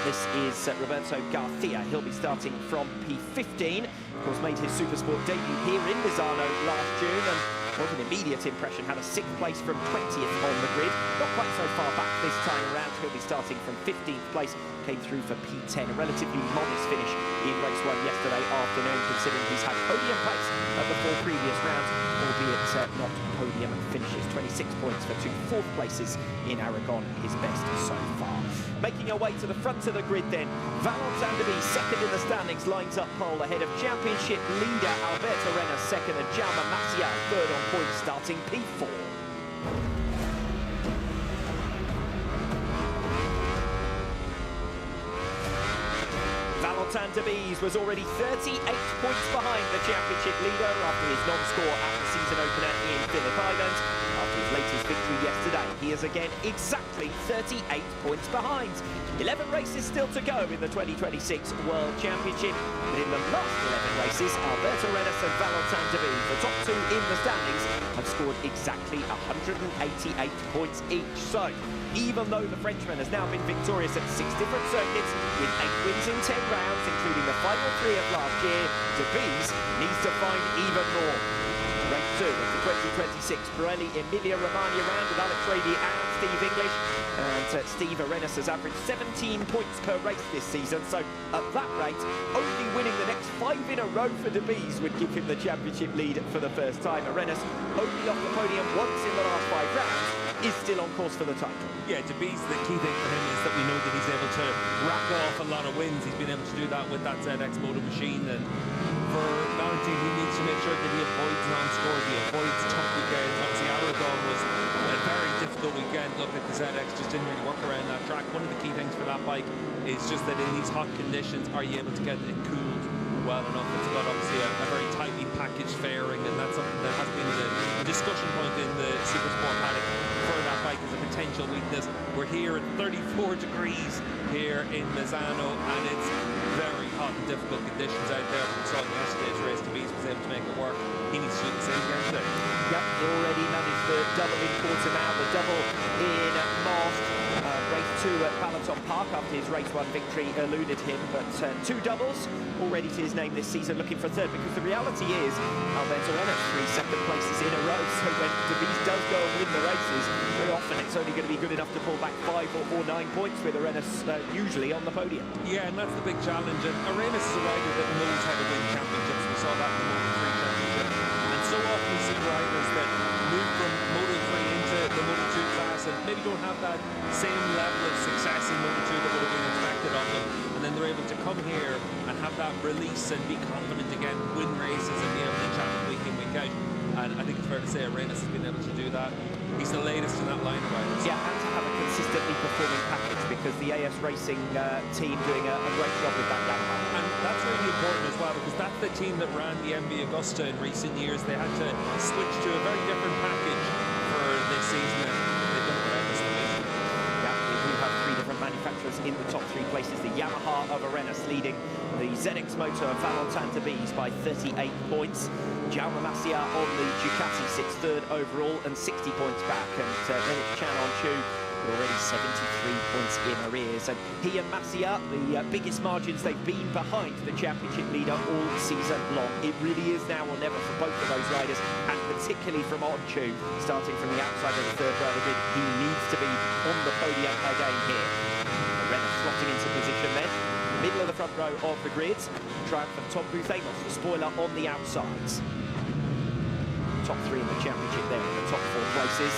This is Roberto Garcia. He'll be starting from P15. Of course, made his Supersport debut here in Misano last June, and was an immediate impression. Had a 6th place from 20th on the grid. Not quite so far back this time around. He'll be starting from 15th place. Came through for P10. A relatively modest finish in race 1 yesterday afternoon, considering he's had podium pace at the 4 previous rounds, albeit not podium finishes. 26 points for 2 4th places in Aragon, his best so far. Making our way to the front of the grid then, Valentin Debise, 2nd in the standings, lines up pole ahead of championship leader Alberto Rennes, 2nd, and Jaume Masia, 3rd on points, starting P4. Valentin Debise was already 38 points behind the championship leader after his non-score at the season opener in Phillip Island. After his latest victory yesterday, he is again exactly 38 points behind. 11 races still to go in the 2026 World Championship. But in the last 11 races, Alberto Rennes and Valentin Debise, the top 2 in the standings, have scored exactly 188 points each. So, even though the Frenchman has now been victorious at 6 different circuits, with 8 wins in 10 rounds, including the final 3 of last year, Debise needs to find even more. Race 2 of the 2026 Pirelli Emilia Romagna round with Alex Rady and Steve English. And Steve Arenas has averaged 17 points per race this season, so at that rate, only winning the next 5 in a row for Debise would give him the championship lead for the first time. Arenas, only off the podium once in the last 5 rounds, is still on course for the title. Yeah, Debise, the key thing for him is that we know that he's able to rack off a lot of wins. He's been able to do that with that ZX motor machine, and for Valentin, he needs to make sure that he avoids non-scores, he avoids tough weekends. Obviously, Aragon was a very difficult weekend. Look at the ZX, just didn't really work around that track. One of the key things for that bike is just that in these hot conditions, are you able to get it cooled well enough? It's got obviously a very tightly packaged fairing, and that's something that has been the discussion point in the Supersport paddock for that bike as a potential weakness. We're here at 34 degrees here in Misano, and it's very hot and difficult conditions out there. We saw in yesterday's race, DeVries was able to make it work. He needs to do the same again today. Yep, he already managed the double in Portimao, the double in Mast. Race 2 at Balaton Park after his race 1 victory eluded him, but 2 doubles already to his name this season, looking for 3rd, because the reality is Alberto Arenas 3 second places in a row, so when DeVries does go and win the races, very often it's only going to be good enough to pull back 5 or 9 points, with Arenas usually on the podium. Yeah, and that's the big challenge, and Arenas is a rider that knows how to win championships. We saw that in the Moto3 championship, and so often we see riders that move from Moto3 into the Moto2 class and maybe don't have that same level of success in Moto2 that would have been expected of them, and then they're able to come here and have that release and be confident again, win races and be able to challenge week in, week out. And I think it's fair to say Arenas has been able to do that. He's the latest in that line of riders. Yeah, and to have a consistently performing package, because the AS Racing team doing a great job with that Yamaha. And that's really important as well, because that's the team that ran the MV Augusta in recent years. They had to switch to a very different package for this season, and they've done it without this division. Yeah, we do have 3 different manufacturers in the top 3 places. The Yamaha of Arenas leading the ZX Moto of Valentin Debise by 38 points. Jaume Masia on the Ducati sits 3rd overall and 60 points back, and then it's Chan On-Chu already 73 points in arrears, and he and Masia, the biggest margins they've been behind the championship leader all season long. It really is now or never for both of those riders, and particularly from On-Chu, starting from the outside of the 3rd rider grid. He needs to be on the podium again here. Arenas slotting into position then, middle of the front row of the grid. Triumph of Tom Booth-Amos, the spoiler on the outsides. Top 3 in the championship there in the top 4 places.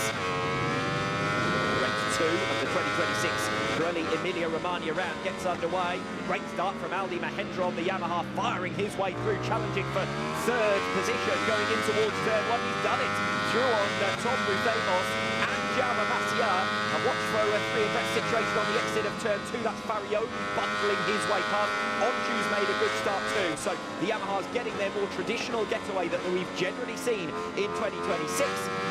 2 of the 2026 Pirelli Emilia Romagna round gets underway. Great start from Aldi Mahendra on the Yamaha, firing his way through, challenging for 3rd position, going in towards turn 1. He's done it through on Tom Booth-Amos and Jaume Masia. And watch for a 3 abreast situation on the exit of turn 2. That's Farioli bundling his way past. On-Chu's made a good start too, so the Yamaha's getting their more traditional getaway that we've generally seen in 2026.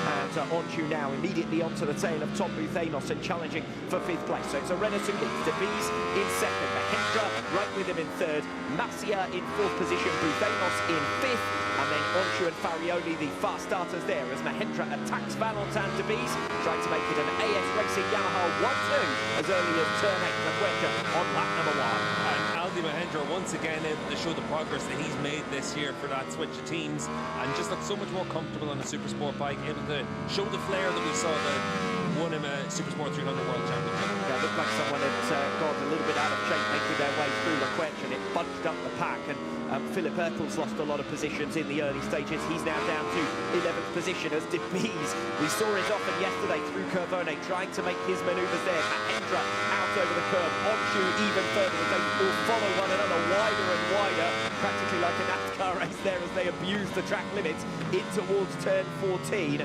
And On-Chu now immediately onto the tail of Tom Booth-Amos and challenging for 5th place. So it's Arenas who leads, DeVries in 2nd, Mahendra right with him in 3rd, Masia in 4th position, Booth-Amos in 5th, and then On-Chu and Farioli, the fast starters there, as Mahendra attacks Valentin Debise, trying to make it an AS Racing Yamaha 1-2 as early as turn 8, Laquetia on lap number 1. And Aldi Mahendra once again able to show the progress that he's made this year for that switch of teams, and just looks so much more comfortable on a Super Sport bike, able to show the flair that we saw that won him a Super Sport 300 World Championship. Yeah, looked like someone had got a little bit out of shape making their way through Laquetia, and it bunched up the pack, and Philip Ertels lost a lot of positions in the early stages. He's now down to 11th position as Debise. We saw it often yesterday through Curvone, trying to make his manoeuvres there. Mahendra out over the curve, On-Chu even further as they all follow one another wider and wider, practically like a NASCAR race there as they abuse the track limits in towards turn 14.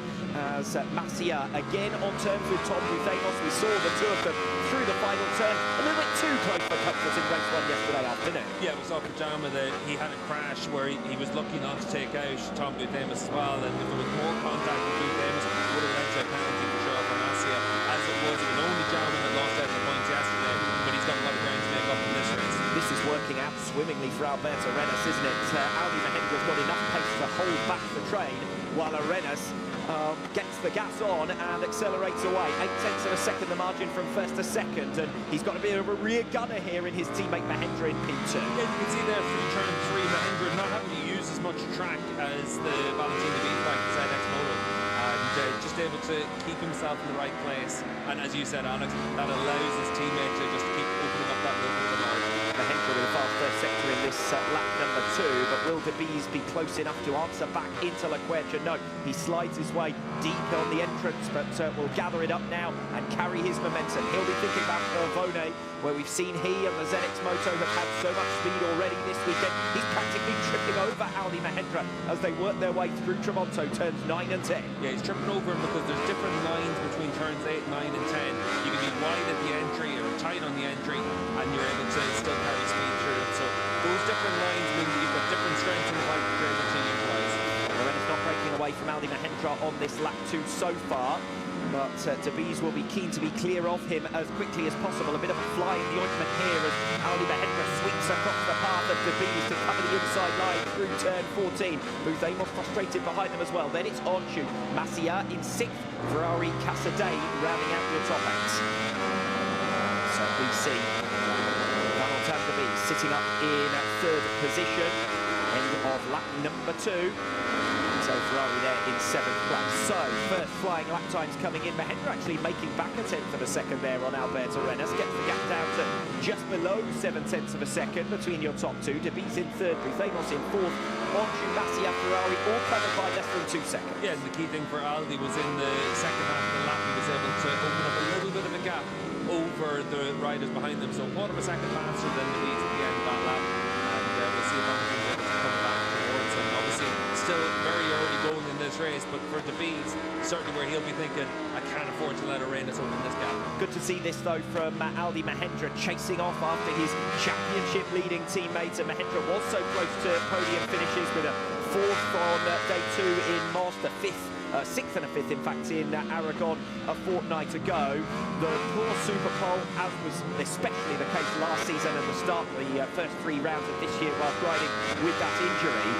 As Masia again on terms with Tom Booth-Amos. We saw the 2 of them through the final turn, a little bit too close for comfort in race 1 yesterday afternoon. Yeah, we saw for Jaume that he had a crash where he was lucky not to take out Tom Booth-Amos as well, and if there was more contact with Booth-Amos, it would have led to a penalty for sure for Masia. As it was only Jaume that lost out the points yesterday, but he's got a lot of ground to make up in this race. This is working out swimmingly for Alberto Arenas, isn't it? Aldi Mahendra's got enough pace to hold back the train, while Arenas gets the gas on and accelerates away. 0.8 of a second the margin from 1st to 2nd, and he's got a bit of a rear gunner here in his teammate Mahendra in P2. Yeah, you can see there through turn 3, Mahendra not having to use as much track as the Valentin Debise bike, the ZX Moto, and just able to keep himself in the right place. And as you said, Alex, that allows his teammate to just keep opening up that little bit of the margin. Mahendra with a fast 3rd sector in this lap number 2, but will Debise be close enough to answer back into Laquetia? No, he slides his way deep on the entrance, but will gather it up now and carry his momentum. He'll be thinking about Curvone, where we've seen he and the ZX Moto have had so much speed already this weekend. He's practically tripping over Aldi Mahendra as they work their way through Tremonto, turns 9 and 10. Yeah, he's tripping over him because there's different lines between turns 8, 9 and 10. You can be wide at the entry or tight on the entry, and you're able to still carry speed through it. So those different lines mean that you've got different strengths in the bike you're able to utilise. Arenas not breaking away from Aldi Mahendra on this lap 2 so far. But De Bees will be keen to be clear of him as quickly as possible. A bit of a fly in the ointment here as Aldi Mahendra sweeps across the path of De Bees to cover the inside line through turn 14. Booth Amos frustrated behind them as well. Then it's Onchu. Masia in 6th. Ferrari Casadei rounding out your top 8. So we see Valentin De Bees sitting up in 3rd position. End of lap number 2. So Ferrari there in 7th place. So first flying lap times coming in. Mahendra actually making back a 1/10 of a second there on Alberto Arenas. Gets the gap down to just below 7/10 of a second between your top 2. De Bees in 3rd, Booth Amos in 4th. Onchu, Masia, Ferrari all covered by less than 2 seconds. Yeah, the key thing for Aldi was in the second half of the lap, he was able to open up a little bit of a gap over the riders behind them. So 1/4 of a second faster than De Bees at the end of that lap. And we'll see if Hamilton's able to come back towards him. Obviously, still very early going in this race, but for De Bees, certainly where he'll be thinking, I can't afford to let Arenas open this gap. Good to see this though from Aldi Mahendra chasing off after his championship leading teammates, and Mahendra was so close to podium finishes with a 4th on day 2 in Master, 6th and a 5th in fact in Aragon a fortnight ago. The poor Superpole, as was especially the case last season and the start of the first 3 rounds of this year while riding with that injury,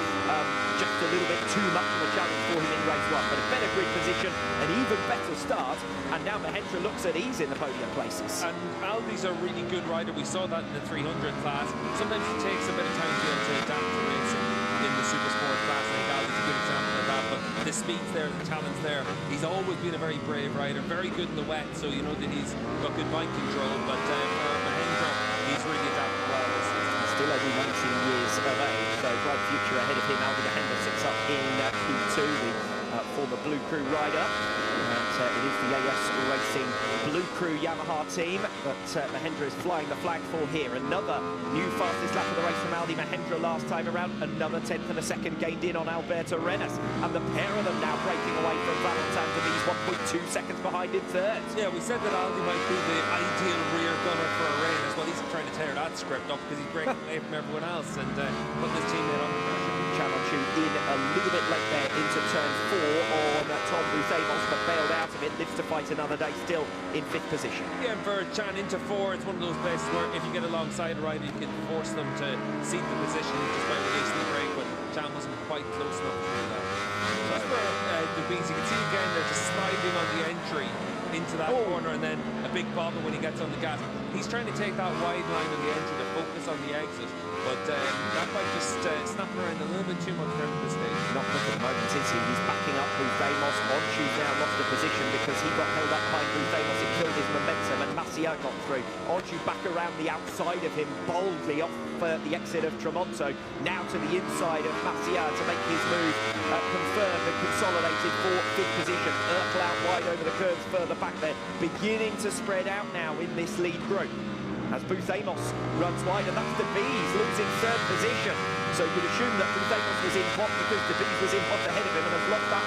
just a little bit too much of a challenge for him in race 1, but a better grid position, an even better start, and now Mahendra looks at ease in the podium places. And Aldi's a really good rider. We saw that in the 300 class. Sometimes it takes a bit of time to be able to adapt to racing in the super sport class. I think Aldi's a good example of that, but the speed's there, the talent's there. He's always been a very brave rider, very good in the wet, so you know that he's got good bike control, but for Mahendra, he's really adapted well this season. Still only 19 years of age, so bright future ahead of him. Aldi Mahendra sits up in P2, the former Blue Crew rider. And it is the AS Racing Blue Crew Yamaha team that Mahendra is flying the flag for here. Another new fastest lap of the race from Aldi Mahendra last time around. Another 1/10 of a second gained in on Alberto Arenas. And the pair of them now breaking away from Valentin De Bees, 1.2 seconds behind in 3rd. Yeah, we said that Aldi might be the ideal rear gunner for Arenas. Well, he's trying to tear that script up because he's breaking away from everyone else and putting his teammate under pressure. Challenge in a little bit late there into turn 4 on Tom Booth Amos, but bailed out of it, lives to fight another day, still in 5th position. Yeah, and for Chan into 4, it's one of those places where if you get alongside a rider, you can force them to cede the position just by releasing the brake, but Chan wasn't quite close enough to do that. Just for De Bees, you can see again they're just sliding on the entry into that corner and then a big bobble when he gets on the gas. He's trying to take that wide line on the entry to focus on the exit, but that might just snapping around a little bit too much for him at this stage. Not good at the moment, is he? He's backing up Booth Amos. Onchu now lost the position because he got held up behind Booth Amos. It killed his momentum, and Masia got through. Onchu back around the outside of him, boldly off the exit of Tremonto. Now to the inside of Masia to make his move confirmed and consolidated for 5th position. Urkel out wide over the curves further back there, beginning to spread out now in this lead group. As Booth Amos runs wide, and that's De Bees losing 3rd position. So you'd assume that Booth Amos was in hot because De Bees was in hot ahead of him and has lost that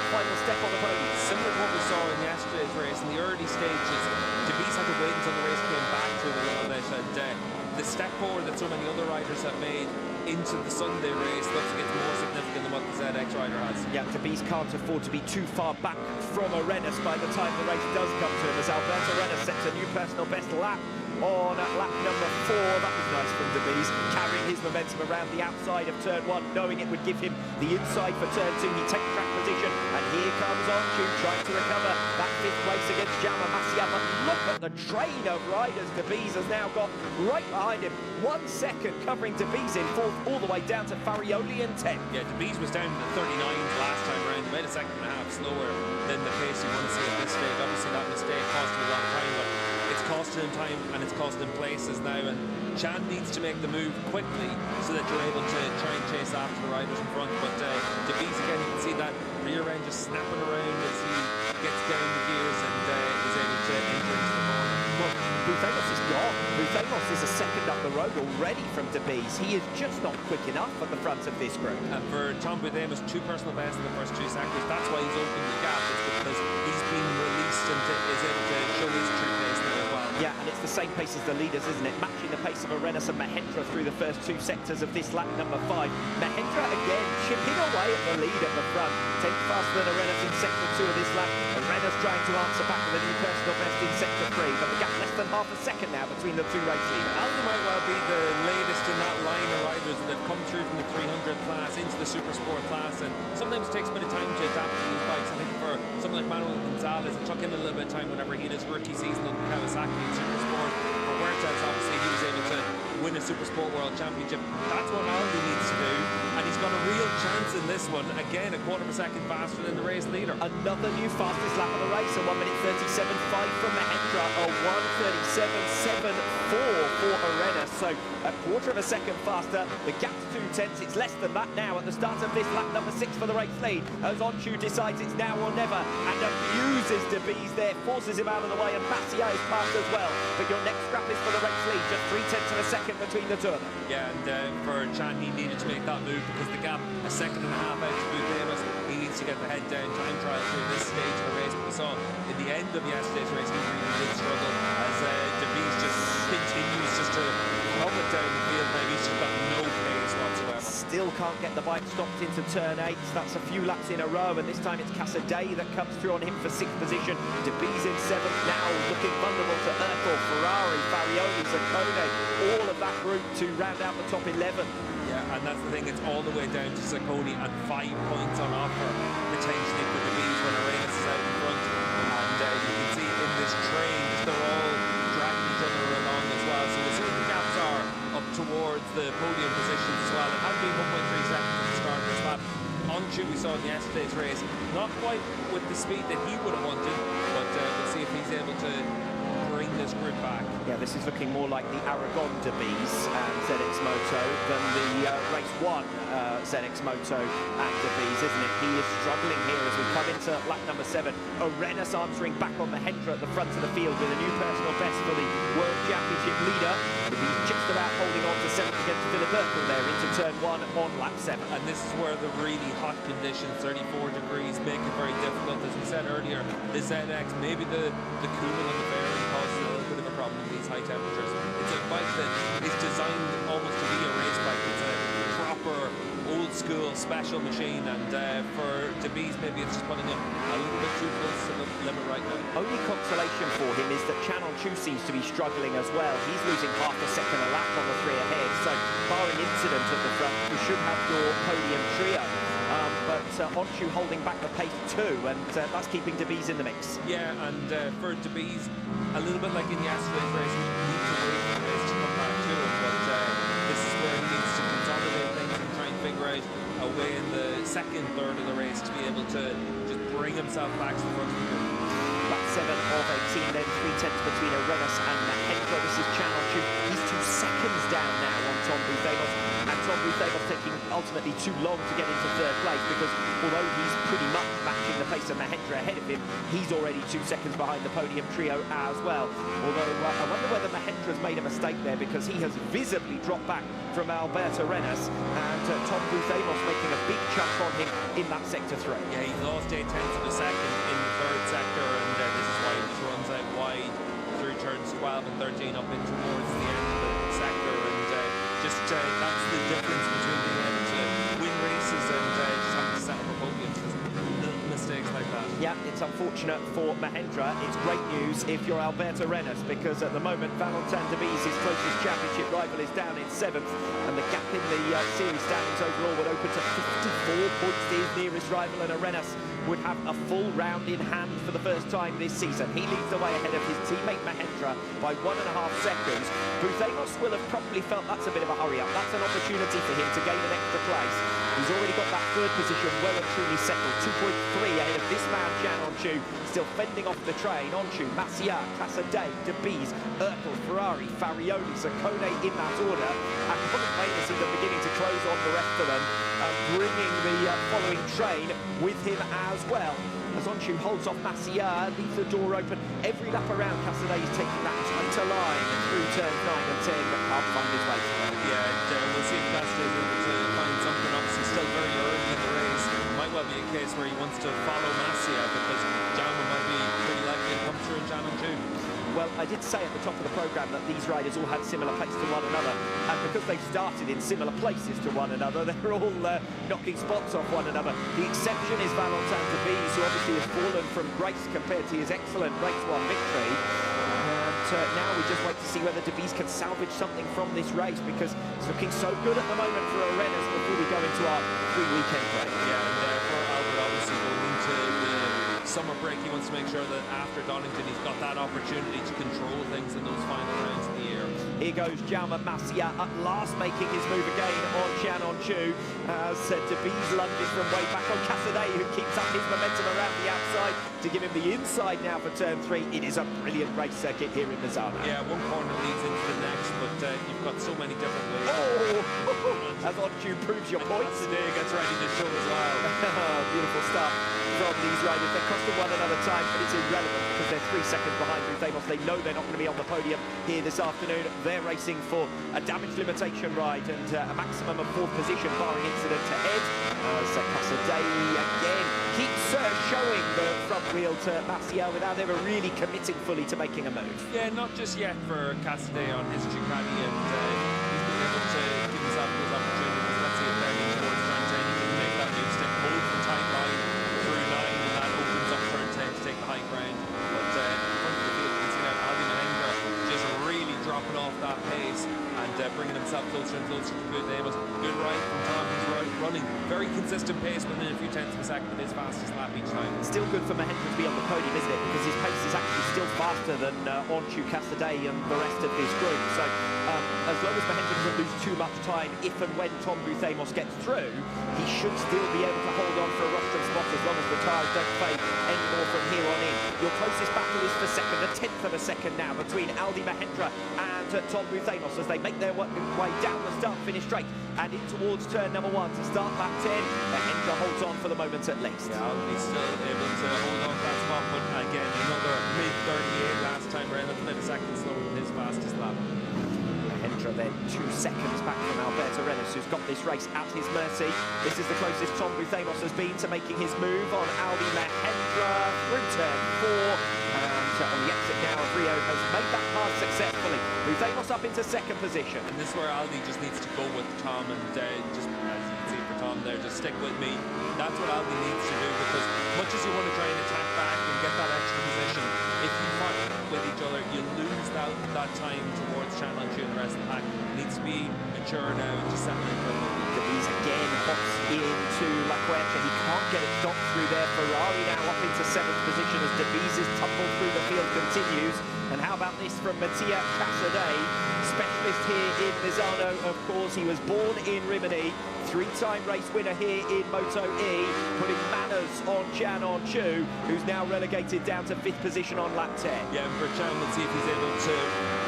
final step on the podium. Similar to what we saw in yesterday's race, in the early stages, De Bees had to wait until the race came back to him a little bit, and the step forward that so many other riders have made into the Sunday race looks like it's more significant than what the ZX rider has. Yeah, De Bees can't afford to be too far back from Arenas by the time the race does come to him, as Alberto Arenas sets a new personal best lap on lap number 4. That was nice from De Bees, carrying his momentum around the outside of turn 1, knowing it would give him the inside for turn 2. He takes track position, and here comes Onchu trying to recover that 5th place against Jaume Masia. But look at the train of riders De Bees has now got right behind him. 1 second covering De Bees in 4th, all the way down to Farioli in 10th. Yeah, De Bees was down to the 39s last time around, about a second and a half slower than the pace you want to see at this stage. Obviously that mistake cost him a lot of time, but it's costing him time and it's costing him places now, and Chan needs to make the move quickly so that you're able to try and chase after the riders in front. But De Bees again, you can see that rear end just snapping around as he gets down the gears and is able to enter into the corner. Well, Booth Amos is gone. Booth Amos is a second up the road already from De Bees. He is just not quick enough at the front of this group. And for Tom Booth Amos, 2 personal bests in the first 2 sectors. That's why he's opening the gap, is because he's been released and is able to show his true pace now as well. Yeah, and it's the same pace as the leaders, isn't it? Matching the pace of Arenas and Mahendra through the first 2 sectors of this lap number 5. Mahendra again chipping away at the lead at the front. 10th faster than Arenas in sector 2 of this lap. Arenas trying to answer back with a new personal best in sector 3, but the gap less than half a second now between the 2 race leaders. Aldi might well be the latest in that line of riders that have come through from the 300 class into the Super Sport class, and sometimes it takes a bit of time to adapt to these bikes. I think for someone like Manuel Gonzalez, it took him a little bit of time whenever he had his rookie season on Kawasaki in Super Sport. For Huertas, obviously, he was able to win a Super Sport World Championship. That's what Aldi needs to do, and he's got a real chance in this one. Again, a quarter of a second faster than the race leader. Another new fastest lap of the race, a 1:37.5 from Mahendra, a 1:37.74 for Arenas. So a quarter of a second faster. The gap's 2/10. It's less than that now at the start of this lap number 6 for the race lead, as Onchu decides it's now or never and abuses DeBees there, forces him out of the way, and Massier is passed as well. But your next scrap is for the race lead, just 3/10 of a second between the two of them. Yeah, and for Chan, he needed to make that move because the gap a second and a half out to Butemus. He needs to get the head down time trial through this stage of the race. But we saw in the end of yesterday's race, he really did struggle as DeBees just continues just to plummet down the field. Maybe he's just got no pace whatsoever. Still can't get the bike stopped into turn 8. That's a few laps in a row, and this time it's Casadei that comes through on him for 6th position. DeBees in 7th now, looking vulnerable to Ertel, Ferrari, Farioli, Zaccone, all of that group to round out the top 11. Yeah, and that's the thing, it's all the way down to Zaccone and 5 points on offer potentially for DeBees when Arenas is out in front. And you can see in this train, they're all dragging each other along as well. So we'll see what the gaps are up towards the podium positions as well. It had been 1.3 seconds at the start of this lap. Onchu, we saw in yesterday's race, not quite with the speed that he would have wanted, but we'll see if he's able to bring this group back. Yeah, this is looking more like the Aragon DeBees and ZX Moto than the Race 1 ZX Moto and DeBees, isn't it? He is struggling here as we come into lap number 7. Arenas answering back on Mahendra at the front of the field with a new personal best for the World Championship leader. DeBees just about holding on to 7th against Philip Erkel there into turn 1 on lap 7. And this is where the really hot conditions, 34 degrees, make it very difficult. As we said earlier, the ZX, maybe the cooling on the fairing causes a little bit of a problem in these high temperatures. It's a bike that is designed almost to be a race bike. It's a proper old school special machine, and for DeBees maybe it's just putting him a little bit too close to the limit right now. Only consolation for him is that Chan Onchu seems to be struggling as well. He's losing half a second a lap on the 3 ahead, so barring incident at the front, you should have your podium trio. But Onchu holding back the pace too, and that's keeping DeBees in the mix. Yeah, and for DeBees, a little bit like in yesterday's race, he needs to wait for the race to come back to him, but this is where he needs to consolidate things and try and figure out a way in the second third of the race to be able to just bring himself back to the front of the group. Lap 7 of 18, then 3/10 between Arenas and Mahendra. This is Chan Onchu. He's 2 seconds down now on Tom Bouthemos, and Tom Bouthemos taking ultimately too long to get into 3rd place, because although he's pretty much matching the pace of Mahendra ahead of him, he's already 2 seconds behind the podium trio as well. Although I wonder whether Mahendra's made a mistake there, because he has visibly dropped back from Alberto Arenas, and Tom Bouthemos making a big chunk on him in that sector 3. Yeah, he lost 8/10 of a second in the 3rd sector, and this is why he just runs out wide through turns 12 and 13 up in towards the end of the sector, and that's the difference between being able to win races and just having to settle for podiums. Little mistakes like that. Yeah, it's unfortunate for Mahendra. It's great news if you're Alberto Arenas, because at the moment Valentin DeBees, his closest championship rival, is down in 7th, and the gap in the series standings overall would open to 54 points to his nearest rival, and Arenas would have a full round in hand for the first time this season. He leads the way ahead of his teammate Mahendra by 1.5 seconds. Bouthemos will have probably felt that's a bit of a hurry-up. That's an opportunity for him to gain an extra place. He's already got that 3rd position well and truly settled, 2.3 ahead of this man, Chan Onchu, still fending off the train. Onchu, Massier, Casadei, DeBees, Ertel, Ferrari, Farioli, Zaccone in that order, and Ponte even beginning to close on the rest of them, bringing the following train with him as well. As Onchu holds off Massier, leaves the door open every lap around. Casadei is taking that tighter line through turns 9 and 10, but can't find his way through. Yeah, we'll see if Casadei is able to find something. Obviously still very early in the race. It might well be a case where he wants to follow Massier, because Jaume might be pretty likely to come through in Chan Onchu. Well, I did say at the top of the programme that these riders all had similar pace to one another, and because they've started in similar places to one another, they're all knocking spots off one another. The exception is Valentin Debise, who obviously has fallen from grace compared to his excellent race 1 victory. And now we just wait to see whether Debise can salvage something from this race, because it's looking so good at the moment for Arenas before we go into our 3-weekend break. Yeah, and for Albert, obviously going into the summer break, he wants to make sure that after Donington he's got that opportunity to control things in those final rounds of the year. Here goes Jaume Masia at last making his move again on Shannon Chu. As Debise lunges from way back on Casadei, who keeps up his momentum around the outside to give him the inside now for turn 3. It is a brilliant race circuit here in Misano. Yeah, one corner leads into the next, but you've got so many different ways. Oh! As on Chu proves your point. Casadei gets ready to show as well. Beautiful stuff from these riders. They're costing one another time, but it's irrelevant because they're 3 seconds behind Ruthamos. They know they're not going to be on the podium here this afternoon. They're racing for a damage limitation ride and a maximum of 4th position, barring incident to head. Casadei again keeps showing the front wheel to Masia without ever really committing fully to making a move. Yeah, not just yet for Casadei on his Ducati, and he's been able to give himself those opportunities. Let's see if they're getting towards turn 10. He can make that move, stick hold the tight line through 9, and that opens up turn 10 to take the high ground. But in front of the field, you can see now Aldi Mahendra just really dropping off that pace and bringing himself closer and closer to good Amos. Good ride from Tom. He's running very consistent pace within a few tenths of a second of his fastest lap each time. Still good for Mahendra to be on the podium, isn't it? Because his pace is actually still faster than Onchu, Casadei and the rest of this group. So as long as Mahendra doesn't lose too much time, if and when Tom Ruthamos gets through, he should still be able to hold on for a rostrum spot as long as the tyres don't fade anymore from here on in. Your closest battle is for second, a tenth of a second now between Aldi Mahendra and Tom Ruthamos as they make their way down the start-finish straight and in towards turn number 1 to start lap 10. Mahendra holds on for the moment at least. Yeah, Aldi's still able to hold on to that spot, but again, another mid-38 last time around. That's about a second slower than his fastest lap. Mahendra then 2 seconds back from Alberto Arenas, who's got this race at his mercy. This is the closest Tom Ruthamos has been to making his move on Aldi Mahendra through turn 4. And on the exit now of Rio has made that pass successfully. Ruthamos up into 2nd position. And this is where Aldi just needs to go with Tom, and just as you can see for Tom there, just stick with me. That's what Aldi needs to do, because much as you want to try and attack back and get that extra position, if you fight with each other, you lose that time towards challenge and the rest of the pack. It needs to be mature now and just settle in for a moment. Debise again hops into La Quercia. He can't get it stopped through there. Ferrari now up into 7th position as Debise's tumble through the field continues. And how about this from Mattia Casadei, specialist here in Misano, of course. He was born in Rimini, 3-time race winner here in Moto E, putting manners on Chan On-Chu, who's now relegated down to 5th position on lap 10. Yeah, for Chan, let's see if he's able to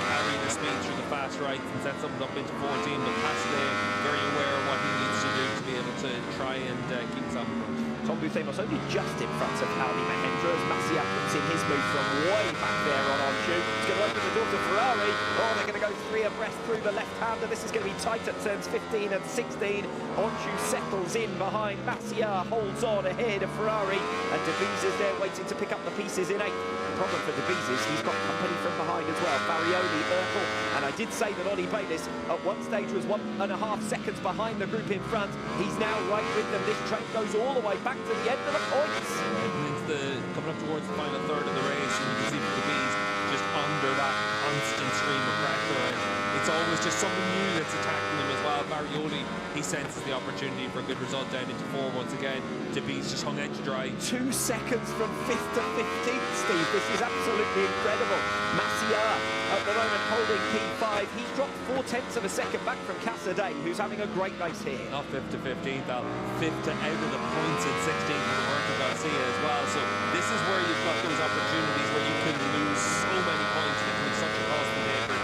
carry the speed through the fast right and set something up into 14, but Casadei very aware of what he needs to do to be able to try and keep something. Tom Ruthamos only just in front of Aldi Mahendra as Masia puts in his move from way back there on On-Chu. He's going to open the door to Ferrari. Oh, they're going to go 3 abreast through the left-hander. This is going to be tight at turns 15 and 16. On-Chu settles in behind. Masia holds on ahead of Ferrari, and Debise is there waiting to pick up the pieces in 8th. The problem for Debise is he's got company from behind as well. Farioli, Ertel, and I did say that Ollie Bayliss at one stage was 1.5 seconds behind the group in front. He's now right with them. This train goes all the way back to the end of the points. Coming up towards the final third of the race, and you can see Debise just under that constant stream of pressure. And it's always just something new that's attacking him as well. Farioli, he senses the opportunity for a good result down into 4 once again. Debise just hung out to dry. 2 seconds from 5th to 15th, Steve. This is absolutely incredible. Masia at the moment holding P5. He's dropped 4/10 of a second back from Casadei, who's having a great race here. Not 5th to 15th, Al. 5th to out of the points in 16th for Roberto Garcia as well. So this is where you've got those opportunities where you can lose so many points. It can be such a costly day for a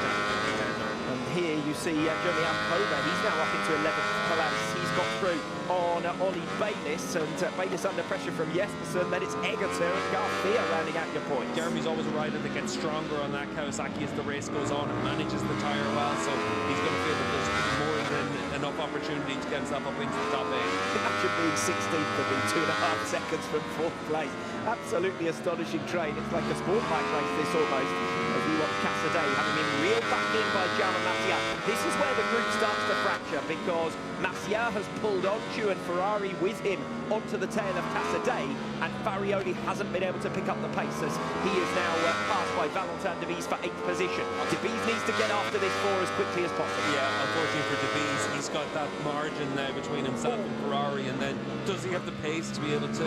contender. And here you see Julian Koba. He's now up into 11th place. He's got through on Ollie Bayliss, and Bayliss under pressure from Jespersen. Then it's Egerter and Garcia rounding out your points. Jeremy's always a rider that gets stronger on that Kawasaki as the race goes on and manages the tyre well, so he's going to feel that there's more than enough opportunity to get himself up into the top 8. Imagine being 16th and being 2.5 seconds from 4th place. Absolutely astonishing train. It's like a sport bike race, this almost. As we watch Casadei having been reeled back in by Jaume Masia. This is where the group starts to fracture, because Masia has pulled onto and Ferrari with him onto the tail of Casadei, and Farioli hasn't been able to pick up the pace as he is now passed by Valentin de Vries for 8th position. De Vries needs to get after this 4 as quickly as possible. Yeah, unfortunately for De Vries, he's got that margin now between himself and Ferrari, and then does he have the pace to be able to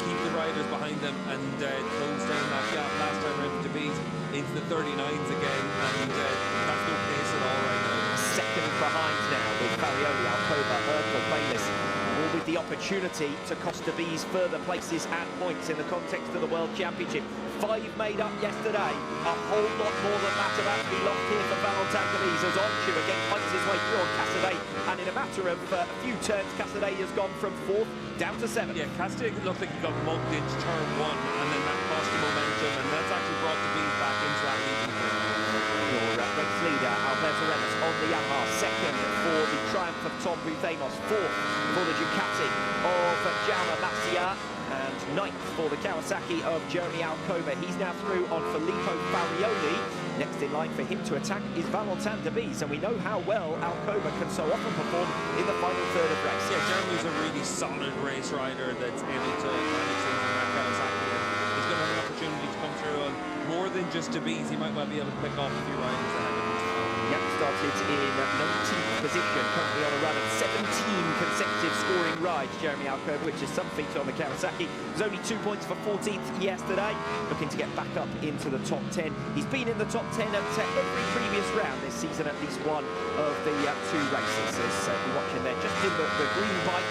keep the riders behind them and close down that gap last time around for De Vries into the 39s again, and that's no pace at all right now. Second behind now with Farioli, Alcoba, Erdl, Bayliss, all with the opportunity to cost De Vries further places and points in the context of the World Championship. 5 made up yesterday, a whole lot more than that about to be lost here for Valentin de Vries as Onchu again fights his way through on Casadei, and in a matter of a few turns, Casadei has gone from 4th down to 7th. Yeah, Casadei looked like he got mugged into turn 1, and then that cost him momentum, and that's actually brought De Vries back into that leading group. Your race leader, Alberto Renas, on the Yamaha, 2nd for the triumph of Tom Buthemos, 4th for the Ducati of Jaume Masia, and 9th for the Kawasaki of Jeremy Alcoba. He's now through on Filippo Farioli. Next in line for him to attack is Valentin de Vries, and we know how well Alcoba can so often perform in the final third of race. Yeah, Jeremy's a really solid race rider that's able to manage things in that Kawasaki, and he's going to have an opportunity to come through on more than just De Vries. He might well be able to pick off a few riders ahead of him. Yep, started in 19th position, currently on a run of 17 consecutive scoring rides, Jeremy Alcoba, which is some feat on the Kawasaki. There's only 2 points for 14th yesterday, looking to get back up into the top 10. He's been in the top 10 at every previous round this season, at least one of the 2 races. As we're watching there, just in the green bike,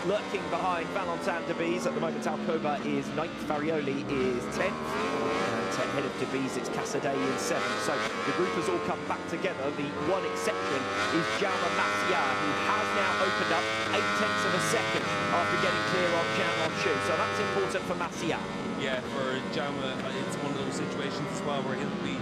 lurking behind Valentin de Vries. At the moment, Alcoba is 9th, Farioli is 10th. Ahead of De Vries, it's Casadei in 7th. So the group has all come back together. The one exception is Jaume Masia, who has now opened up 8/10ths of a second after getting clear on Jean Monchou. So that's important for Masia. Yeah, for Jaume, it's one of those situations as well where he'll be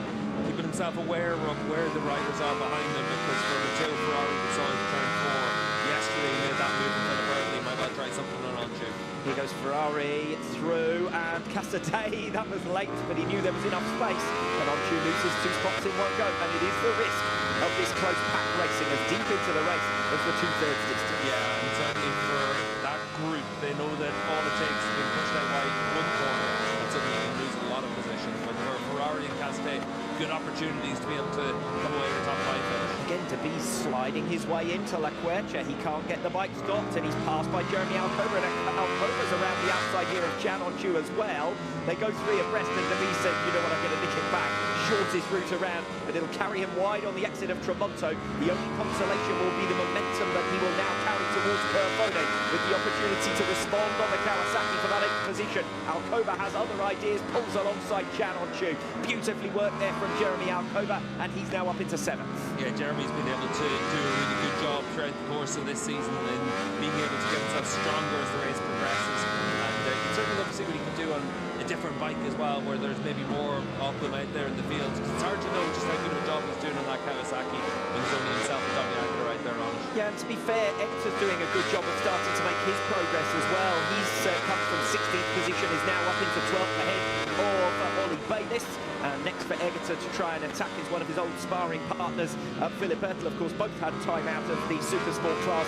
keeping himself aware of where the riders are behind him, because for Matteo Ferrari, we saw him turn 4 yesterday, he made that move in front of Burnley. He might well try something on Onchu. Here goes Ferrari through, and Casadei, that was late, but he knew there was enough space, and Onchu loses 2 spots in one go, and it is the risk of this close pack racing as deep into the race as the 2/3 distance. Yeah, and certainly for that group, they know that all it takes is being pushed out wide in one corner, and suddenly you can lose a lot of position. But for Ferrari and Casadei, good opportunities to be able to come away with a top 5 finish. Again, De Vries sliding his way into La Quercia. He can't get the bike stopped, and he's passed by Jeremy Alcoba, and Alcoba's around the outside here of Jean Monchou as well. They go 3 abreast, and De Vries said, you know what, I'm going to nick it back. Shortest route around, but it'll carry him wide on the exit of Tremonto. The only consolation will be the momentum that he will now carry towards Curvone, with the opportunity to respond on the Kawasaki for that 8th position. Alcoba has other ideas, pulls alongside Jean Monchou. Beautifully worked there from Jeremy Alcoba, and he's now up into 7th. Yeah, Jeremy's been able to do a really good job throughout the course of this season and being able to get himself stronger as the race progresses. And you can certainly love to see what he can do on a different bike as well, where there's maybe more of them out there in the field. Because it's hard to know just how good of a job he's doing on that Kawasaki when there's only himself and Tommy Aguilar right there on it. Yeah, and to be fair, Egerter's doing a good job of starting to make his progress as well. He's come from 16th position, is now up into 12th ahead of Ollie Bayliss. And next for Egerter to try and attack is one of his old sparring partners, Philip Erdl. Of course, both had time out of the super sport class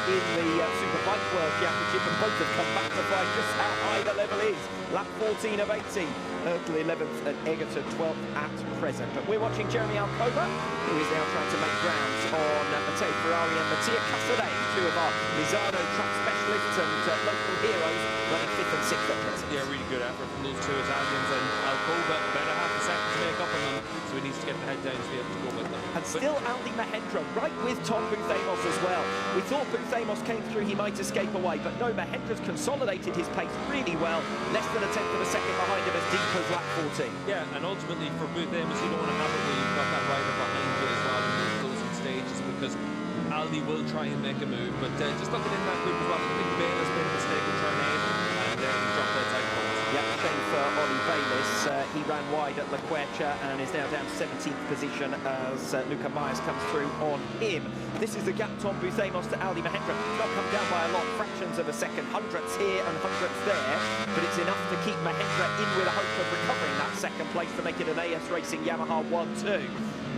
in the Superbike World Championship, and both have come back to find just how high the level is. Lap 14 of 18. Erdl 11th and Egerter 12th at present. But we're watching Jeremy Alcoba, who is now trying to make grounds on Matteo Ferrari and Mattia Casadei, 2 of our Misano track specialists and local heroes, running 5th and 6th at present. Yeah, really good effort from those 2 Italians, and Alcoba about a half a second to make up on them, so he needs to get the head down to be able to go with them. And still Aldi Mahendra right with Tom Buthemos as well. We thought Buthemos came through, he might escape away, but no, Mahendra's consolidated his pace really well. Less than a 10th of a second behind him as deep as lap 14. Yeah, and ultimately for Buthemos, you don't want to have it where you've got that rider behind you as well in those closing stages, because Aldi Donny will try and make a move, but just looking in that group as well, I think Bayless made a mistake with turn 8, and he dropped outside the points. Yeah, shame for Ollie Bayliss. He ran wide at La Quercia and is now down to 17th position as Luca Myers comes through on him. This is the gap Tom Boothamos to Aldi Mahendra. Not come down by a lot, fractions of a second, hundredths here and hundredths there, but it's enough to keep Mahendra in with a hope of recovering that second place to make it an AS Racing Yamaha 1-2.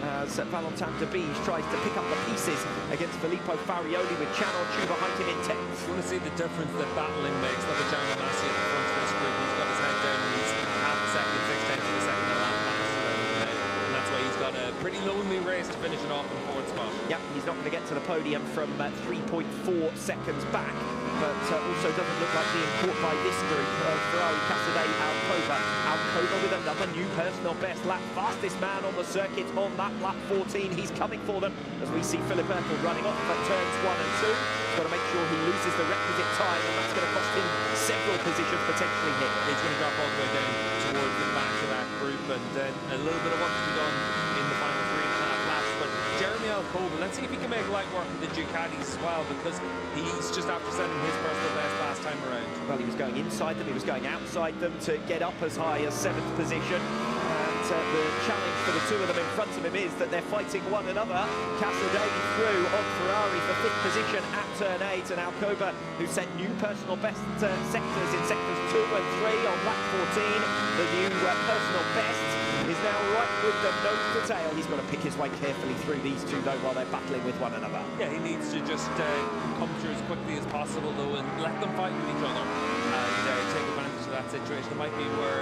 As Valentin de Bies tries to pick up the pieces against Filippo Farioli with Channel 2 behind him in 10th. You want to see the difference that battling makes. Look at Gianni Massi at the front of this group. He's got his head down and he's half a second, 6/10 of a second a lap faster than him now. And that's why he's got a pretty lonely race to finish it off in 4th spot. Yeah, he's not going to get to the podium from 3.4 seconds back, but also doesn't look like being caught by this group of Ferrari, Casadei, Alcoba. Alcoba with another new personal best lap. Fastest man on the circuit on that lap 14. He's coming for them as we see Philip Ertel running off at turns 1 and 2. He's got to make sure he loses the requisite time, and that's going to cost him several positions potentially here. He's going to drop all the way down towards the back of that group, and then a little bit of work to be done in the final 3.5 laps. But Jeremy Alcoba, let's see if he can make light work of the Ducatis as well, because he's just after setting his personal best last time around. Well, he was going inside them, he was going outside them to get up as high as 7th position. And the challenge for the two of them in front of him is that they're fighting one another. Casadei through on Ferrari for 5th position at turn 8, and Alcoba, who set new personal best sectors in sectors 2 and 3 on lap 14. The new personal best is now right with them nose to tail. He's got to pick his way carefully through these two, though, while they're battling with one another. Yeah, he needs to just come through as quickly as possible, though, and let them fight with each other and take advantage of that situation. It might be where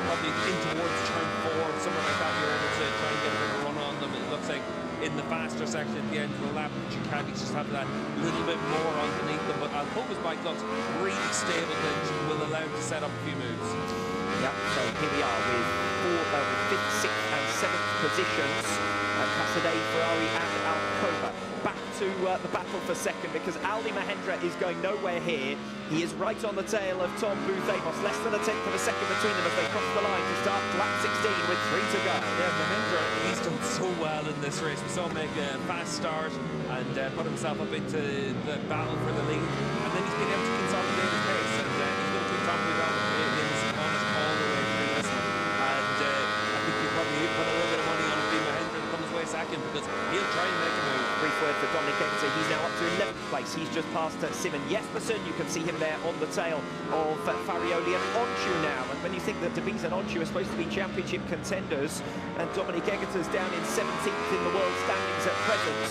probably in towards turn 4, somewhere like that, you're able to try and get a bit of a run on them. It looks like in the faster section at the end of the lap, Ducatis just have that little bit more underneath them, but Alcoba's bike looks really stable and will allow him to set up a few moves. Yeah, so here we are with 5th, 6th and 7th positions. Casadei, Ferrari and Alcoba. Back to the battle for second, because Aldi Mahendra is going nowhere here. He is right on the tail of Tom Boothamos, less than a tenth of a second between them as they cross the line to start lap 16 with 3 to go. Yeah, Mahendra, he's done so well in this race. We saw him make a fast start and put himself up into the battle for the lead, and then he's been able to consolidate his pace, and he's going to keep Tom Boothamos in his honest all the way through this one. And I think you probably put a little bit of money on it being Mahendra to come his way second, because he'll try and make a move. Brief word for Dominic Egger. He's now up to 11th place. He's just passed Simon Jespersen. You can see him there on the tail of Farioli and Onchu now. And when you think that De Bies and Onchu are supposed to be championship contenders, and Dominic Egger's down in 17th in the world standings at present,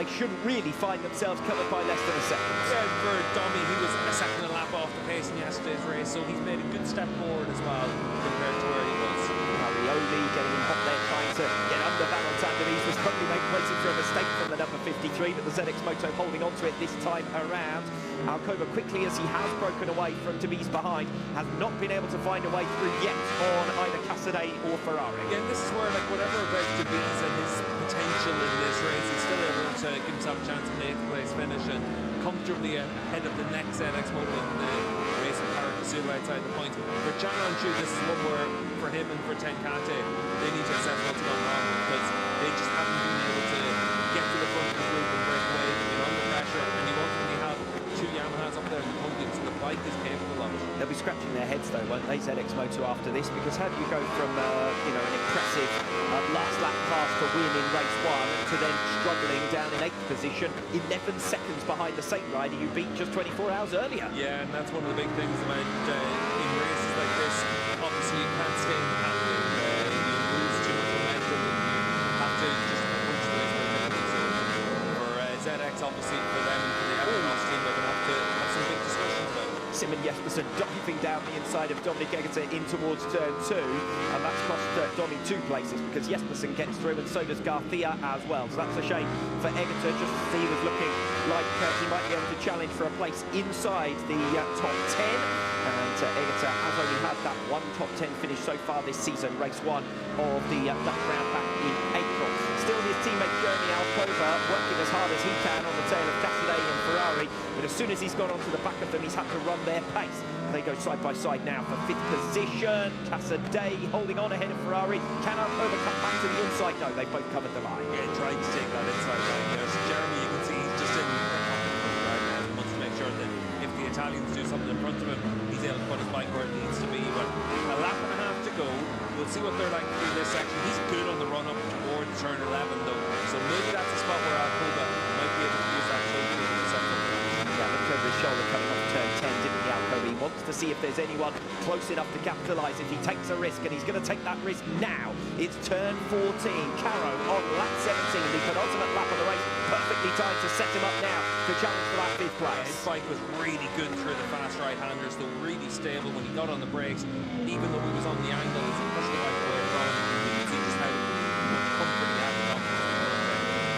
they shouldn't really find themselves covered by less than a second. Yeah, for Domi, he was a second and a lap off the pace in yesterday's race, so he's made a good step forward as well compared to where he was. Farioli getting him up there, trying to get under Valentin de Bies, was probably waiting for a mistake from the number 53, but the ZX Moto holding on to it this time around. Alcoba, quickly as he has broken away from De Bies behind, has not been able to find a way through yet on either Casadei or Ferrari. Again, this is where, like, whatever about De Bies and his potential in this race, he's still able to give himself a chance of an 8th place finish and comfortably ahead of the next ZX Moto in the race with Paracasula outside the point. For John Onchu, this is one where, for him and for Tenkate, they need to assess what's gone wrong, because they just haven't been able to get to the front of the group and break away. They've been under pressure, and you ultimately have 2 Yamahas up there in the podium, so the bike is capable of it. They'll be scratching their heads, though, won't they, ZX Moto, after this? Because how do you go from an impressive last lap pass to win in race 1 to then struggling down in 8th position, 11 seconds behind the same rider you beat just 24 hours earlier? Yeah, and that's one of the big things about in races like this. Obviously, you can't stay in the pack. You lose too much momentum, and you have to just approach the race very quickly. So for ZX, obviously, for them and for the Evercross team, they're going to have to have some big discussions about it. Simon Jespersen diving down the inside of Dominic Egger in towards turn 2, and that's cost Domi 2 places, because Jespersen gets through and so does Garcia as well. So that's a shame for Egger, just as he was looking like he might be able to challenge for a place inside the top 10. And Egger has only had that one top 10 finish so far this season, race 1 of the Dutch round back in April. Still his teammate Jeremy Alcoba working as hard as he can on the tail of Casadei and Ferrari, but as soon as he's gone onto the back of them, he's had to run their pace. They go side by side now for 5th position. Casadei holding on ahead of Ferrari. Can Alcoba come back to the inside? No, they both covered the line. Yeah, trying to take that inside line there. So Jeremy, you can see he's just Italians do something in front of him, he's able to put his bike where it needs to be. But a lap and a half to go. We'll see what they're like through this section. He's good on the run up towards turn 11 though, so maybe that's a spot where Alcoba might be able to use that trophy to do something. Yeah, looked over his shoulder coming off turn 10, didn't he, Alcoba? He wants to see if there's anyone close enough to capitalise if he takes a risk, and he's going to take that risk now. It's turn 14. Caro on lap 17, the penultimate lap of the race, perfectly timed to set him up now to challenge for that 5th place. Yeah, his bike was really good through the fast right-handers, though really stable when he got on the brakes, even though he was on the angle as he pushed the bike away from him. You can see just how much comfort he had in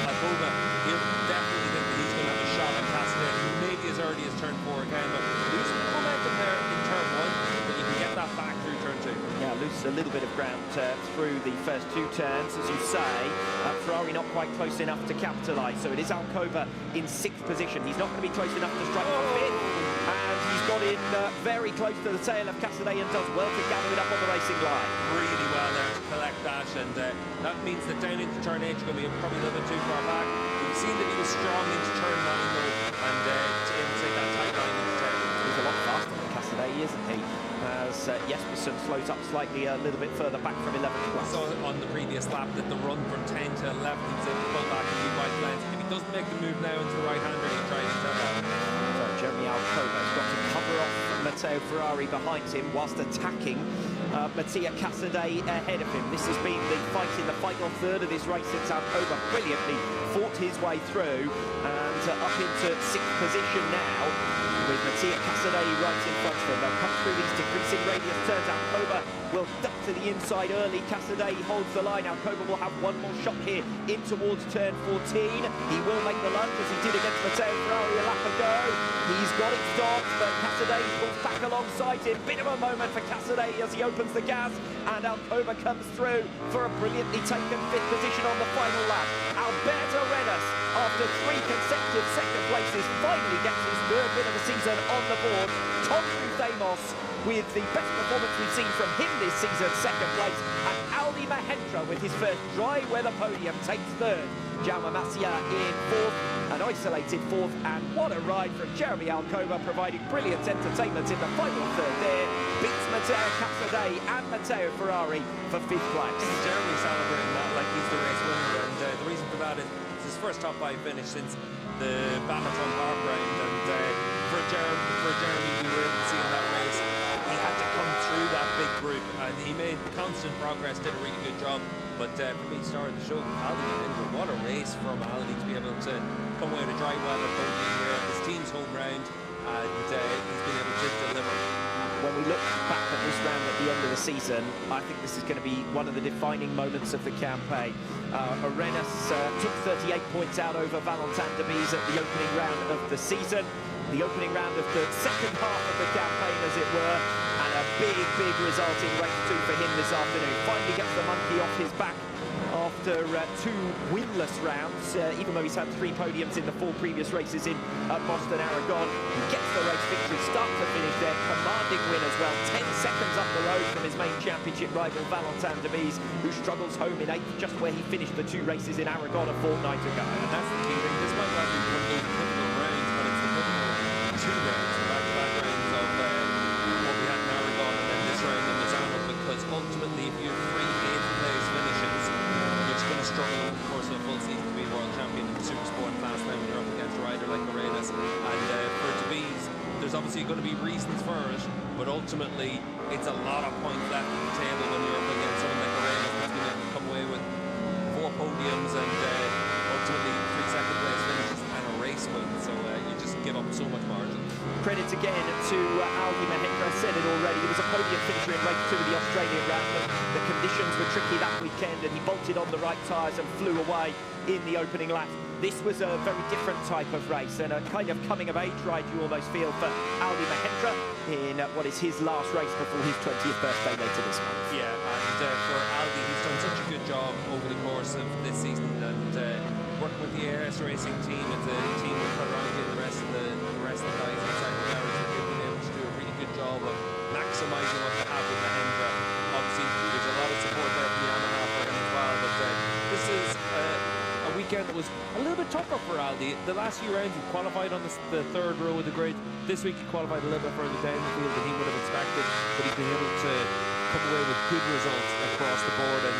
Alcoba, he'll definitely think that he's going to have a shot on Casadei, maybe as early as turn 4 again, but losing momentum there in turn 1, but you can get that back through turn 2. Yeah, loses a little bit of ground through the first 2 turns, as you say. Ferrari not quite close enough to capitalise, so it is Alcoba in 6th position. He's not going to be close enough to strike for 5th, and he's got in very close to the tail of Casadei and does well to gather it up on the racing line. Really well there to collect that, and that means that down into turn 8 you're going to be probably a little bit too far back. We've seen that he was strong into turn 9 though, and to able to take that tight line into turn. He's a lot faster than Casadei, isn't he? As Jespersen slows up slightly a little bit further back from 11th place. We saw on the previous lap that the run from 10 to 11 he was able to pull back a few bike lengths. If he doesn't make the move now into the right-hander, he'll try to tell that. So Jeremy Alcoba has got to cover off Matteo Ferrari behind him whilst attacking Mattia Casadei ahead of him. This has been the fight in the final third of this race since Alcoba brilliantly fought his way through and up into 6th position now, with Mattia Casadei right in front of him. They'll come through these decreasing radius turns. Alcoba will duck to the inside early. Casadei holds the line. Alcoba will have one more shot here in towards turn 14. He will make the lunge as he did against Matteo Ferrari a lap ago. He's got it stopped, but Casadei pulls back alongside him. Bit of a moment for Casadei as he opens the gas, and Alcoba comes through for a brilliantly taken 5th position on the final lap. Alberto Arenas, after 3 consecutive second places, finally gets his 3rd win of the season on the board. Tom Ruthamos with the best performance we've seen from him this season, 2nd place, and Aldi Mahendra with his first dry weather podium takes 3rd. Jaume Masia in 4th, an isolated 4th, and what a ride from Jeremy Alcoba, providing brilliant entertainment in the final 3rd there. Beats Matteo Casadei and Matteo Ferrari for 5th place. Jeremy celebrating that like he's the race winner, and the reason for that is it's his first top 5 finish since the Baton Park round, and for Jeremy, we were able to see in that race, he had to come through that big group, and he made constant progress, did a really good job. But for me, starting the show, Aldi Mahendra, what a race from Aldi to be able to come away with a dry weather podium here. His team's home round, and he's been able to deliver. When we look back at this round at the end of the season, I think this is going to be one of the defining moments of the campaign. Arenas took 38 points out over Valentin Debise at the opening round of the season, the opening round of the 2nd half of the campaign, as it were, and a big result in race 2 for him this afternoon. Finally gets the monkey off his back after 2 winless rounds, even though he's had 3 podiums in the 4 previous races in Boston, Aragon. He gets the race victory, start to finish there, commanding win as well, 10 seconds up the road from his main championship rival Valentin Debise, who struggles home in 8th, just where he finished the 2 races in Aragon a fortnight ago. And that's the key thing. This might not be one of those pivotal rounds, but it's the pivotal 2 rounds, the back-to-back rounds of what we had in Aragon and then this round in Misano, because ultimately if you have 3 8th place finishes, going to struggle over the course of a full season to be world champion in the Supersport class now when you're up against a rider like Arenas. And for Debise, there's obviously going to be reasons for it, but ultimately it's a lot of points left at the table when you're up against someone like Arenas that's been able to come away with 4 podiums and ultimately 3 second place finishes and a race win. So you just give up so much margin. Credit again to Aldi Mahendra. I said it already, he was a podium finisher in race 2 of the Australian round. The conditions were tricky that weekend and he bolted on the right tyres and flew away in the opening lap. This was a very different type of race and a kind of coming-of-age ride, you almost feel, for Aldi Mahendra in what is his last race before his 20th birthday later this month. Yeah, and for Aldi, he's done such a good job over the course of this season, and working with the ARS Racing team and the team with Ferrari and the rest of the guys inside the garage, they've been able to do a really good job of maximising what they have with Mahendra. Obviously, there's a lot of support there from Yamaha for him as well, but this is a weekend was a little bit tougher for Aldi. The last few rounds he qualified on the third row of the grid. This week he qualified a little bit further down the field than he would have expected, but he's been able to come away with good results across the board, and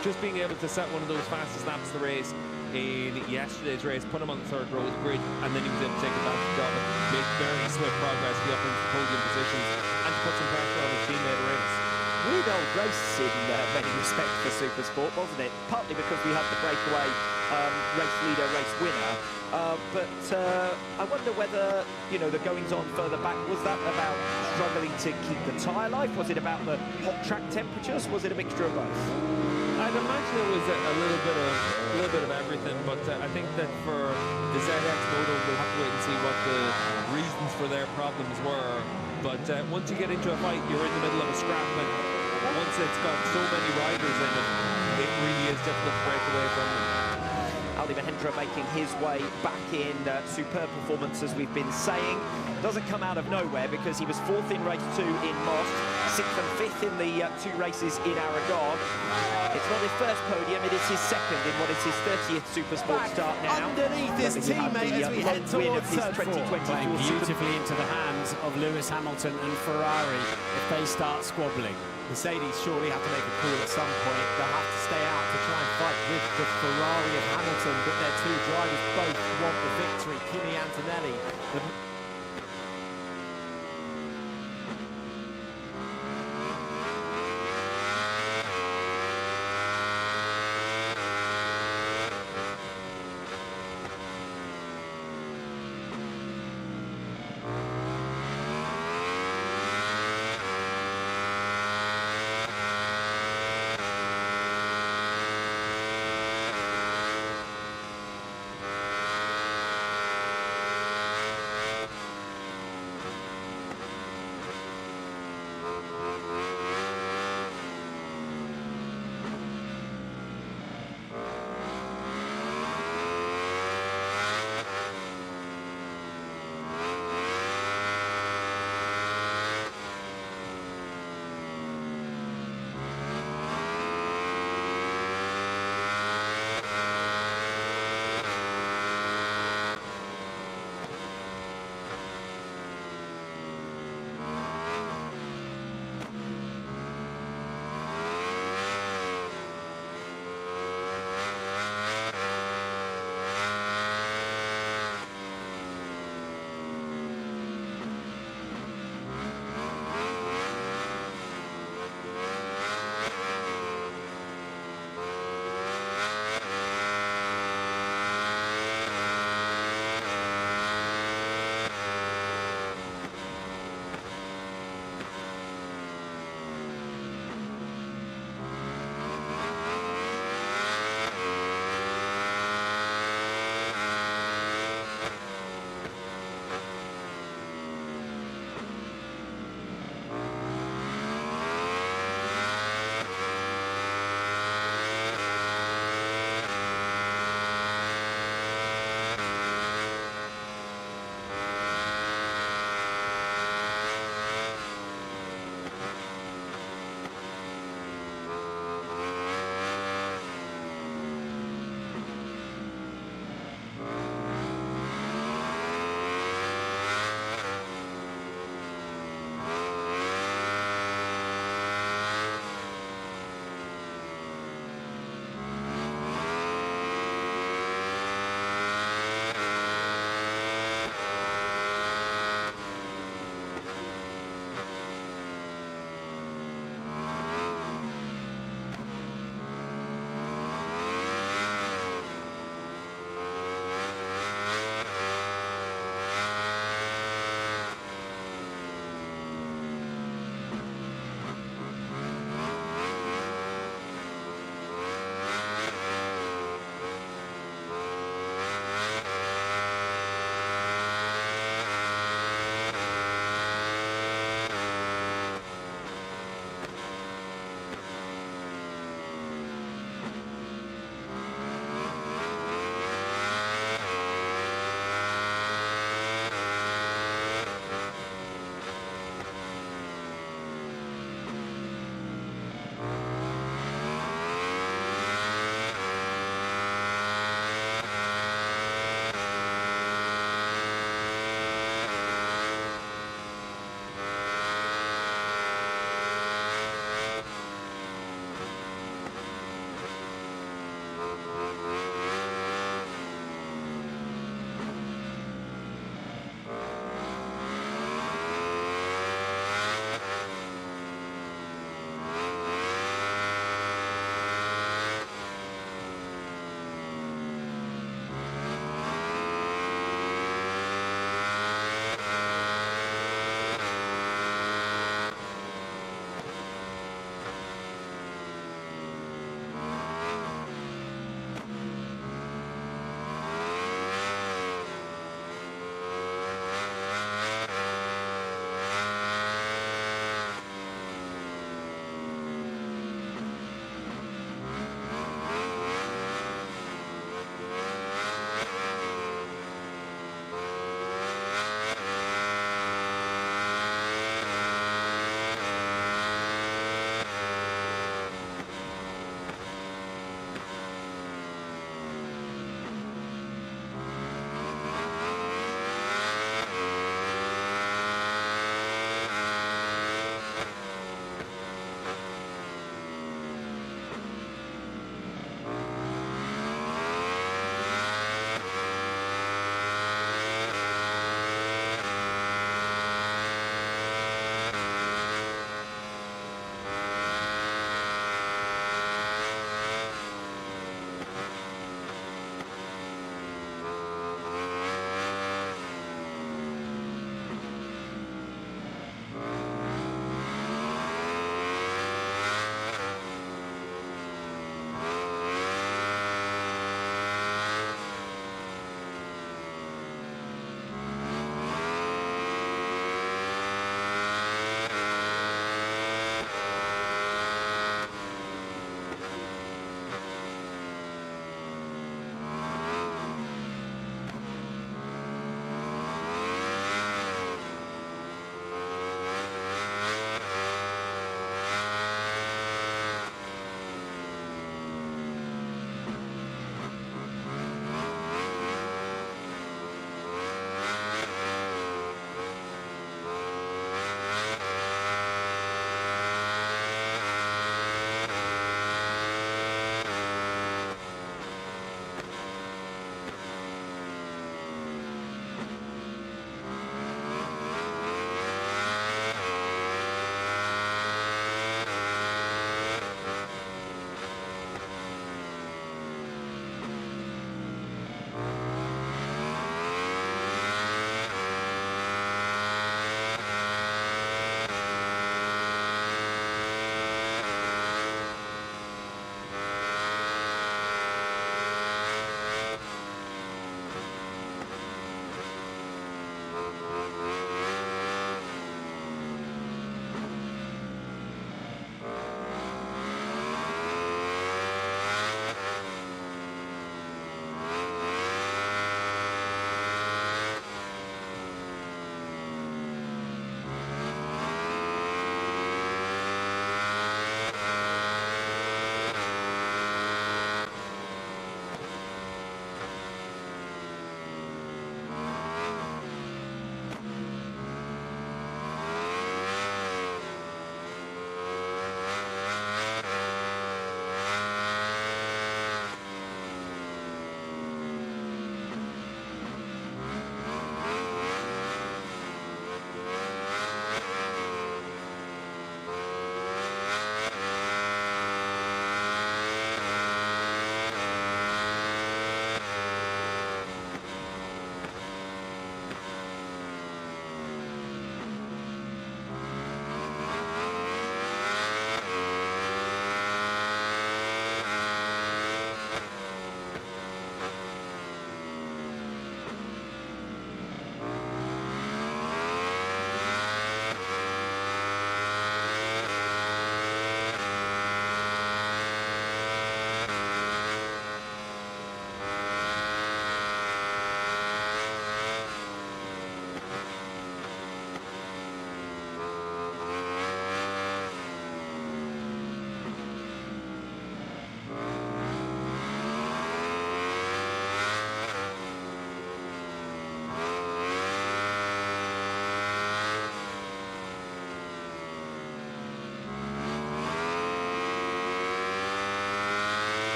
just being able to set one of those fastest laps of the race in yesterday's race, put him on the third row of the grid, and then he was able to take advantage of it, make very swift progress to get up into podium positions, and to put some pressure on his teammate Race. Weird old race in many respects for Supersport, wasn't it? Partly because we had the breakaway race leader, race winner. But I wonder whether, you know, the goings-on further back, was that about struggling to keep the tyre life? Was it about the hot track temperatures? Was it a mixture of both? I'd imagine it was a little bit of everything, but I think that for the ZX Moto, we'll have to wait and see what the reasons for their problems were. But once you get into a fight, you're in the middle of a scrap, and once it's got so many riders in it, it really is difficult to break away from them. Aldi Mahendra making his way back in superb performance, as we've been saying. Doesn't come out of nowhere, because he was 4th in race 2 in Most, 6th and 5th in the 2 races in Aragon. It's not his first podium, it is his second in what is his 30th Supersport start now. Underneath his teammate as we head towards his turn 4. Playing beautifully into the hands of Lewis Hamilton and Ferrari if they start squabbling. Mercedes surely have to make a call at some point. They'll have to stay out to try and fight with the Ferrari of Hamilton, but their two drivers both want the victory. Kimi Antonelli.